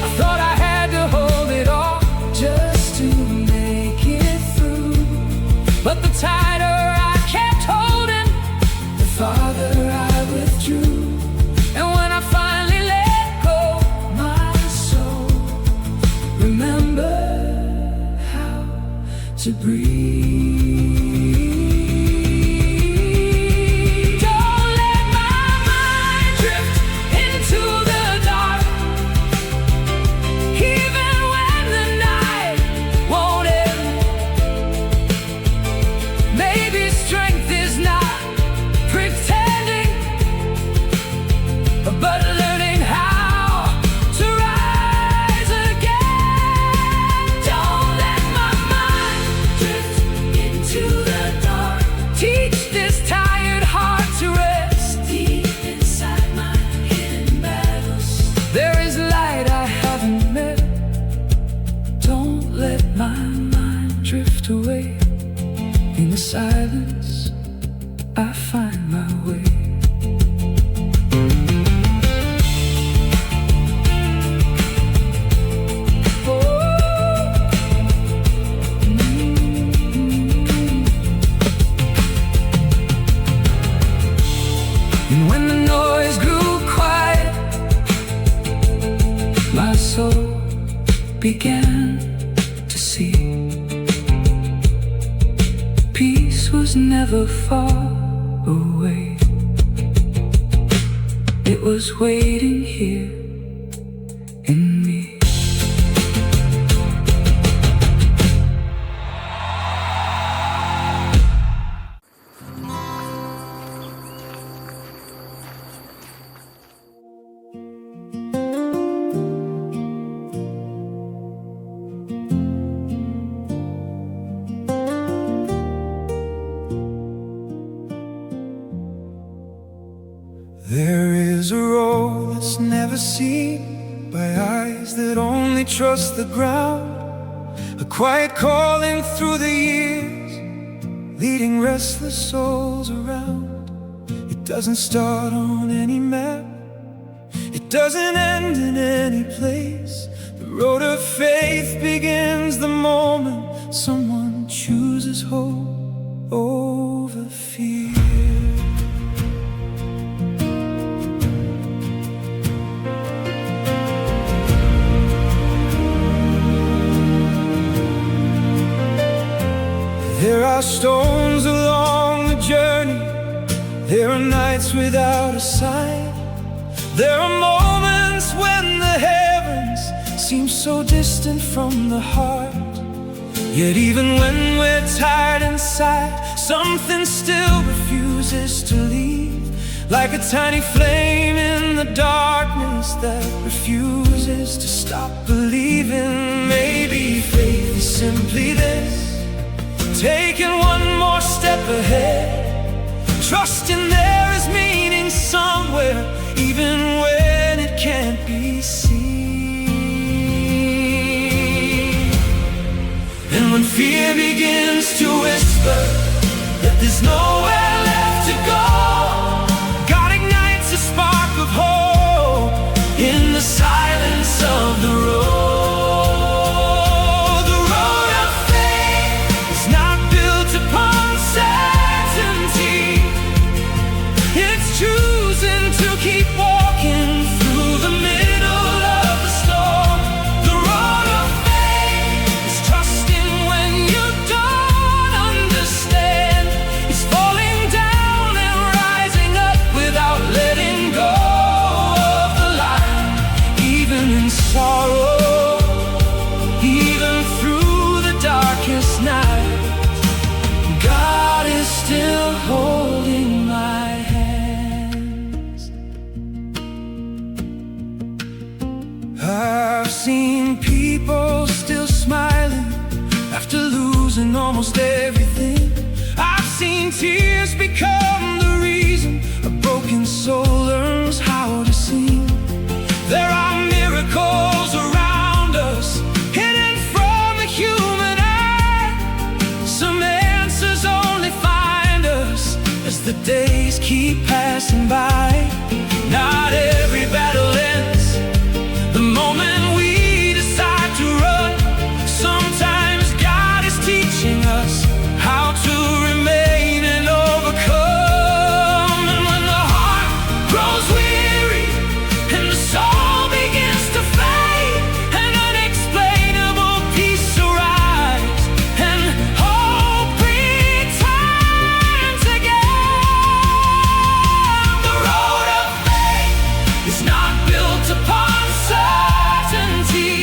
I thought I had to hold it all just to make it through, but the tighter I kept holding, the farther I withdrew. And when I finally let go, my soul remembered how to breathe. Don't let my mind drift into the dark. Even when the night won't end, maybe strength is not pretending, but learning how to rise again. Don't let my mind drift into the dark. Teach this tired heart to rest deep inside my hidden battles. There is light I haven't met. Don't let my mind drift away. In the silence, I find my way. And when the noise grew quiet, my soul began to see peace was never far away. It was waiting here in me. There is a road that's never seen by eyes that only trust the ground. A quiet calling through the years, leading restless souls around. It doesn't start on any map, it doesn't end in any place. The road of faith begins the moment someone chooses hope over fear. There are storms along the journey, there are nights without a sign. There are moments when the heavens seem so distant from the heart. Yet even when we're tired inside, something still refuses to leave. Like a tiny flame in the darkness that refuses to stop believing. Maybe faith is simply this, taking one more step ahead, trusting there is meaning somewhere, even when it can't be seen. And when fear begins to whisper that there's nowhere left to go, God ignites a spark of hope in the silence of the road. The road of faith is not built upon certainty, it's choosing to keep walking through the middle of the storm. The road of faith is trusting when you don't understand. It's falling down and rising up without letting go of the light. Even in sorrow, even through the darkest night, God is still holding my hands. I've seen people still smiling after losing almost everything. I've seen tears become the reason a broken soul learns how to sing. There are miracles around us, hidden from the human eye. Some answers only find us as the days keep passing by. Not every battle ends the moment we decide to run. Sometimes God is teaching us how to remain and overcome. And when the heart grows weary and the soul begins to fade, an unexplainable peace arrives and hope returns again. The road of faith is not built upon certainty,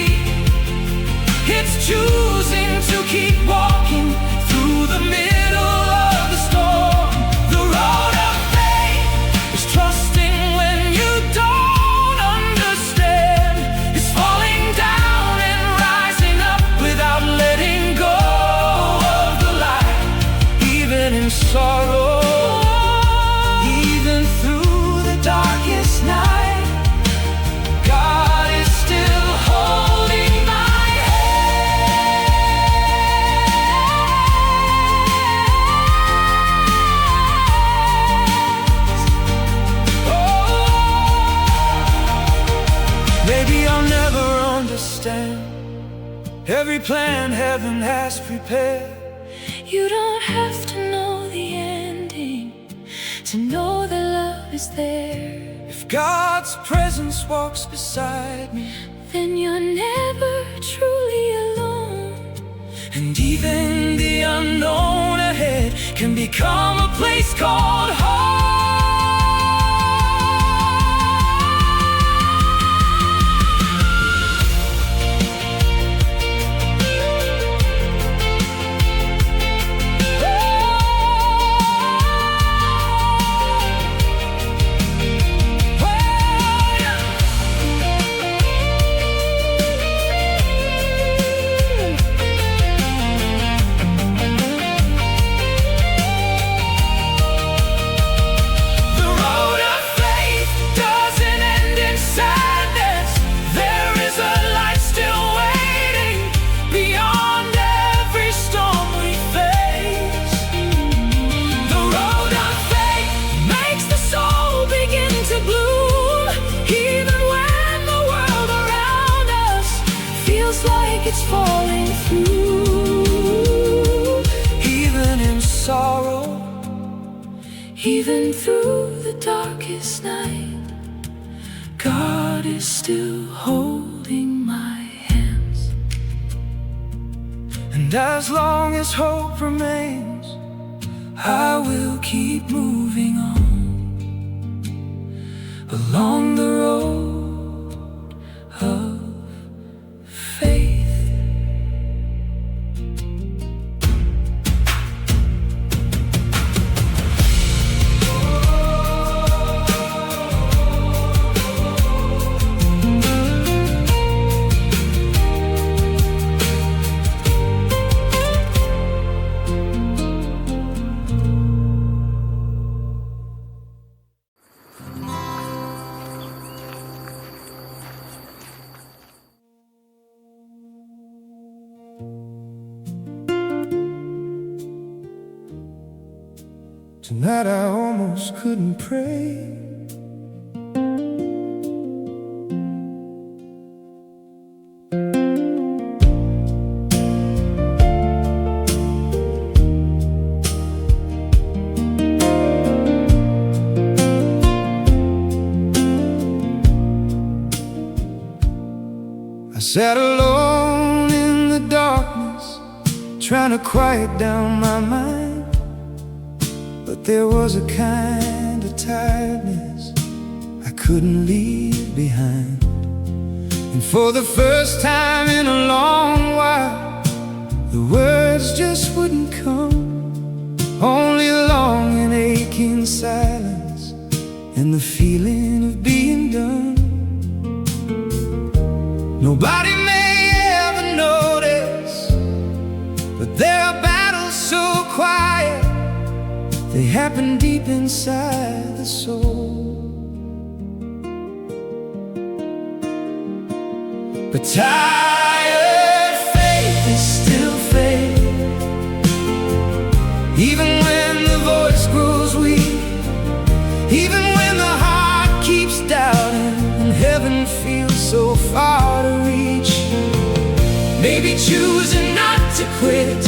it's choosing to keep walking through the middle of the storm. The road of faith is trusting when you don't understand. It's falling down and rising up without letting go of the light. Even in sorrow, even through the darkest night, God is still holding my hands. Oh, maybe I'll never understand every plan heaven has prepared. You don't have to know the ending to know that love is there. If God's presence walks beside me, Then you're never truly alone. and even the unknown ahead can become a place called home. The road of faith doesn't end in sadness. There is a light still waiting beyond every storm we face. The road of faith makes the soul begin to bloom, even when the world around us feels like it's falling through. Even in sorrow, Even through the darkest night, God is still holding my hands. and And as long as hope remains, I will keep moving on along the road of faith. Tonight I almost couldn't pray. I sat alone in the darkness, trying to quiet down my mind. But there was a kind of tiredness I couldn't leave behind. And for the first time in a long while, the words just wouldn't come. Only long and aching silence and the feeling of being done. Nobody may ever notice, but there are battles so quiet, they happen deep inside the soul. But tired faith is still faith, even when the voice grows weak, even when the heart keeps doubting and heaven feels so far to reach. Maybe choosing not to quit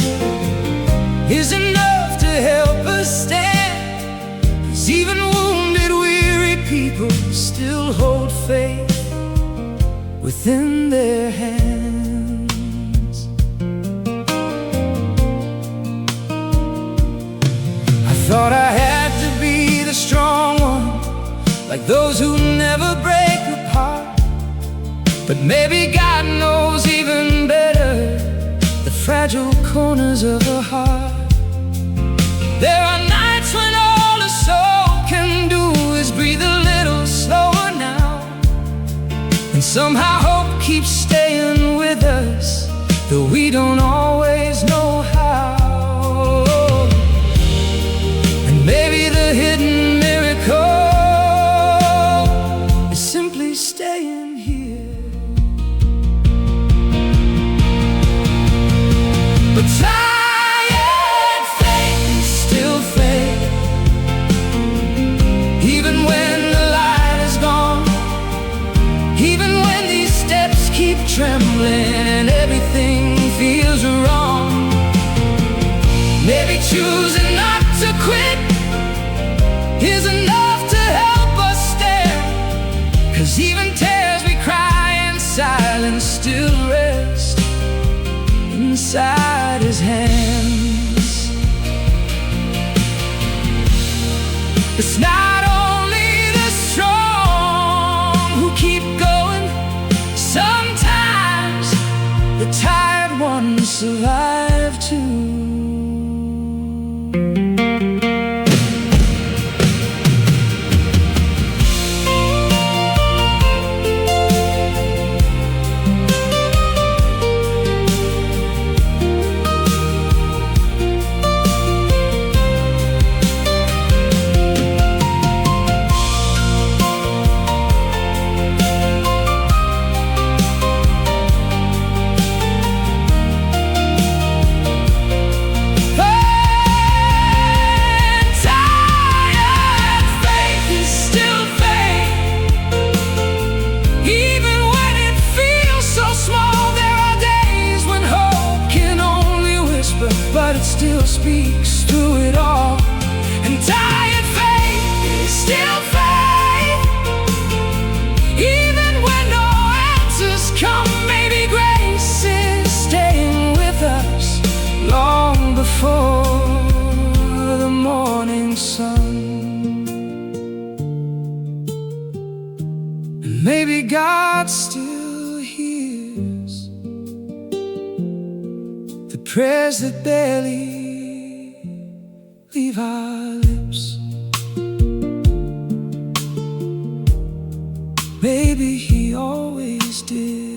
is enough to help us stand, 'cause even wounded, weary people still hold faith within their hands. I thought I had to be the strong one, like those who never break apart. But maybe God knows even better the fragile corners of a heart. There are nights when all a soul can do is breathe a little slower now, and somehow hope keeps staying with us, though we don't always know how. And maybe the hidden miracle is simply staying here. But tired faith is still faith, even when the light is gone, even when these steps keep trembling and everything feels wrong. Maybe choosing not to quit is enough to help us stand, 'cause even tears we cry in silence still rest inside His hands. It's not only the strong who keep going, sometimes the tired ones survive too. But it still speaks through it all. And tired faith is still faith, even when no answers come. Maybe grace is staying with us prayers that barely leave our lips. Maybe he always did.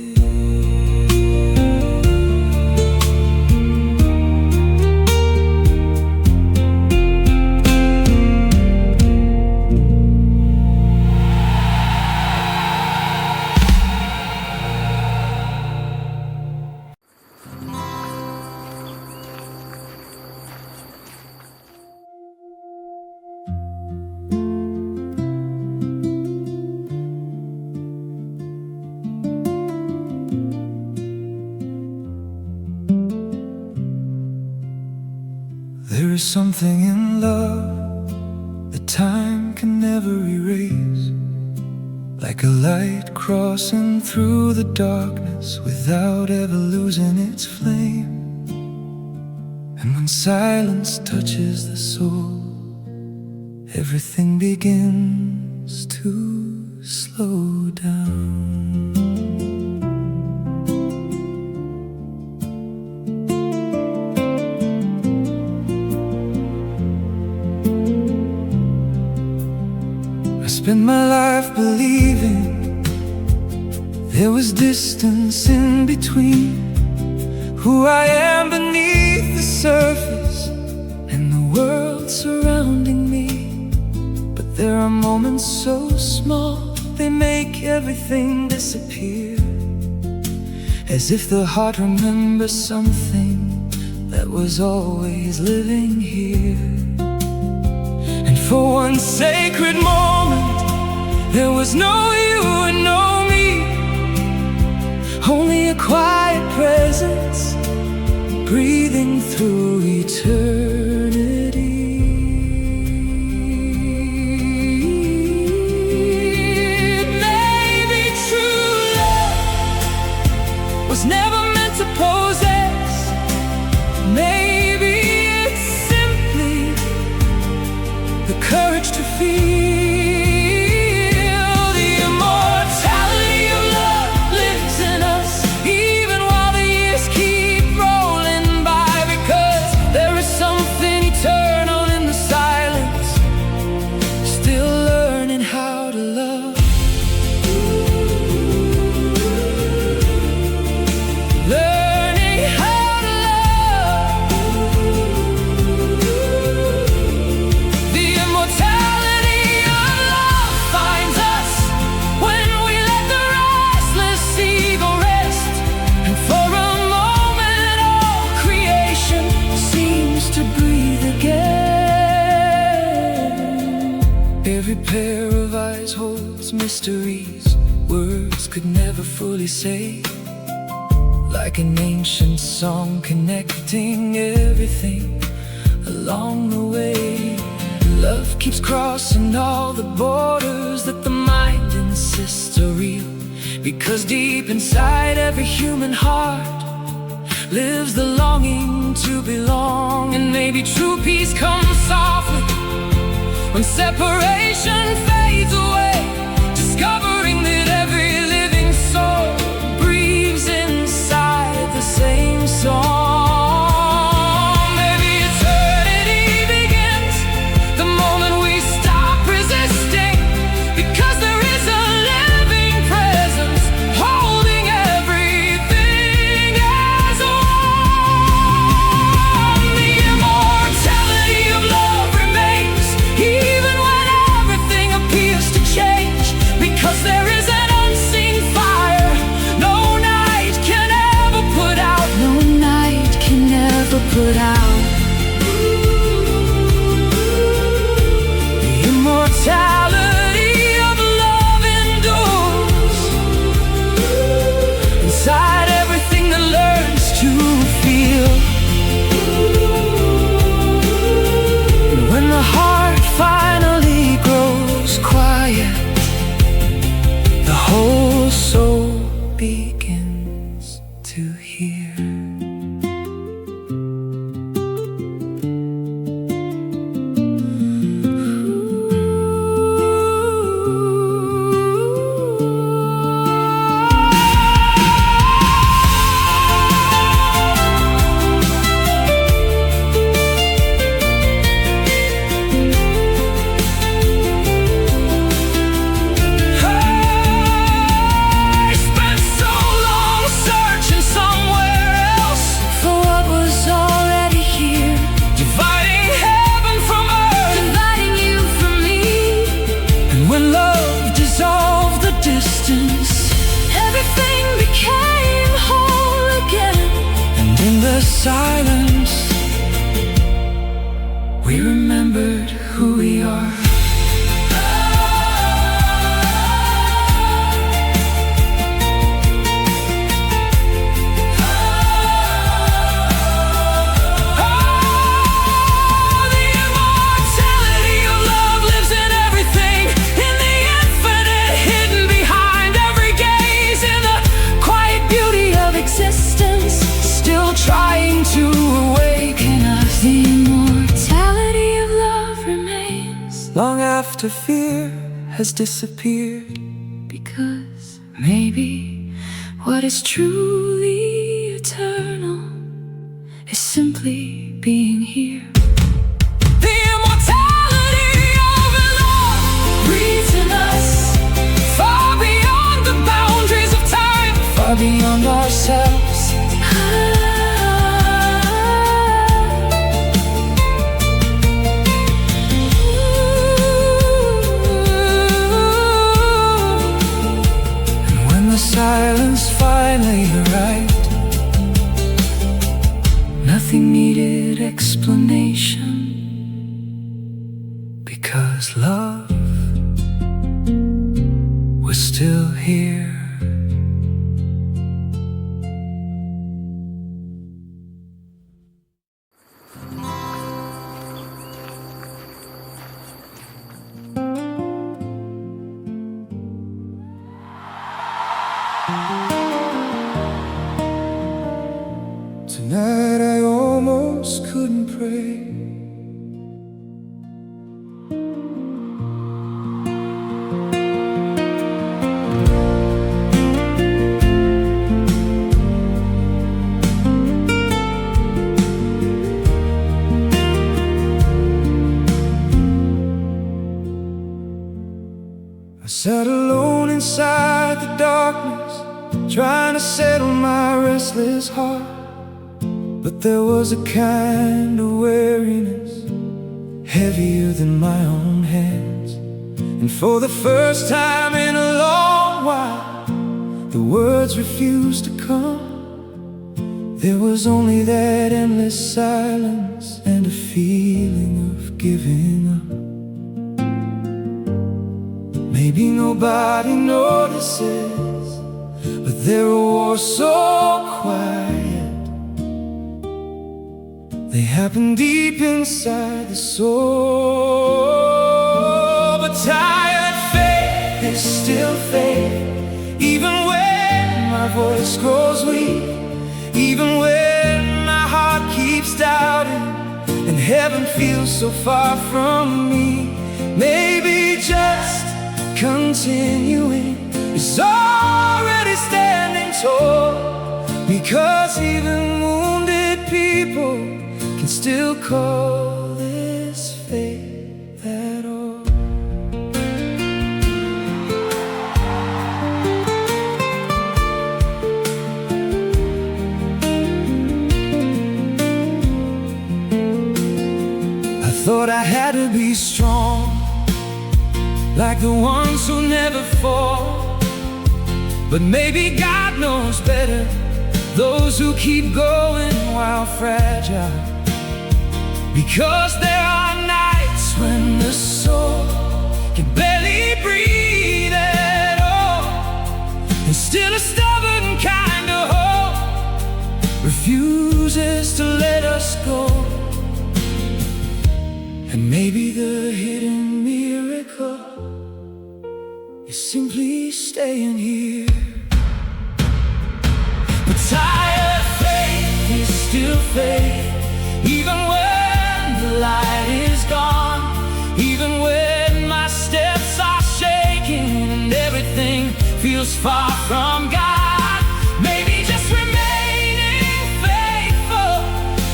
There is something in love that time can never erase, like a light crossing through the darkness without ever losing its flame. And when silence touches the soul, everything begins to slow down. Spent my life believing there was distance in between who I am beneath the surface and the world surrounding me. But there are moments so small, they make everything disappear, as if the heart remembers something that was always living here. And for one sacred moment, there was no you and no me, only a quiet presence breathing through eternity. Maybe true love was never meant to possess. Maybe it's simply the courage to feel. Every pair of eyes holds mysteries words could never fully say, like an ancient song connecting everything along the way. Love keeps crossing all the borders that the mind insists are real, because deep inside every human heart lives the longing to belong. And maybe true peace comes softly when separation fades away, discovering that every living soul breathes inside the same song. Maybe eternity begins the moment we stop resisting, because there is a living presence holding everything as one. The immortality of love remains, even when everything appears silence, we remembered who we are. Trying to awaken us. The immortality of love remains Long after fear has disappeared, because maybe what is truly eternal is simply being here. The immortality of love breathes in us, far beyond the boundaries of time, far beyond ourselves. Silence finally arrived. Nothing needed explanation, because love was still here. Tonight I almost couldn't pray. I sat alone inside the darkness, trying to settle my restless heart. But there was a kind of weariness heavier than my own hands. And for the first time in a long while, the words refused to come. There was only that endless silence and a feeling of giving up. Maybe nobody notices, but there are wars so quiet. They happen deep inside the soul. But tired faith is still faith, even when my voice grows weak, even when my heart keeps doubting and heaven feels so far from me. Maybe just continuing is already standing tall, because even wounded people can still call this faith at all. I thought I had to be strong, like the ones who never fall. But maybe God knows better, those who keep going while fragile. Because there are nights when the soul can barely breathe at all, and still a stubborn kind of hope refuses to let us go. And maybe the hidden miracle is simply staying here. But tired faith is still faith, even when the light is gone, even when my steps are shaking and everything feels far from God. Maybe just remaining faithful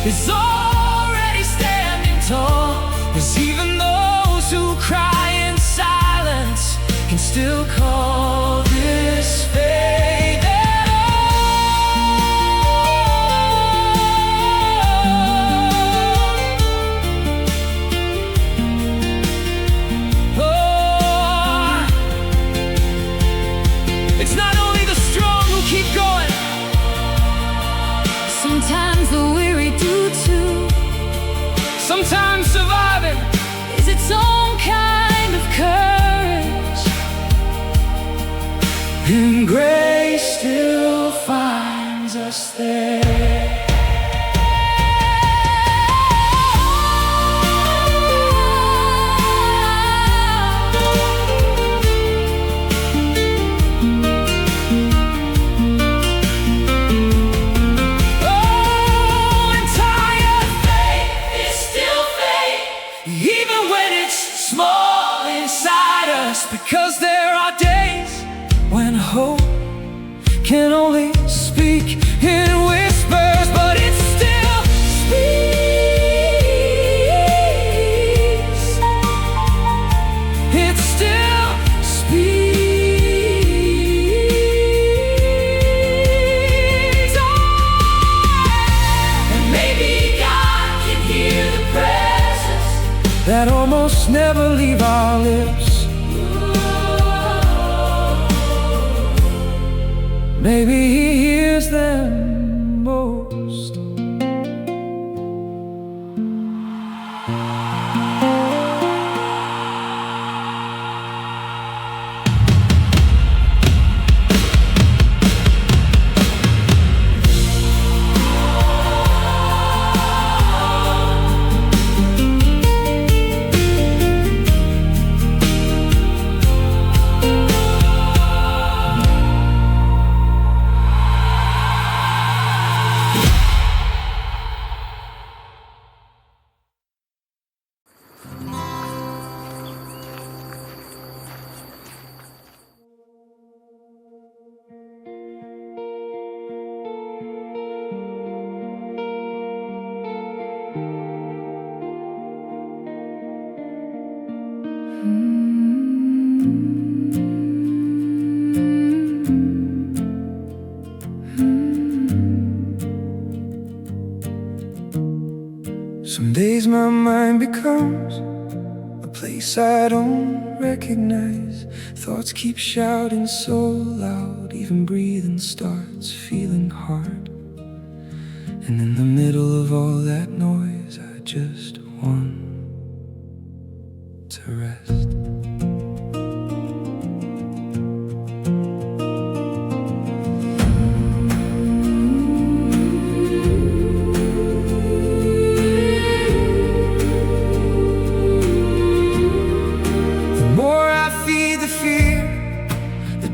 is already standing tall, 'cause even those who cry in silence can still call this faith at all. Oh, it's not only the strong who keep going. Sometimes the weary do too. Sometimes surviving is its own kind of courage, and grace still finds us there. because there are days when hope can only speak in whispers, but it still speaks. It still speaks. Oh, and maybe God can hear the prayers that almost never leave our lips. Maybe He hears them most. Some days my mind becomes a place I don't recognize. Thoughts keep shouting so loud, even breathing starts feeling hard. And in the middle of all that noise, I just want to rest.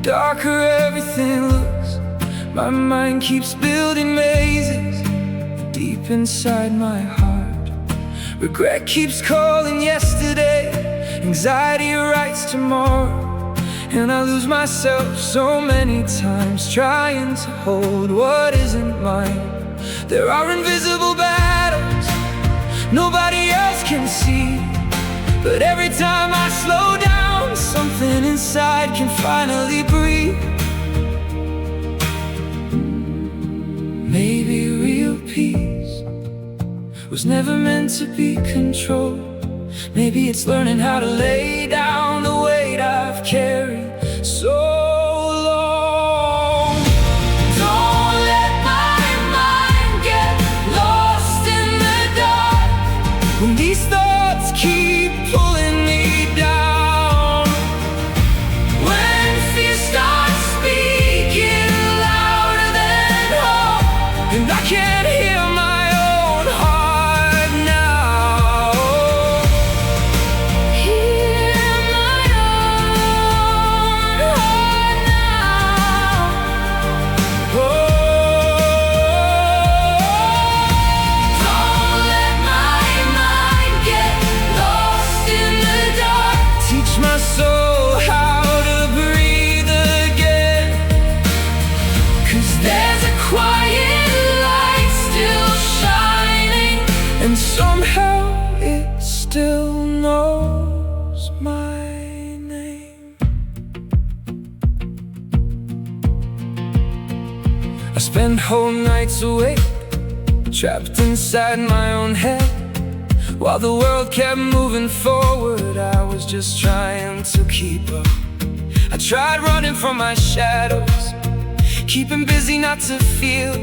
Darker everything looks. My mind keeps building mazes deep inside my heart. Regret keeps calling yesterday, anxiety writes tomorrow, and I lose myself so many times trying to hold what isn't mine. There are invisible battles nobody else can see, but every time I slow down, something inside can finally breathe. Maybe real peace was never meant to be controlled. Maybe it's learning how to lay down the weight I've carried so long. Don't let my mind get lost in the dark when these thoughts keep pulling me down. When fear starts speaking louder than hope, and I can't hear my own heart now. Hear my own heart now. Oh, don't let my mind get lost in the dark. Teach my soul how to breathe again, 'cause there's a quiet light still shining, and somehow it still knows my name. I spend whole nights awake, trapped inside my own head. While the world kept moving forward, I was just trying to keep up. I tried running from my shadows, keeping busy not to feel,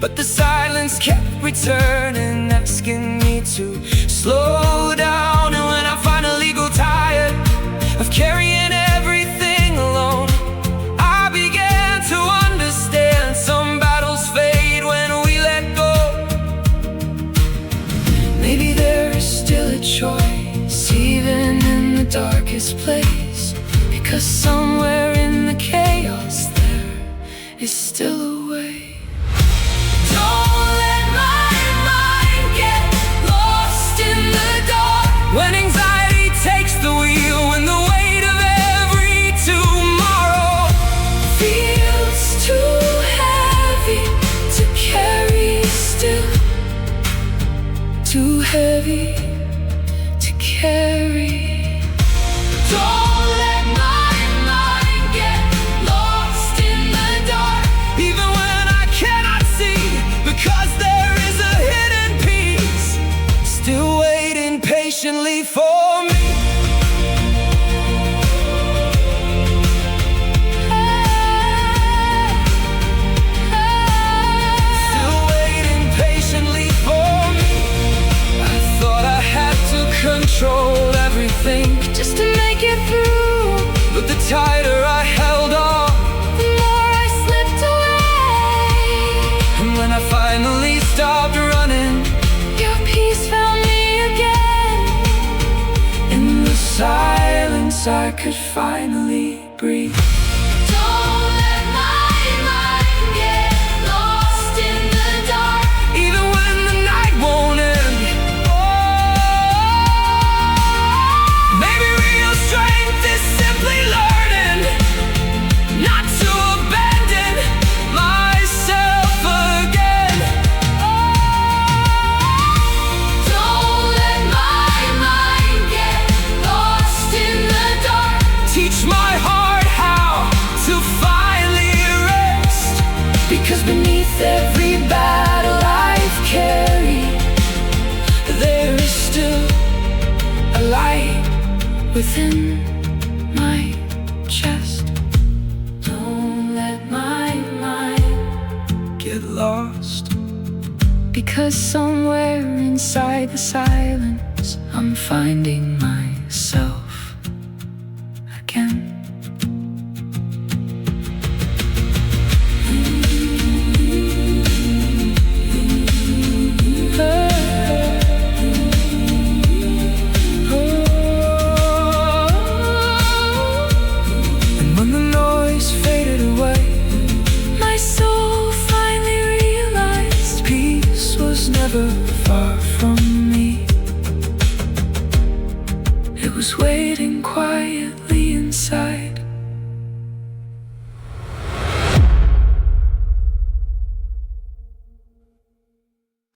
But the silence kept returning, asking me to slow down. And when I finally grew tired of carrying everything alone, I began to understand some battles fade when we let go. Maybe there is still a choice, even in the darkest place, because somewhere in the chaos there is still a way. Don't let my mind get lost in the dark, when anxiety takes the wheel, when the weight of every tomorrow feels too heavy to carry still, too heavy to carry. Don't let my mind get lost in the dark, even when I cannot see, because there is a hidden peace still waiting patiently for me. Still waiting patiently for me. I thought I had to control everything just to make it through, but the tighter I held on, the more I slipped away. And when I finally stopped running, your peace found me again. In the silence I could finally breathe. Don't let my mind get lost in the dark, even when the night won't end. Maybe real strength is simply learning not to abandon myself again. Don't let my mind get lost in the dark. Teach my heart how to finally rest, because beneath every battle I've carried, there is still a light within my chest. Don't let my mind get lost, because somewhere inside the silence I'm finding myself again. Never far from